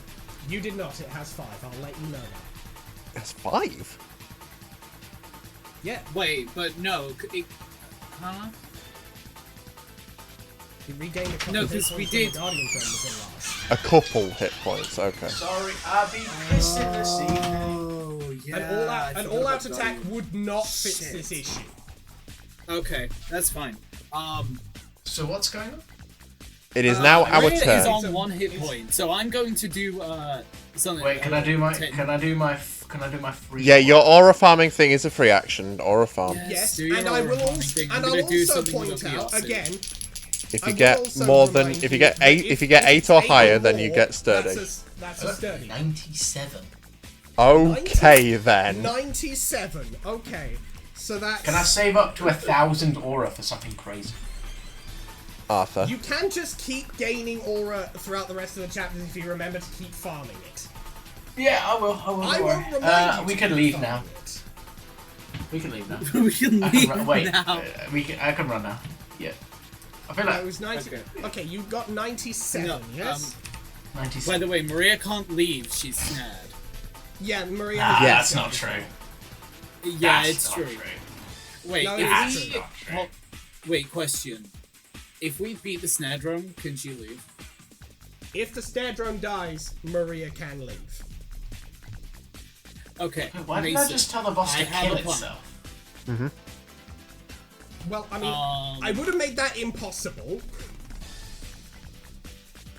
You did not. It has 5. I'll let you know that. That's 5? Yeah. Wait, but no. Huh? You regained a couple No, of hit 'cause we points when did- the Guardian Friend was in last. A couple hit points, okay. Sorry, I'll be pissing this evening. Oh, yeah. An all-out attack would not fix Shit. this issue. Okay, that's fine. So what's going on? It is now our Maria is turn. on 1 hit point, so I'm going to do something. Wait, can I do my free? Yeah, your aura farming thing is a free action. Aura farm. Yes, do your and I will aura also, thing. and I'm I'll gonna do also something point with the out Osage. again. If I you will get also more than remind if you you get that 8 if you get it's 8 or 8 higher, or then you more, get sturdy. That's a sturdy. 97. Okay then. 97. Okay, so that's. Can I save up to 1,000 aura for something crazy? Arthur. You can just keep gaining aura throughout the rest of the chapters if you remember to keep farming it. Yeah, I will. I won't remind you. We to can keep leave farming now. it. We can leave now. We can I leave can run. Wait, now. I can run now. Yeah. I feel No, like it was 90. Okay. Okay, you got 97. No, Yes. 97. By the way, Maria can't leave. She's snared. Yeah, Maria. Ah, has that's 97. not true. Yeah, That's it's not true. Wait, No, if it's we- true. oh, wait, question. If we beat the snare drum, can she leave? If the snare drone dies, Maria can leave. Okay. Why didn't I just tell the boss to kill itself? Well, I mean, I would have made that impossible.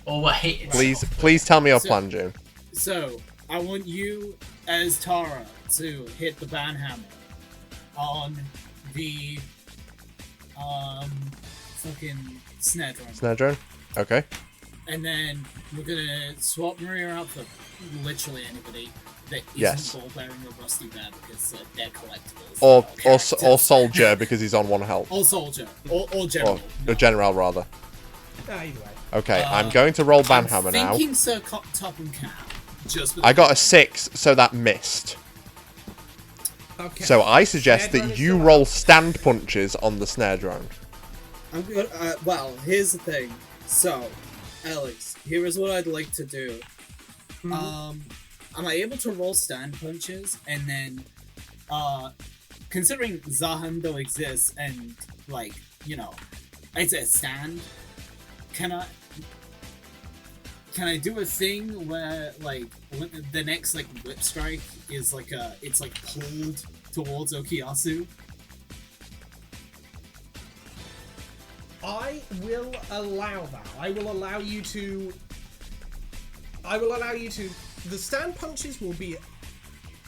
Or what hit itself? Please tell me your plan, June. So, I want you, as Tara, to hit the banhammer on the, fucking snare drum. Snare drone? Okay. And then we're gonna swap Maria out for literally anybody that isn't Yes. ball bearing or rusty bear because they're collectibles. Or soldier because he's on 1 health. Or soldier. Or general. Or general, rather. Either way. Okay, I'm going to roll Banhammer I'm now. thinking Sir Top and Cap. Just I got a 6, so that missed. Okay. So I suggest Snare drone that is you still roll out. stand punches on the snare drone. I'm good. Well, here's the thing. So, Alex, here is what I'd like to do. Am I able to roll stand punches and then, considering Zahando exists and, like, you know, it's a stand, can I do a thing where, like, the next, like, whip strike is, like, it's, like, pulled towards Okuyasu? I will allow that. I will allow you to. The stand punches will be.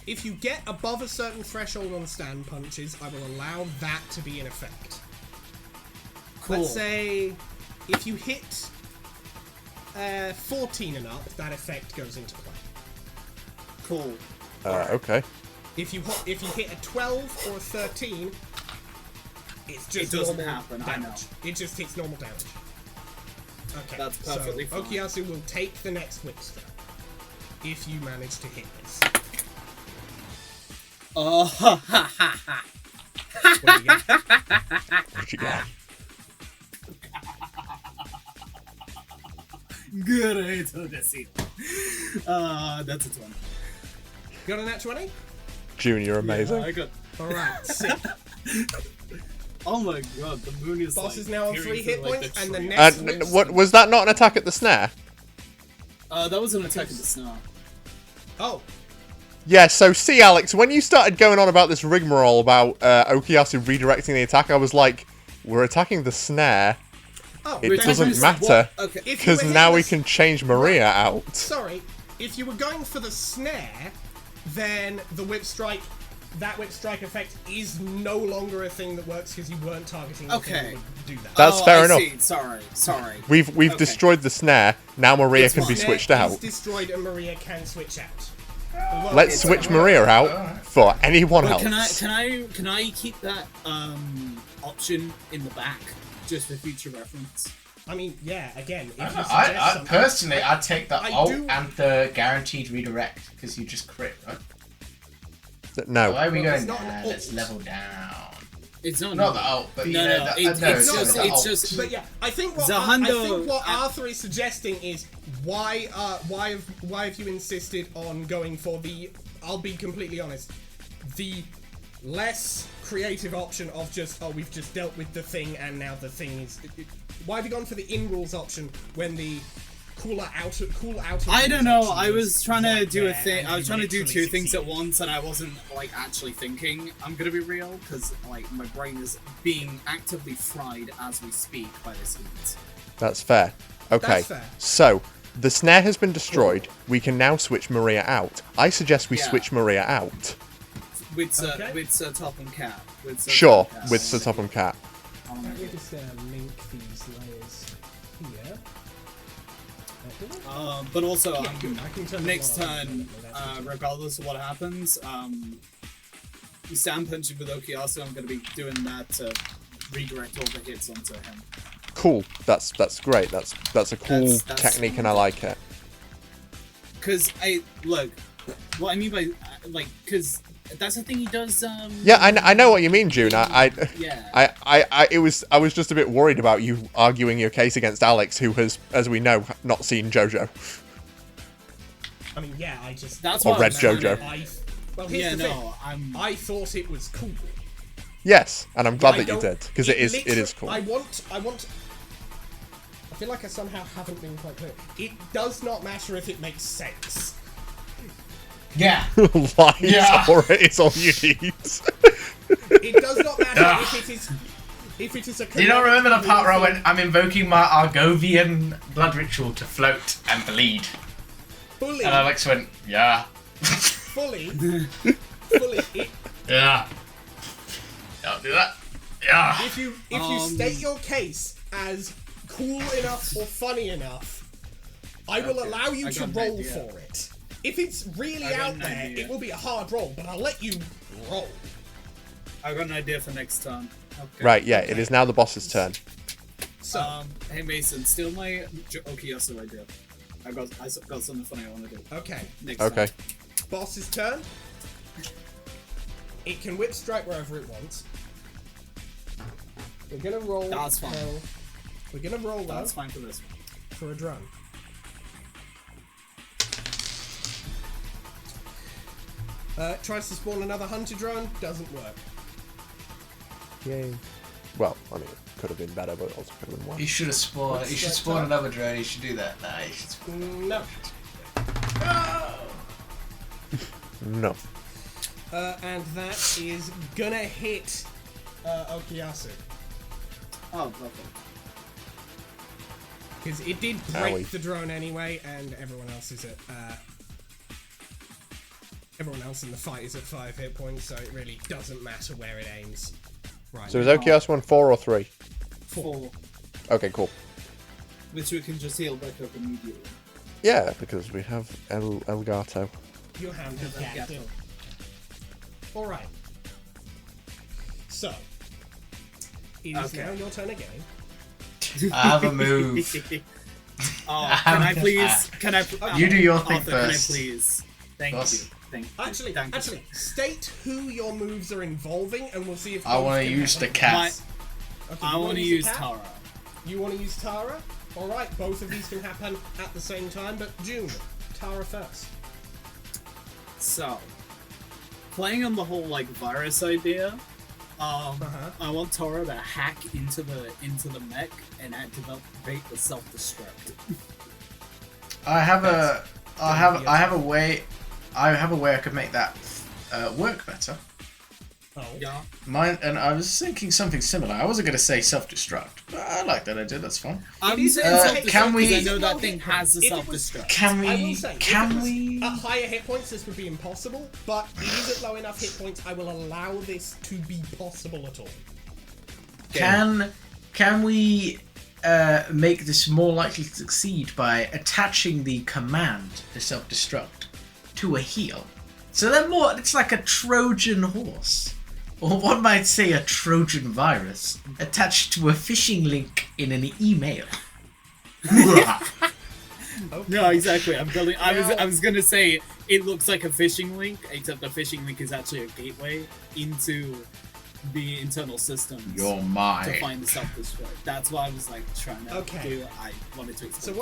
If you get above a certain threshold on stand punches, I will allow that to be in effect. Cool. Let's say if you hit 14 and up, that effect goes into play. Cool. Okay. If you hit a 12 or a 13, it's just It doesn't normal happen, I damage. know. It just hits normal damage. Okay, That's perfectly so fine. Okuyasu will take the next whip strap if you manage to hit this. Oh, ha ha ha ha. What do you get? What you got? Great Odessio. That's a 20. Got a nat 20? June, you're amazing. I got. Alright, sick. Oh my god, the moon is Boss like, is now on peering 3 through, hit like, points, the and the tree. next whip What was that not an attack at the snare? That was an attack of the snow. Oh, Yeah, so see, Alex, when you started going on about this rigmarole about Okuyasu redirecting the attack, I was like, we're attacking the snare. oh. It We're doesn't attacking matter, what? Okay. If you because were now hitting we the- can change Maria out. Sorry, if you were going for the snare, then the whip strike, that whip strike effect is no longer a thing that works because you weren't targeting the thing that Okay. would do that. That's fair I enough. see. Sorry. We've Okay. destroyed the snare, now Maria It's can be fine. switched Snare is out. destroyed and Maria can switch out. Well, Let's it's switch alright. Maria out for anyone But else. can I keep that option in the back just for future reference? I mean, yeah, again, if you suggest I something- personally, I'd take the I ult do- and the guaranteed redirect because you just crit, right? No. Why are we Well, going it's not there? an Let's ult. level down. It's not. Not the ult, but No, you know, no, the, it's no, just- the it's ult. just- But yeah, I think what Zahando- Arthur is suggesting is why have you insisted on going for the? I'll be completely honest, the less creative option of just we've just dealt with the thing and now the thing is. Why have you gone for the in rules option when the cool out of I don't rules know. option I was trying to right do a there thing. and I was you trying to do literally two things at succeeded? once, and I wasn't like actually thinking. I'm gonna be real because like my brain is being actively fried as we speak by this heat. That's fair. Okay, That's fair. so the snare has been destroyed. We can now switch Maria out. I suggest we Yeah. switch Maria out. With Okay. Top and Cap. With Sir Sure, Top and Cap. with Sir Top and Cat. Let me just link these layers here. But also, Yeah, good. I can turn this next one on. turn, That's good. regardless of what happens, stand punching with Okuyasu, I'm going to be doing that to redirect all the hits onto him. Cool. That's great. That's a cool That's- technique, and I like it. Because look, what I mean by because that's the thing he does. Yeah, I know what you mean, June. I Yeah. I was just a bit worried about you arguing your case against Alex, who has, as we know, not seen JoJo. I mean, yeah, I just. That's Or what Red I'm trying JoJo. to- Well, here's Yeah, the thing. no, I thought it was cool. Yes, and I'm glad I that you don't- did, because it is literally- cool. I want. I feel like I somehow haven't been quite clear. It does not matter if it makes sense. Yeah. Lies Yeah. or it is all you need. It does not matter if it is a. Do you not remember the part where I went, I'm invoking my Argovian blood ritual to float and bleed? fully? And Alex went, yeah. Fully. It, Yeah. I'll do that. Yeah. if you state your case as cool enough or funny enough, I will allow you I to got an roll idea. for it. If it's really I got out an there, idea. it will be a hard roll, but I'll let you roll. I got an idea for next time. Okay. Right, yeah, it is now the boss's turn. So, Hey Mason, steal my Okuyasu idea. I got something funny I want to do. okay, Next Okay. time. boss's turn. It can whip strike wherever it wants. We're gonna roll. That's fine. We're gonna roll though That's fine for this one. for a drone. Tries to spawn another hunter drone. Doesn't work. Yay. Well, I mean, it could have been better, but it also could have been worse. You should have spawned. What's You should that spawn time? another drone. You should do that. Nah, you should spawn. No. No. And that is gonna hit Okuyasu. Oh, perfect. Because it did break Owie. the drone anyway, and everyone else is at. Everyone else in the fight is at 5 hit points, so it really doesn't matter where it aims. Right. So is Okuyasu on 4 or 3? 4. Okay, cool. Which we can just heal back up immediately. Yeah, because we have Elgato. Your hand is Yeah. active. Alright. So. It is Okay. now your turn again. I have a move. Can I please? Can I? You do your thing Arthur, first. Can I please? Thank Boss. you. Thank you. Actually, state who your moves are involving, and we'll see if I both want to can use happen the at cat. once. Okay, I you want to wanna use the cat? Tara. You want to use Tara? Alright, both of these can happen at the same time, but June, Tara first. So, playing on the whole like virus idea, I want Tara to hack into the mech and activate the self-destruct. I have a way I could make that work better. Oh. Yeah. Mine, and I was thinking something similar. I wasn't gonna say self-destruct, but I like that idea. That's fine. I'm is- saying can self-destruct we- because I know Well, that thing it- has a if it was- self-destruct. Can I will we? say, Can if it was we? at higher hit points, this would be impossible, but it is at low enough hit points, I will allow this to be possible at all. Can we make this more likely to succeed by attaching the command to self-destruct to a heal? So they're more. It's like a Trojan horse, or one might say a Trojan virus attached to a phishing link in an email. No, exactly. I'm building. Now- I was gonna say it looks like a phishing link, except the phishing link is actually a gateway into the internal systems You're to mine. find the self-destruct. That's what I was like trying to Okay. do. I wanted to So explain.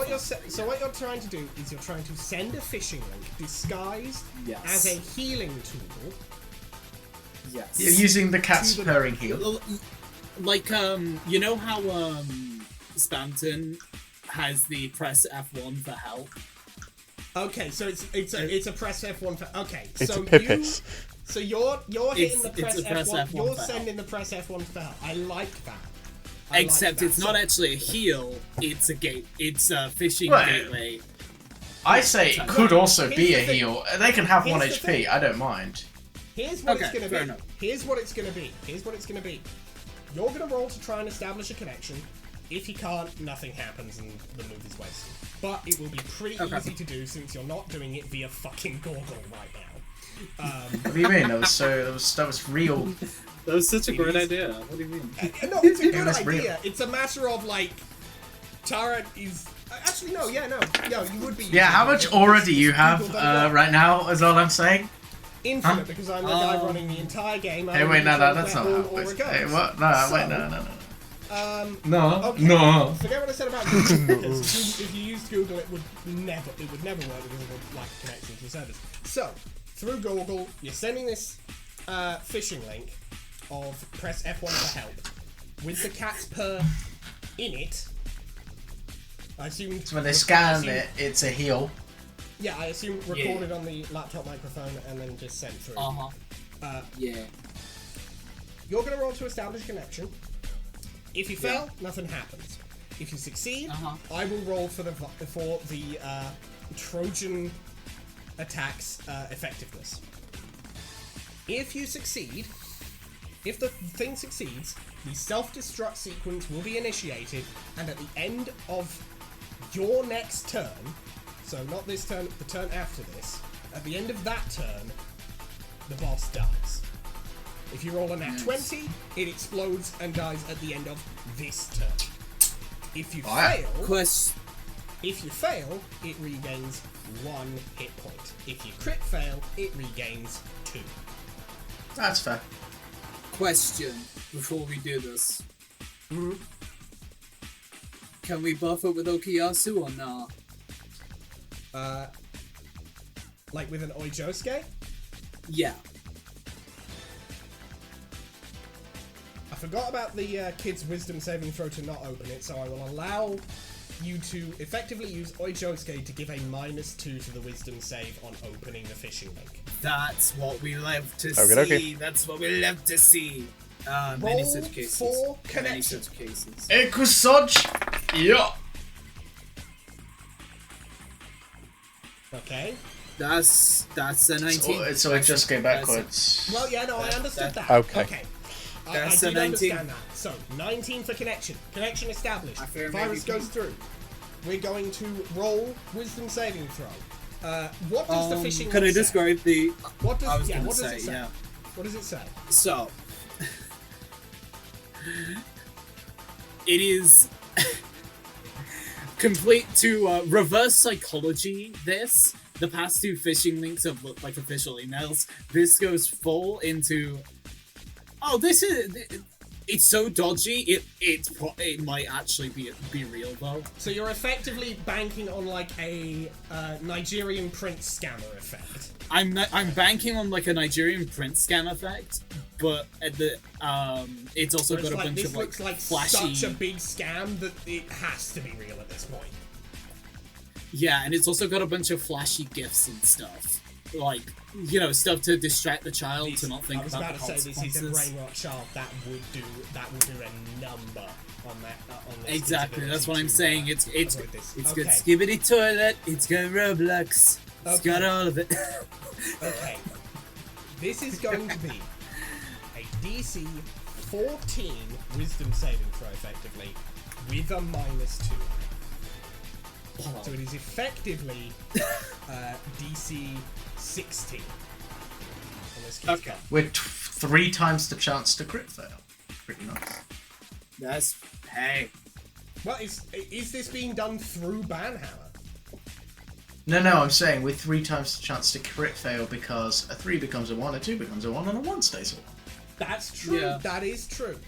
what you're trying to do is you're trying to send a phishing link disguised Yes. as a healing tool. Yes. You're using the cat's To the- purring heal. Like you know how Spamton has the press F1 for help. Okay, so it's a press F1 for okay. It's so a Pipis. So you're hitting the It's press a press F1. F1 You're for sending the press F1 for help. I like that. I like Except that. it's not So- actually a heal. It's a gate. It's a phishing Right. gateway. I say it could also Here's be the a thing. heal. They can have Here's one the HP. thing. I don't mind. Here's what Okay, it's gonna fair be. enough. Here's what it's gonna be. Here's what it's gonna be. You're gonna roll to try and establish a connection. If you can't, nothing happens and the move is wasted. But it will be pretty Okay. easy to do since you're not doing it via fucking Gorgle right now. What do you mean? That was real. That was such a great is- idea. What do you mean? No, it's a good was idea. real. It's a matter of like Tara is actually no, you would be. Yeah, how much using aura it. do you have Google done it. right now? Is all I'm saying. Infinite Huh? because I'm the guy running the entire game. Hey, wait, no, that's not how it all works. it goes. Hey, what? No, So, wait, no. Okay. No. Forget what I said about Google. Because if you used Google, it would never work because of the lack of connection to the servers. So through Google, you're sending this phishing link of press F1 for help with the cat's purr in it. I assume. So when they scan it, it's a heal. Yeah, I assume recorded on the laptop microphone and then just sent through. Yeah. You're going to roll to establish a connection. If you fail, nothing happens. If you succeed, I will roll for the Trojan attack's effectiveness. If you succeed, if the thing succeeds, the self-destruct sequence will be initiated, and at the end of your next turn, so not this turn, the turn after this, at the end of that turn, the boss dies. If you roll a nat 20, it explodes and dies at the end of this turn. If you fail, it regains 1 hit point. If you crit fail, it regains 2. That's fair. Question before we do this. Can we buff it with Okuyasu or not? Like with an Oijosuke? Yeah. I forgot about the kid's wisdom saving throw to not open it, so I will allow you to effectively use Oijosuke to give a -2 to the wisdom save on opening the fishing link. That's what we love to see. Okay. That's what we love to see. Many Roll such cases. for Many connection. such cases. Ekusoj! Yeah! Okay. That's a 19. So I just go backwards. Well, yeah, no, I understood that. Okay. I That's did a 19. understand that. So, 19 for connection. Connection established. I fear Virus maybe- goes through. We're going to roll wisdom saving throw. What does the fishing Can I link say? describe the... What does, I was yeah, gonna what does say, it say? yeah. What does it say? So, it is complete to reverse psychology this. The past 2 phishing links have looked like official emails. This goes full into... Oh, this is... It's so dodgy, it might actually be real, though. So you're effectively banking on like a Nigerian prince scammer effect. I'm banking on like a Nigerian print scam effect, but at the it's also Where got it's a like, bunch this of like looks like flashy. such a big scam that it has to be real at this point. Yeah, and it's also got a bunch of flashy gifts and stuff, like stuff to distract the child to not think I was about about the to say this is a consequences. brain rot child that will do a number on that on this. Exactly, that's what I'm to, saying. It's avoid this. it's Okay. got Skibbity Toilet. It's got Roblox. It's Okay. got all of it. Okay. This is going to be a DC 14 wisdom saving throw, effectively, with a -2. So it is effectively DC 16. On this kid's Okay. card. With 3 times the chance to crit fail. Pretty nice. That's hey. Well, is this being done through Banhammer? No, I'm saying with 3 times the chance to crit fail because a 3 becomes a 1, a 2 becomes a 1, and a 1 stays a 1. That's true. Yeah. That is true.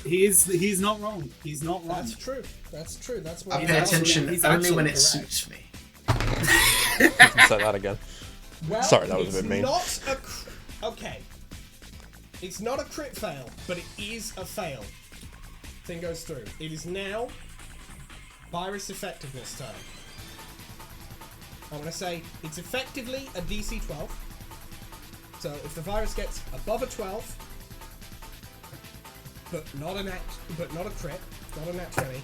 He's not wrong. He's not wrong. That's true. That's true. That's what I he's pay actually- attention he's only actually when it correct. suits me. Say that again. Well, Sorry, that was a it's bit mean. Not a okay. It's not a crit fail, but it is a fail. Thing goes through. It is now virus effectiveness turn. I'm going to say it's effectively a DC 12. So if the virus gets above a 12, but not a crit, not a nat 20.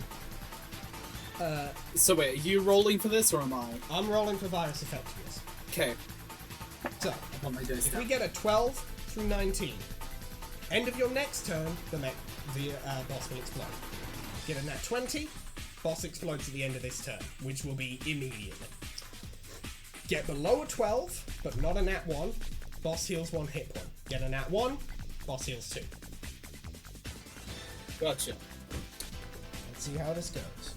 So wait, are you rolling for this or am I? I'm rolling for virus effectiveness. Okay. So On my dice if we now. get a 12 through 19, end of your next turn, the boss will explode. Get a nat 20, boss explodes at the end of this turn, which will be immediately. Get below a 12, but not a nat 1, boss heals 1 hit point. Get a nat 1, boss heals 2. Gotcha. Let's see how this goes.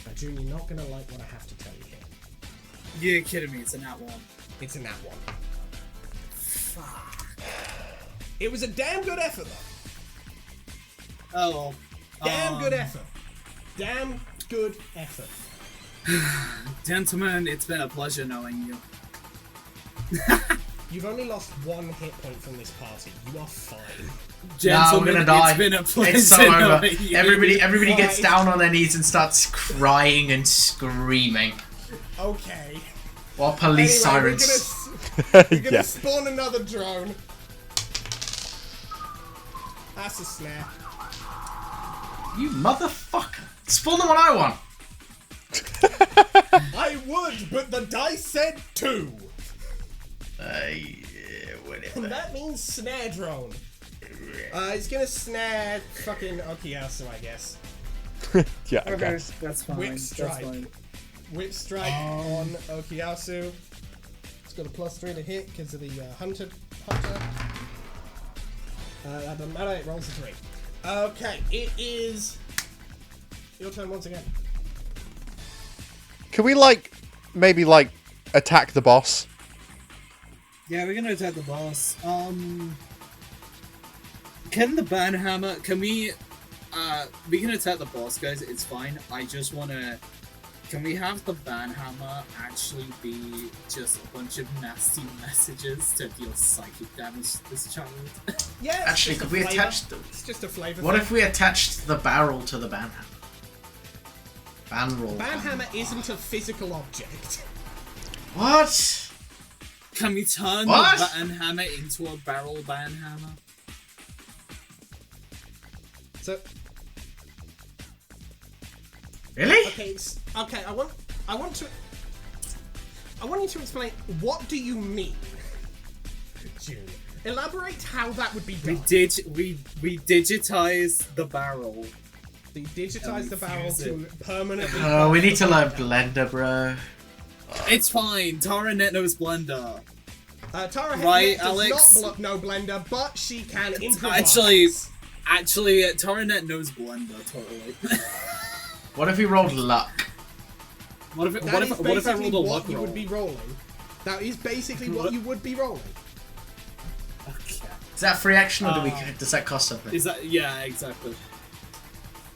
Now, June, you're not going to like what I have to tell you here. You're kidding me, it's a nat 1. It's a nat 1. It was a damn good effort, though. Oh. Damn good effort. Damn good effort. Gentlemen, it's been a pleasure knowing you. You've only lost 1 hit point from this party. You are fine. No, I'm Gentlemen, gonna die. It's been a pleasure. It's so over. knowing you. Everybody gets Right. down on their knees and starts crying and screaming. Okay. While police Anyway, sirens. we're gonna Yeah. spawn another drone. That's a snare. You motherfucker. Spawn the one I want. I would, but the dice said 2. Yeah, And whatever. that means snare drone. It's gonna snare fucking Okuyasu, I guess. Yeah, I Okay, guess. that's fine. Whip That's strike. fine. Whip strike on Okuyasu. It's got a +3 to hit because of the hunter. That doesn't matter, it rolls a 3. Okay, it is your turn once again. Can we maybe attack the boss? Yeah, we're gonna attack the boss. Can the banhammer? Can we? We can attack the boss, guys. It's fine. I just wanna. Can we have the banhammer actually be just a bunch of nasty messages to deal psychic damage to this child? Yeah, it's Actually, just could a we flavor. attach them? It's just a flavor. What thing. if we attached the barrel to the banhammer? Banroll. Banhammer isn't a physical object. What? Can we turn What? the banhammer into a barrel banhammer? So Really? okay, okay. I want you to explain what do you mean, June. Elaborate how that would be done. We digitize the barrel. So you digitize the barrel fuse to permanently. Oh, we need to learn Blender, bro. It's fine. Tara Net knows Blender. Tara Right, does Alex? not know Blender, but she can improvise. Actually, Taranet knows Blender totally. What if we rolled luck? what if That what is if I basically rolled a what luck you roll? would be rolling. That is basically what you would be rolling. Okay. Is that free action or does that cost something? Is that exactly?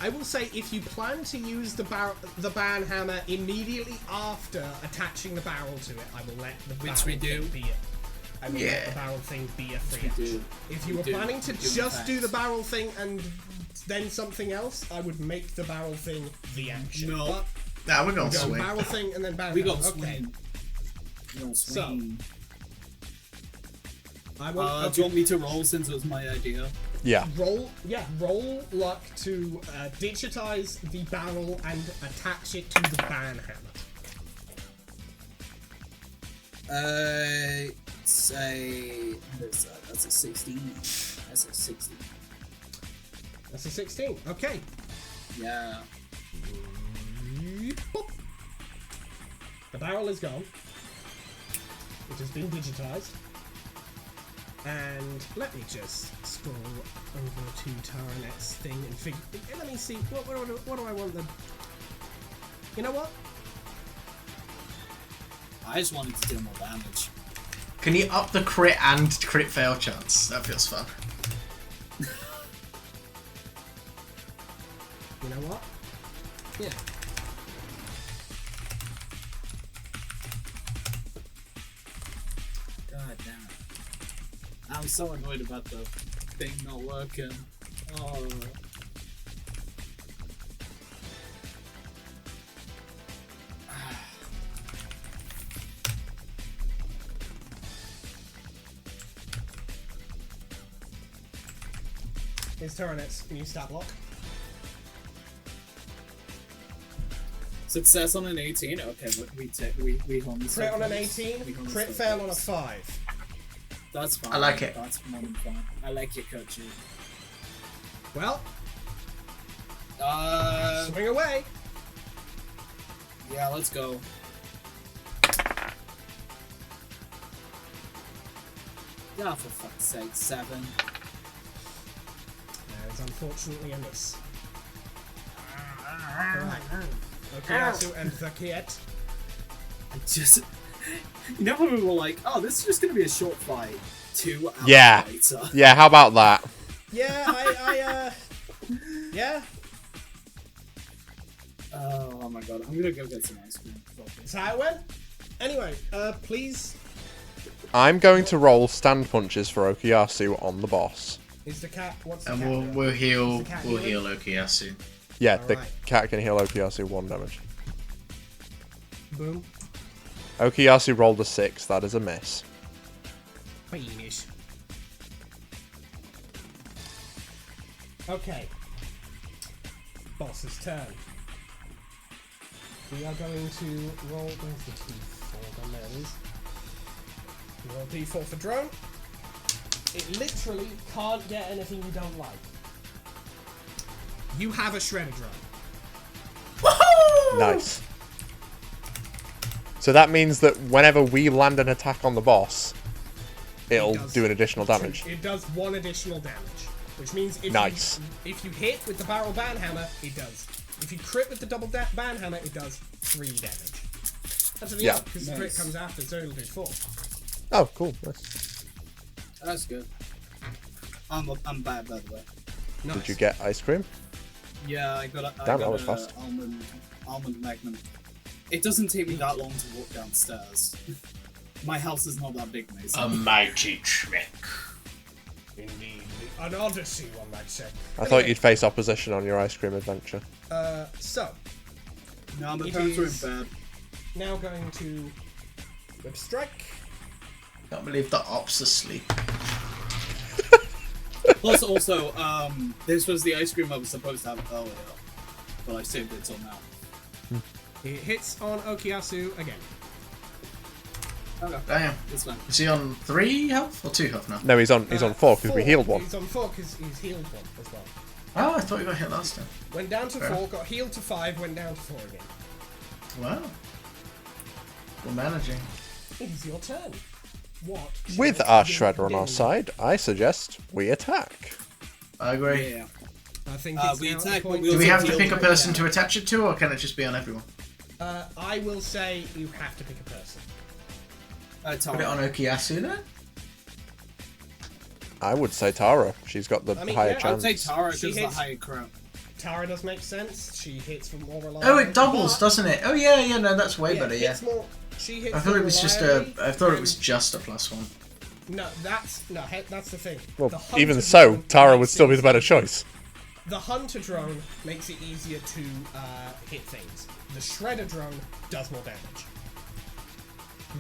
I will say if you plan to use the banhammer immediately after attaching the barrel to it, I will let the Which barrel we do. thing be it. I will let the barrel thing be a free we do. action. If you We were do. planning to We do, in just fact. do the barrel thing and then something else, I would make the barrel thing the action. No. But Nah, we're going go swing. barrel thing and then banhammer. We got okay. swing. We got swing. I want, Do you want me to roll since it was my idea? Yeah. roll luck to digitize the barrel and attach it to the banhammer. Say that's a 16. That's a 16. That's a 16. Okay. Yeah. Boop. The barrel is gone. It has been digitized. And let me just scroll over to Taranet's thing and figure. Let me see. What do I want them? You know what? I just wanted to deal more damage. Can you up the crit and crit fail chance? That feels fun. You know what? Yeah. God damn it. I'm so annoyed about the thing not working. Oh. Here's Taranet's new stat block. Success on an 18. Okay, we home. Crit on an 18. Crit fail on a 5. That's fine. I like it. That's more than fine. I like your coaching. Well, Uh, swing away. yeah, let's go. Yeah, for fuck's sake, 7. That is unfortunately a miss. Alright. Okuyasu and Zakiet. I just, you know when we were like, oh, this is just gonna be a short fight. 2 hours Yeah. later. Yeah, how about that? Yeah, yeah. Oh my god, I'm gonna go get some ice cream. Fuck That's it. how it went. Anyway, please I'm going to roll stand punches for Okuyasu on the boss. Is the cat? What's the And cat we'll doing? we'll heal Is the cat we'll healing? heal Okuyasu. Yeah, the Alright. cat can heal Okuyasu 1 damage. Boom. Okuyasu rolled a 6. That is a miss. Penis. Okay. Boss's turn. We are going to roll. Where's the D4? There it is. Roll D4 for drone. It literally can't get anything you don't like. You have a shredder drone. Nice. So that means that whenever we land an attack on the boss, it'll does do an additional damage. It does 1 additional damage, which means if Nice. if you hit with the barrel banhammer, it does. If you crit with the double banhammer, it does 3 damage. That's the Yeah. because the crit comes after, so it'll do 4. Oh, cool. Nice. That's good. I'm bad, by the way. Nice. Did you get ice cream? Yeah, I got a, Damn, I that got was a fast. almond magnum. It doesn't take me that long to walk downstairs. My house is not that big, Mason. A mighty trick. Indeed, an odyssey, one might say. I thought you'd face opposition on your ice cream adventure. So no, my it parents are in is- bed. now going to whip strike. Can't believe the ops asleep. Plus, also, this was the ice cream I was supposed to have earlier, but I saved it till now. It hits on Okuyasu again. Okay, Damn. it's fine. Is he on 3 health or 2 health now? No, he's on 4 because we healed 1. He's on 4 because he's healed 1 as well. Oh, I thought you got hit last time. Went down to Fair. 4, got healed to 5, went down to 4 again. Wow. We're managing. It is your turn. What? With shall our you shredder on our do? side, I suggest we attack. I agree. Yeah. I think Uh, it's we now at the attack, but point we Do we also have to heal pick a them person down. to attach it to, or can it just be on everyone? I will say you have to pick a person. Put it on Okuyasu then? I would say Tara. She's got the I mean, higher yeah, I'd chance. say Tara She because the hits- higher crap. Tara does make sense. She hits for more reliably. Oh, it doubles, but- doesn't it? Oh yeah, no, that's way better. Yeah. hits more. She hits I thought more it was just a. reliably, I thought it was and- just a +1. No, that's the thing. Well, The hunter even so, drone Tara would makes still be it the better easier- choice. The hunter drone makes it easier to hit things. The shredder drone does more damage.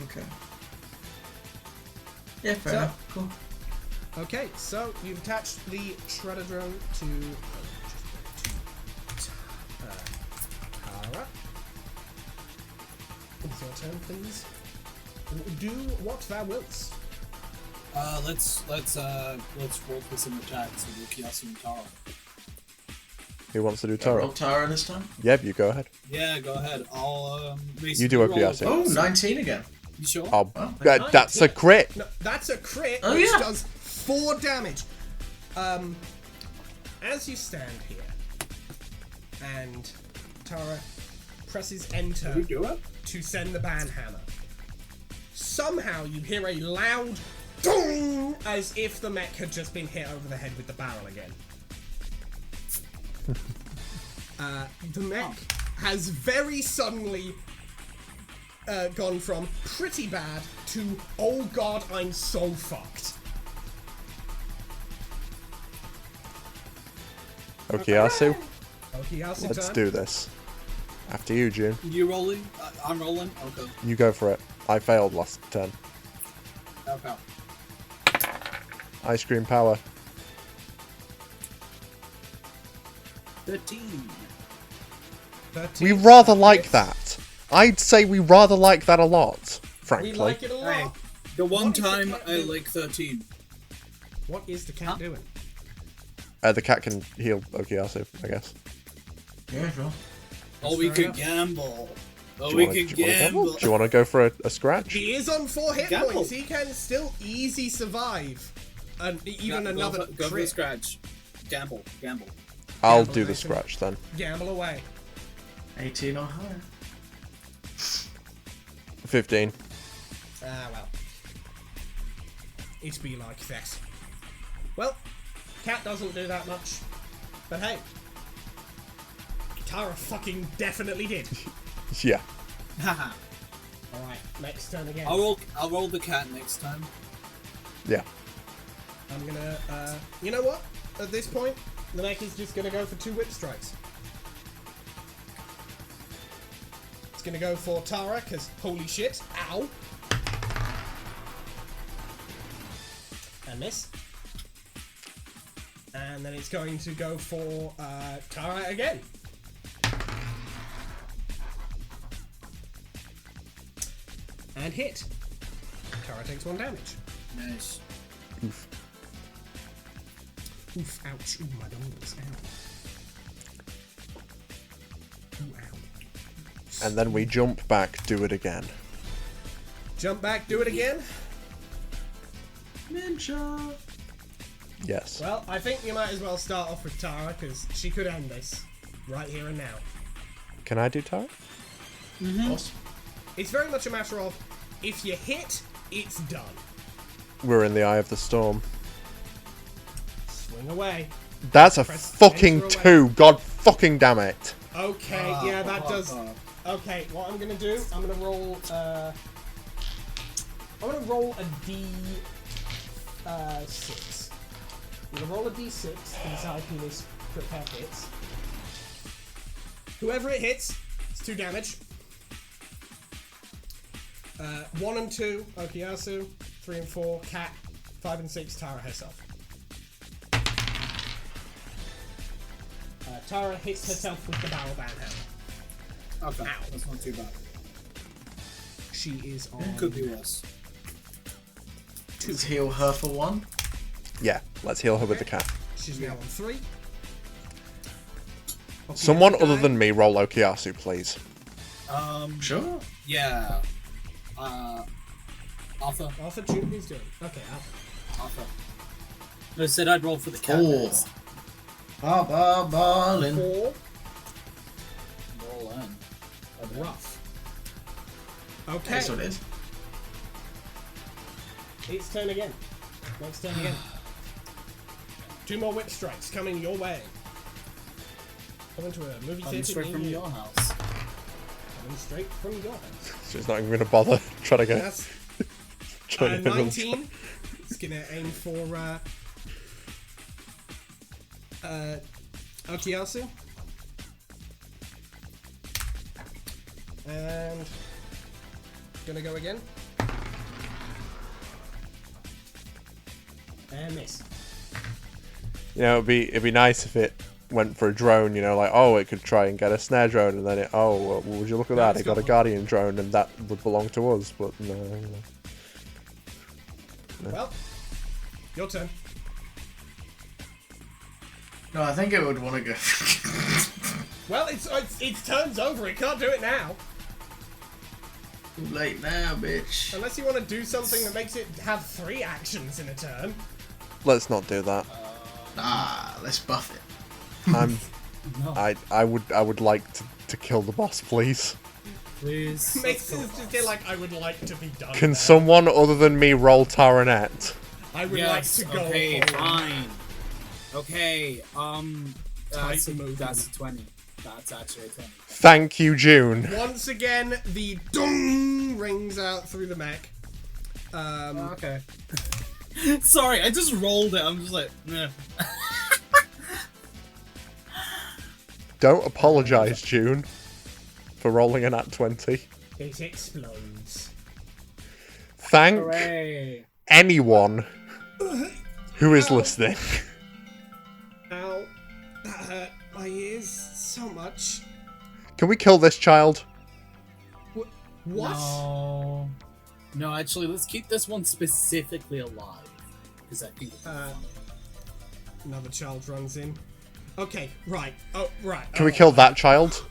Okay. Yeah, fair So- enough. Cool. Okay, so you've attached the shredder drone to Tara. It's your turn, please. Do what thou wilt. Let's roll for some attacks with Kiyasu and Tara. Who wants to do Roll Tara? Tara this time. Yep, you go ahead. Yeah, go ahead. I'll You do Okuyasu. Oh, 19 again. You sure? Oh, Oh, that's a crit. No, that's a crit, Oh, which yeah. does 4 damage. As you stand here, and Tara presses enter Did we do it? to send the banhammer, somehow you hear a loud dong as if the mech had just been hit over the head with the barrel again. The mech has very suddenly gone from pretty bad to oh god, I'm so fucked. Okuyasu, Okuyasu let's turn. do this. After you, June. You rolling? I'm rolling? Okay. You go for it. I failed last turn. Okay. Ice cream power. 13. 13. We rather like that. I'd say we rather like that a lot, We frankly. like it a lot. Hey, the one What is the time cat I doing? like 13. What is the cat doing? The cat can heal Okuyasu, I guess. Yeah, sure. Oh, we fair could enough. gamble. Oh, Do we you wanna- could do you wanna gamble? gamble. Do you want to go for a scratch? He is on 4 hit Gamble. points. He can still easy survive. Even another Go for the crit. scratch. Gamble. Gamble. I'll Gamble, do the Nathan. scratch then. Gamble away. 18 or higher. 15. Ah, well. It be like that. Well, cat doesn't do that much. But hey. Tara fucking definitely did. Yeah. Haha. Alright, next turn again. I'll roll the cat next time. Yeah. I'm gonna, you know what? At this point, the mech is just gonna go for 2 whip strikes. It's gonna go for Tara, because holy shit. Ow! And miss. And then it's going to go for, Tara again. And hit. Tara takes 1 damage. Nice. Oof. Oof, ouch. Ooh, my dongs. Ow. Ooh, ow. And then we jump back, do it again. Jump back, do it again. Ninja. Yes. Well, I think you might as well start off with Tara, because she could end this right here and now. Can I do Tara? Awesome. It's very much a matter of, if you hit, it's done. We're in the eye of the storm. Swing away. That's a Press fucking enter away. 2. God fucking damn it. Okay, yeah, that does... Okay, what I'm gonna do, I'm gonna roll, a D6. I'm gonna roll a D6 to decide who this crit cat hits. Whoever it hits, it's 2 damage. 1 and 2, Okuyasu. 3 and 4, Cat. 5 and 6, Tara herself. Tara hits herself with the barrel band hammer. Okay, Ow. that's not too bad. She is on Could be worse. 2. Let's heal her for 1. Yeah, let's heal her with the cat. She's now on 3. Someone Okuyasu other died. than me roll Okuyasu, please. Sure. Yeah. Arthur. Arthur June, who's doing? Okay, Arthur. I said I'd roll for the cat. 4. next. Ballin'. 4. Roll in. Rough. Okay, That's what it is. it's turn again. Next turn again. 2 more whip strikes coming your way. Coming to a movie Coming theater straight near from you. your house. Coming straight from your house. She's not even going to bother trying to get. That's trying to 19. It's gonna aim for Okuyasu. And gonna go again. And miss. You know, it'd be nice if it went for a drone. You know, like it could try and get a snare drone, and then well, would you look at that? it's It got a got- guardian drone, and that would belong to us. But no. You know. Well, your turn. No, I think it would want to go. Well, it's turn's over. It can't do it now. Too late now, bitch. Unless you want to do something that makes it have 3 actions in a turn. Let's not do that. Nah, let's buff it. I'm. No. I would like to kill the boss, please. Please. Makes it just get like, I would like to be done. Can now. someone other than me roll Taranet? I would Yes, like to go okay, forward. fine. Okay, that's a, movement. that's a 20. That's actually a 20. Thank you, June. Once again, the dong rings out through the mech. Okay. Sorry, I just rolled it. I'm just like, meh. Don't apologise, June, for rolling an at 20. It explodes. Thank Hooray. anyone who is listening. Ow. That hurt my ears so much. Can we kill this child? What? No. No, actually, let's keep this one specifically alive. Because I think it's Another child runs in. Okay, right. Oh, right. Can we kill that child?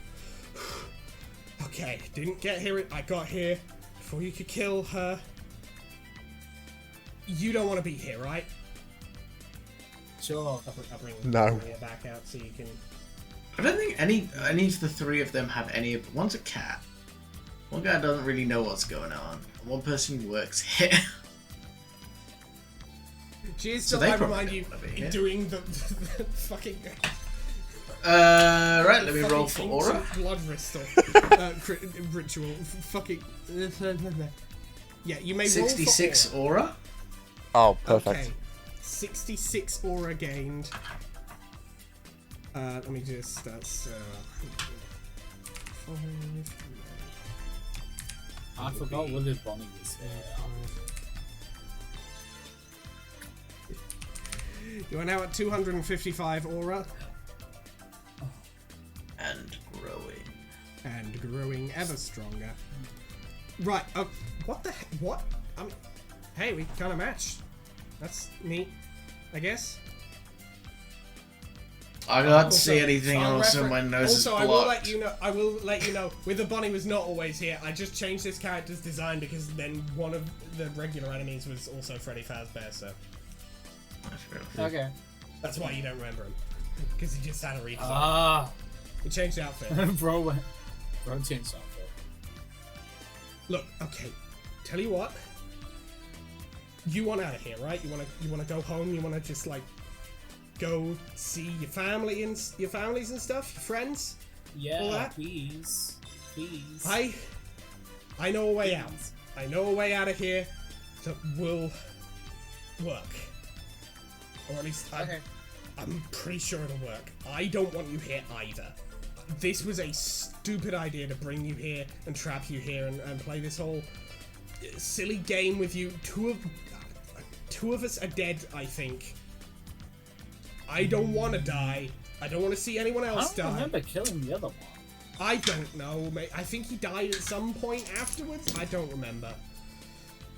Okay, didn't get here. I got here before you could kill her. You don't want to be here, right? sure. I'll bring No. Maria back out so you can. I don't think any of the 3 of them have any of. One's a cat. One guy doesn't really know what's going on. And one person works here. She is So still, they I probably remind you, don't wanna be here. doing the fucking. Right, let me roll for Fucking aura. ancient blood ritual. Fucking. Yeah, you may roll 66 for aura. aura. Oh, perfect. Okay. 66 aura gained. Let me just. That's. I forgot whether Bonnie was here. You are now at 255 aura. And growing. And growing ever stronger. Right, what the heck? What? Hey, we kind of matched. That's neat, I guess. I can't see anything else and my nose is also, blocked. I will let you know, whether Bonnie was not always here, I just changed this character's design because then one of the regular enemies was also Freddy Fazbear, so. Okay. That's why you don't remember him. Because he just had a redesign. Ah. He changed the outfit. Bro changed outfit. Look, okay. Tell you what. You want out of here, right? You wanna go home? You wanna just like go see your family and your families and stuff, your friends? Yeah, all that? please. I know a way out. I know a way out of here that will work. Or at least I'm pretty sure it'll work. I don't want you here either. This was a stupid idea to bring you here and trap you here and play this whole silly game with you. Two of us are dead, I think. I don't want to die. I don't want to see anyone else die. I don't remember killing the other one. I don't know, mate. I think he died at some point afterwards. I don't remember.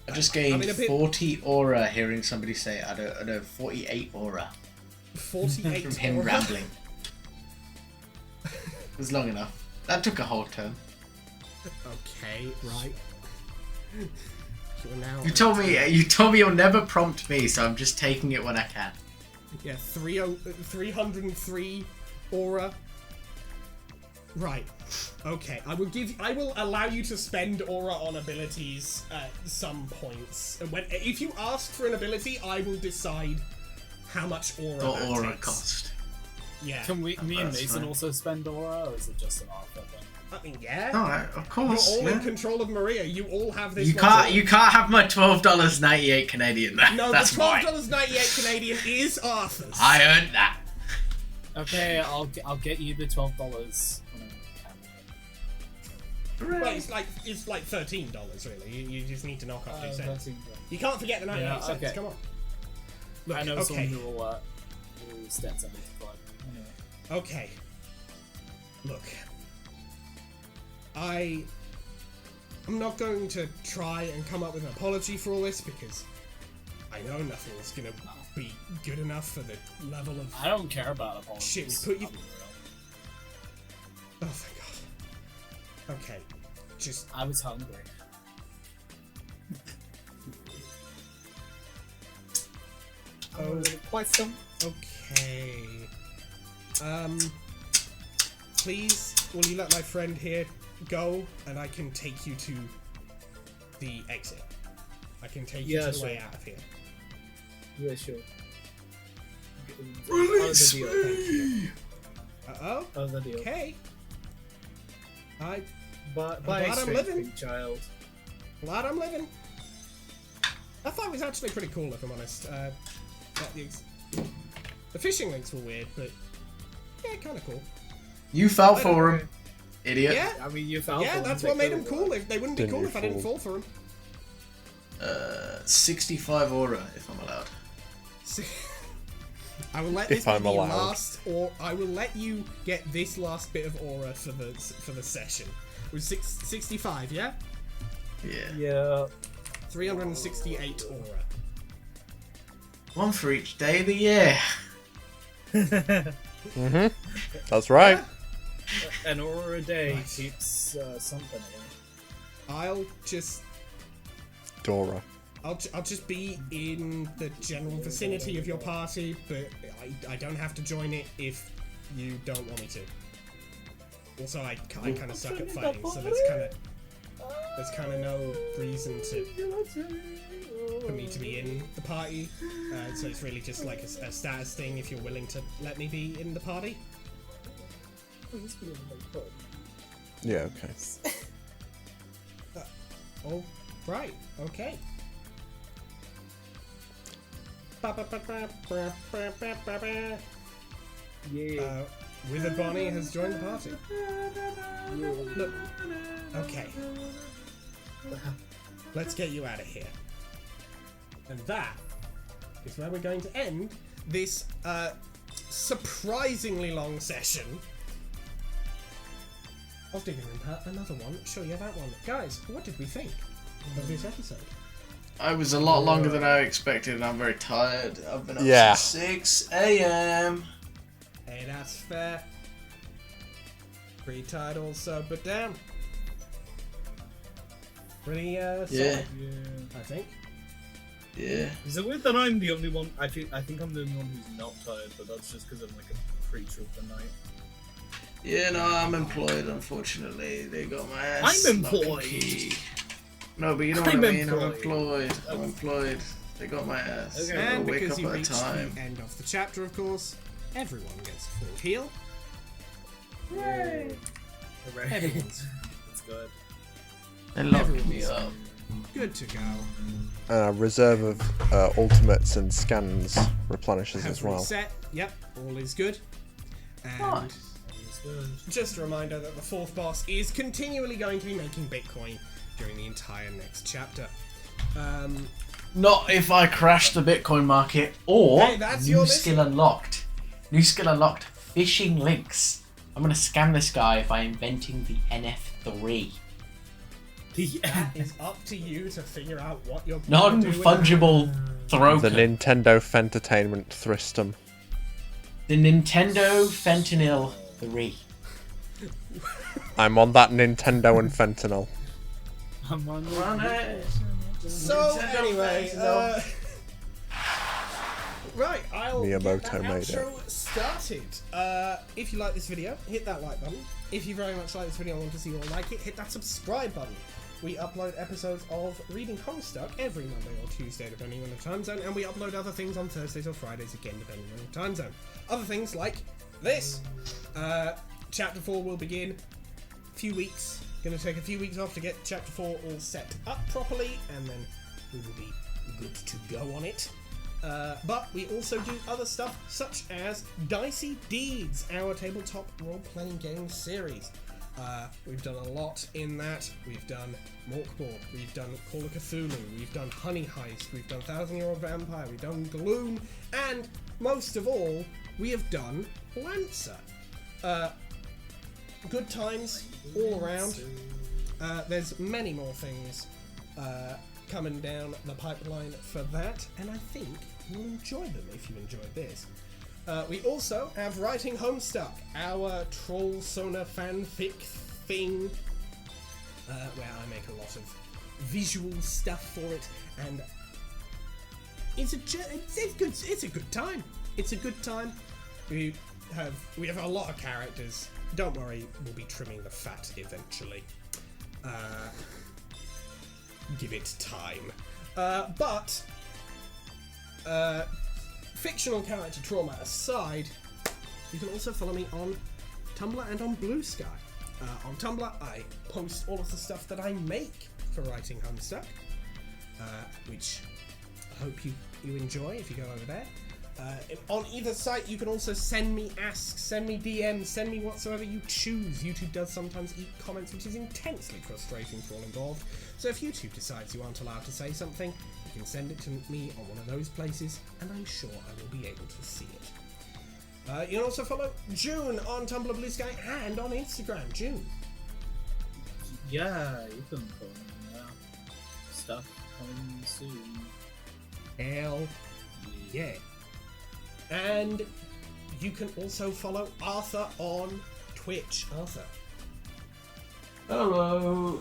I just gained 40 aura hearing somebody say it. I don't know, 48 aura. 48 from him aura? rambling. It was long enough. That took a whole turn. Okay, right. You told me you'll never prompt me, so I'm just taking it when I can. Yeah, 303 aura. Right. Okay. I will allow you to spend aura on abilities at some points. If you ask for an ability, I will decide how much aura The that aura takes. cost. Yeah. Can me and Mason fine. also spend aura, or is it just an Arthur thing? I mean, yeah. No, of course. You're all yeah. in control of Maria. You all have this. You can't have my $12.98 Canadian. No, that's the mine. $12.98 Canadian is Arthur's. I earned that. Okay, I'll get you the $12. Well, it's like $13 really. You just need to knock off 2 cents. You can't forget the 98 cents. okay. Come on. Look, I know someone okay. who will stand something to plug. Okay. Look. I'm not going to try and come up with an apology for all this because I know nothing's gonna be good enough for the level of. I don't care about apologies. Shit, we put you. Oh, thank God. Okay, just. I was hungry. Oh, quite some. Okay. Please, will you let my friend here go, and I can take you to the exit. I can take you to the way out of here. Yeah, sure. Release deal. me! Uh-oh. Other deal. Okay. Bye, glad I'm sweet living. big child. Glad I'm living. I thought it was actually pretty cool, if I'm honest. The fishing links were weird, but yeah, kind of cool. You fell for him, idiot. Yeah, I mean, you fell. yeah, for that's them, what made they them cool. If they wouldn't be Didn't cool you if I didn't fall? fall for them. 65 aura, if I'm allowed. I will let If this be I'm the allowed. last, or I will let you get this last bit of aura for the session. It was 65, yeah? Yeah. Yeah. 368 aura. One for each day of the year. Mm-hmm. That's right. An aura a day Right. keeps something away. I'll just Dora. I'll just be in the general vicinity of your party, but I don't have to join it if you don't want me to. Also, I kind of suck at fighting, so there's kind of no reason for me to be in the party. So it's really just like a status thing if you're willing to let me be in the party. He's being like put. Yeah, okay. Oh, right. Okay. Yeah. Withered Bonnie has joined the party. Look. Okay. Let's get you out of here. And that is where we're going to end this surprisingly long session of Digginrinpa. Another one. Show you that one. Guys, what did we think of this episode? I was a lot longer than I expected, and I'm very tired. I've been up Yeah. since 6 a.m. Hey, that's fair. Pretty tired also, but damn. Pretty solid, Yeah. I think. Yeah. Is it weird that I'm the only one? I think I'm the only one who's not tired, but that's just because I'm like a creature of the night. Yeah, no, I'm employed, unfortunately. They got my ass. I'm lock and employed. key. No, but you know what I I'm mean? employed. I'm employed. They got my ass. Okay. I gotta And wake because up you at a reached time. the end of the chapter, of course, everyone gets a full heal. Hooray. Everyone's That's good. They locked me everyone's up. good to go. Reserve of ultimates and scans replenishes Has as well. reset. Yep, all is good. And Nice. That's good. just a reminder that the fourth boss is continually going to be making Bitcoin during the entire next chapter. Not if I crash the Bitcoin market or Hey, that's your new list. skill unlocked. New skill unlocked. Phishing links. I'm gonna scam this guy by inventing the NF3. That is up to you to figure out what you're gonna do with that. Non-fungible throw. The Nintendo Fentertainment Thrystum. The Nintendo Fentanyl 3. I'm on that Nintendo and fentanyl. I'm on the Run it. So Nintendo anyway, Fentanyl. right, I'll get Miyamoto that made outro started. If you like this video, hit that like button. If you very much like this video and want to see more like it, hit that subscribe button. We upload episodes of Reading Homestuck every Monday or Tuesday, depending on the time zone, and we upload other things on Thursdays or Fridays, again, depending on the time zone. Other things like this. Chapter 4 will begin a few weeks. Gonna take a few weeks off to get Chapter 4 all set up properly, and then we will be good to go on it. But we also do other stuff, such as Dicey Deeds, our tabletop role-playing game series. We've done a lot in that. We've done Morkborg, we've done Call of Cthulhu, we've done Honey Heist, we've done Thousand Year Old Vampire, we've done Gloom, and most of all, we have done Lancer. Good times all around. There's many more things coming down the pipeline for that, and I think you'll enjoy them if you enjoyed this. We also have Writing Homestuck, our Troll Sona fanfic thing, where I make a lot of visual stuff for it, and it's a good time. It's a good time. We have a lot of characters. Don't worry, we'll be trimming the fat eventually. Give it time. But fictional character trauma aside, you can also follow me on Tumblr and on Blue Sky. On Tumblr, I post all of the stuff that I make for Writing Homestuck, which I hope you enjoy if you go over there. On either site, you can also send me asks, send me DMs, send me whatsoever you choose. YouTube does sometimes eat comments, which is intensely frustrating for all involved. So if YouTube decides you aren't allowed to say something, you can send it to me on one of those places, and I'm sure I will be able to see it. You can also follow June on Tumblr, Blue Sky, and on Instagram. June. Yeah, you can put stuff coming soon. Hell yeah. And you can also follow Arthur on Twitch. Arthur. Hello.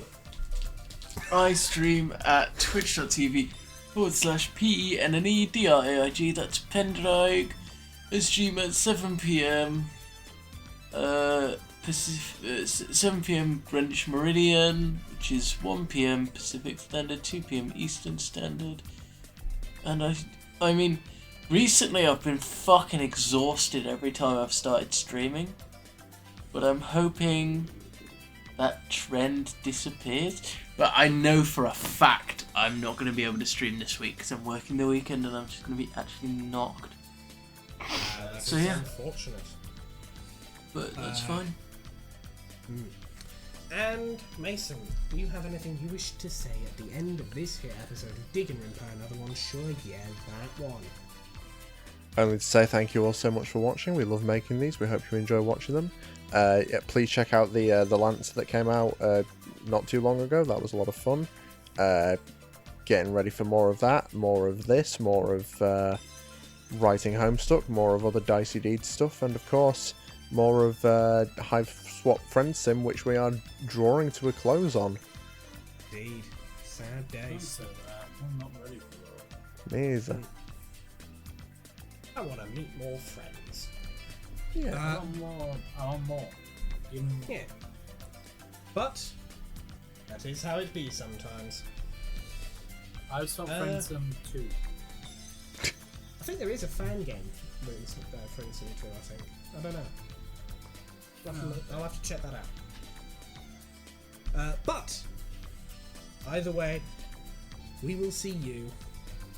I stream at twitch.tv/PENNEDIAIG. That's Pendraig. I stream at 7 p.m. 7 p.m. Greenwich Meridian, which is 1 p.m. Pacific Standard, 2 p.m. Eastern Standard. And I mean, recently I've been fucking exhausted every time I've started streaming. but I'm hoping that trend disappears. But I know for a fact I'm not going to be able to stream this week because I'm working the weekend and I'm just going to be actually knocked. That's So, yeah. unfortunate. But that's fine. And Mason, do you have anything you wish to say at the end of this here episode of Digginrinpa? Another one? Sure, yeah, that one. Only to say thank you all so much for watching. We love making these. We hope you enjoy watching them. Yeah, please check out the Lancer that came out not too long ago. That was a lot of fun. Getting ready for more of that, more of this, more of writing Homestuck, more of other Dicey Deeds stuff, and of course more of Hive Swap Friend Sim, which we are drawing to a close on. Indeed. Sad days. So I'm not ready for that. Me either. I want to meet more friends. Yeah. I want more. Give me more. Yeah. But that is how it be sometimes. I saw Friends 2. I think there is a fan game for Friends 2, I think. I don't know. I'll have to check that out. But either way, we will see you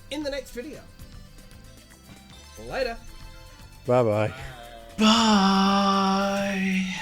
in the next video. Later. Bye bye. Bye.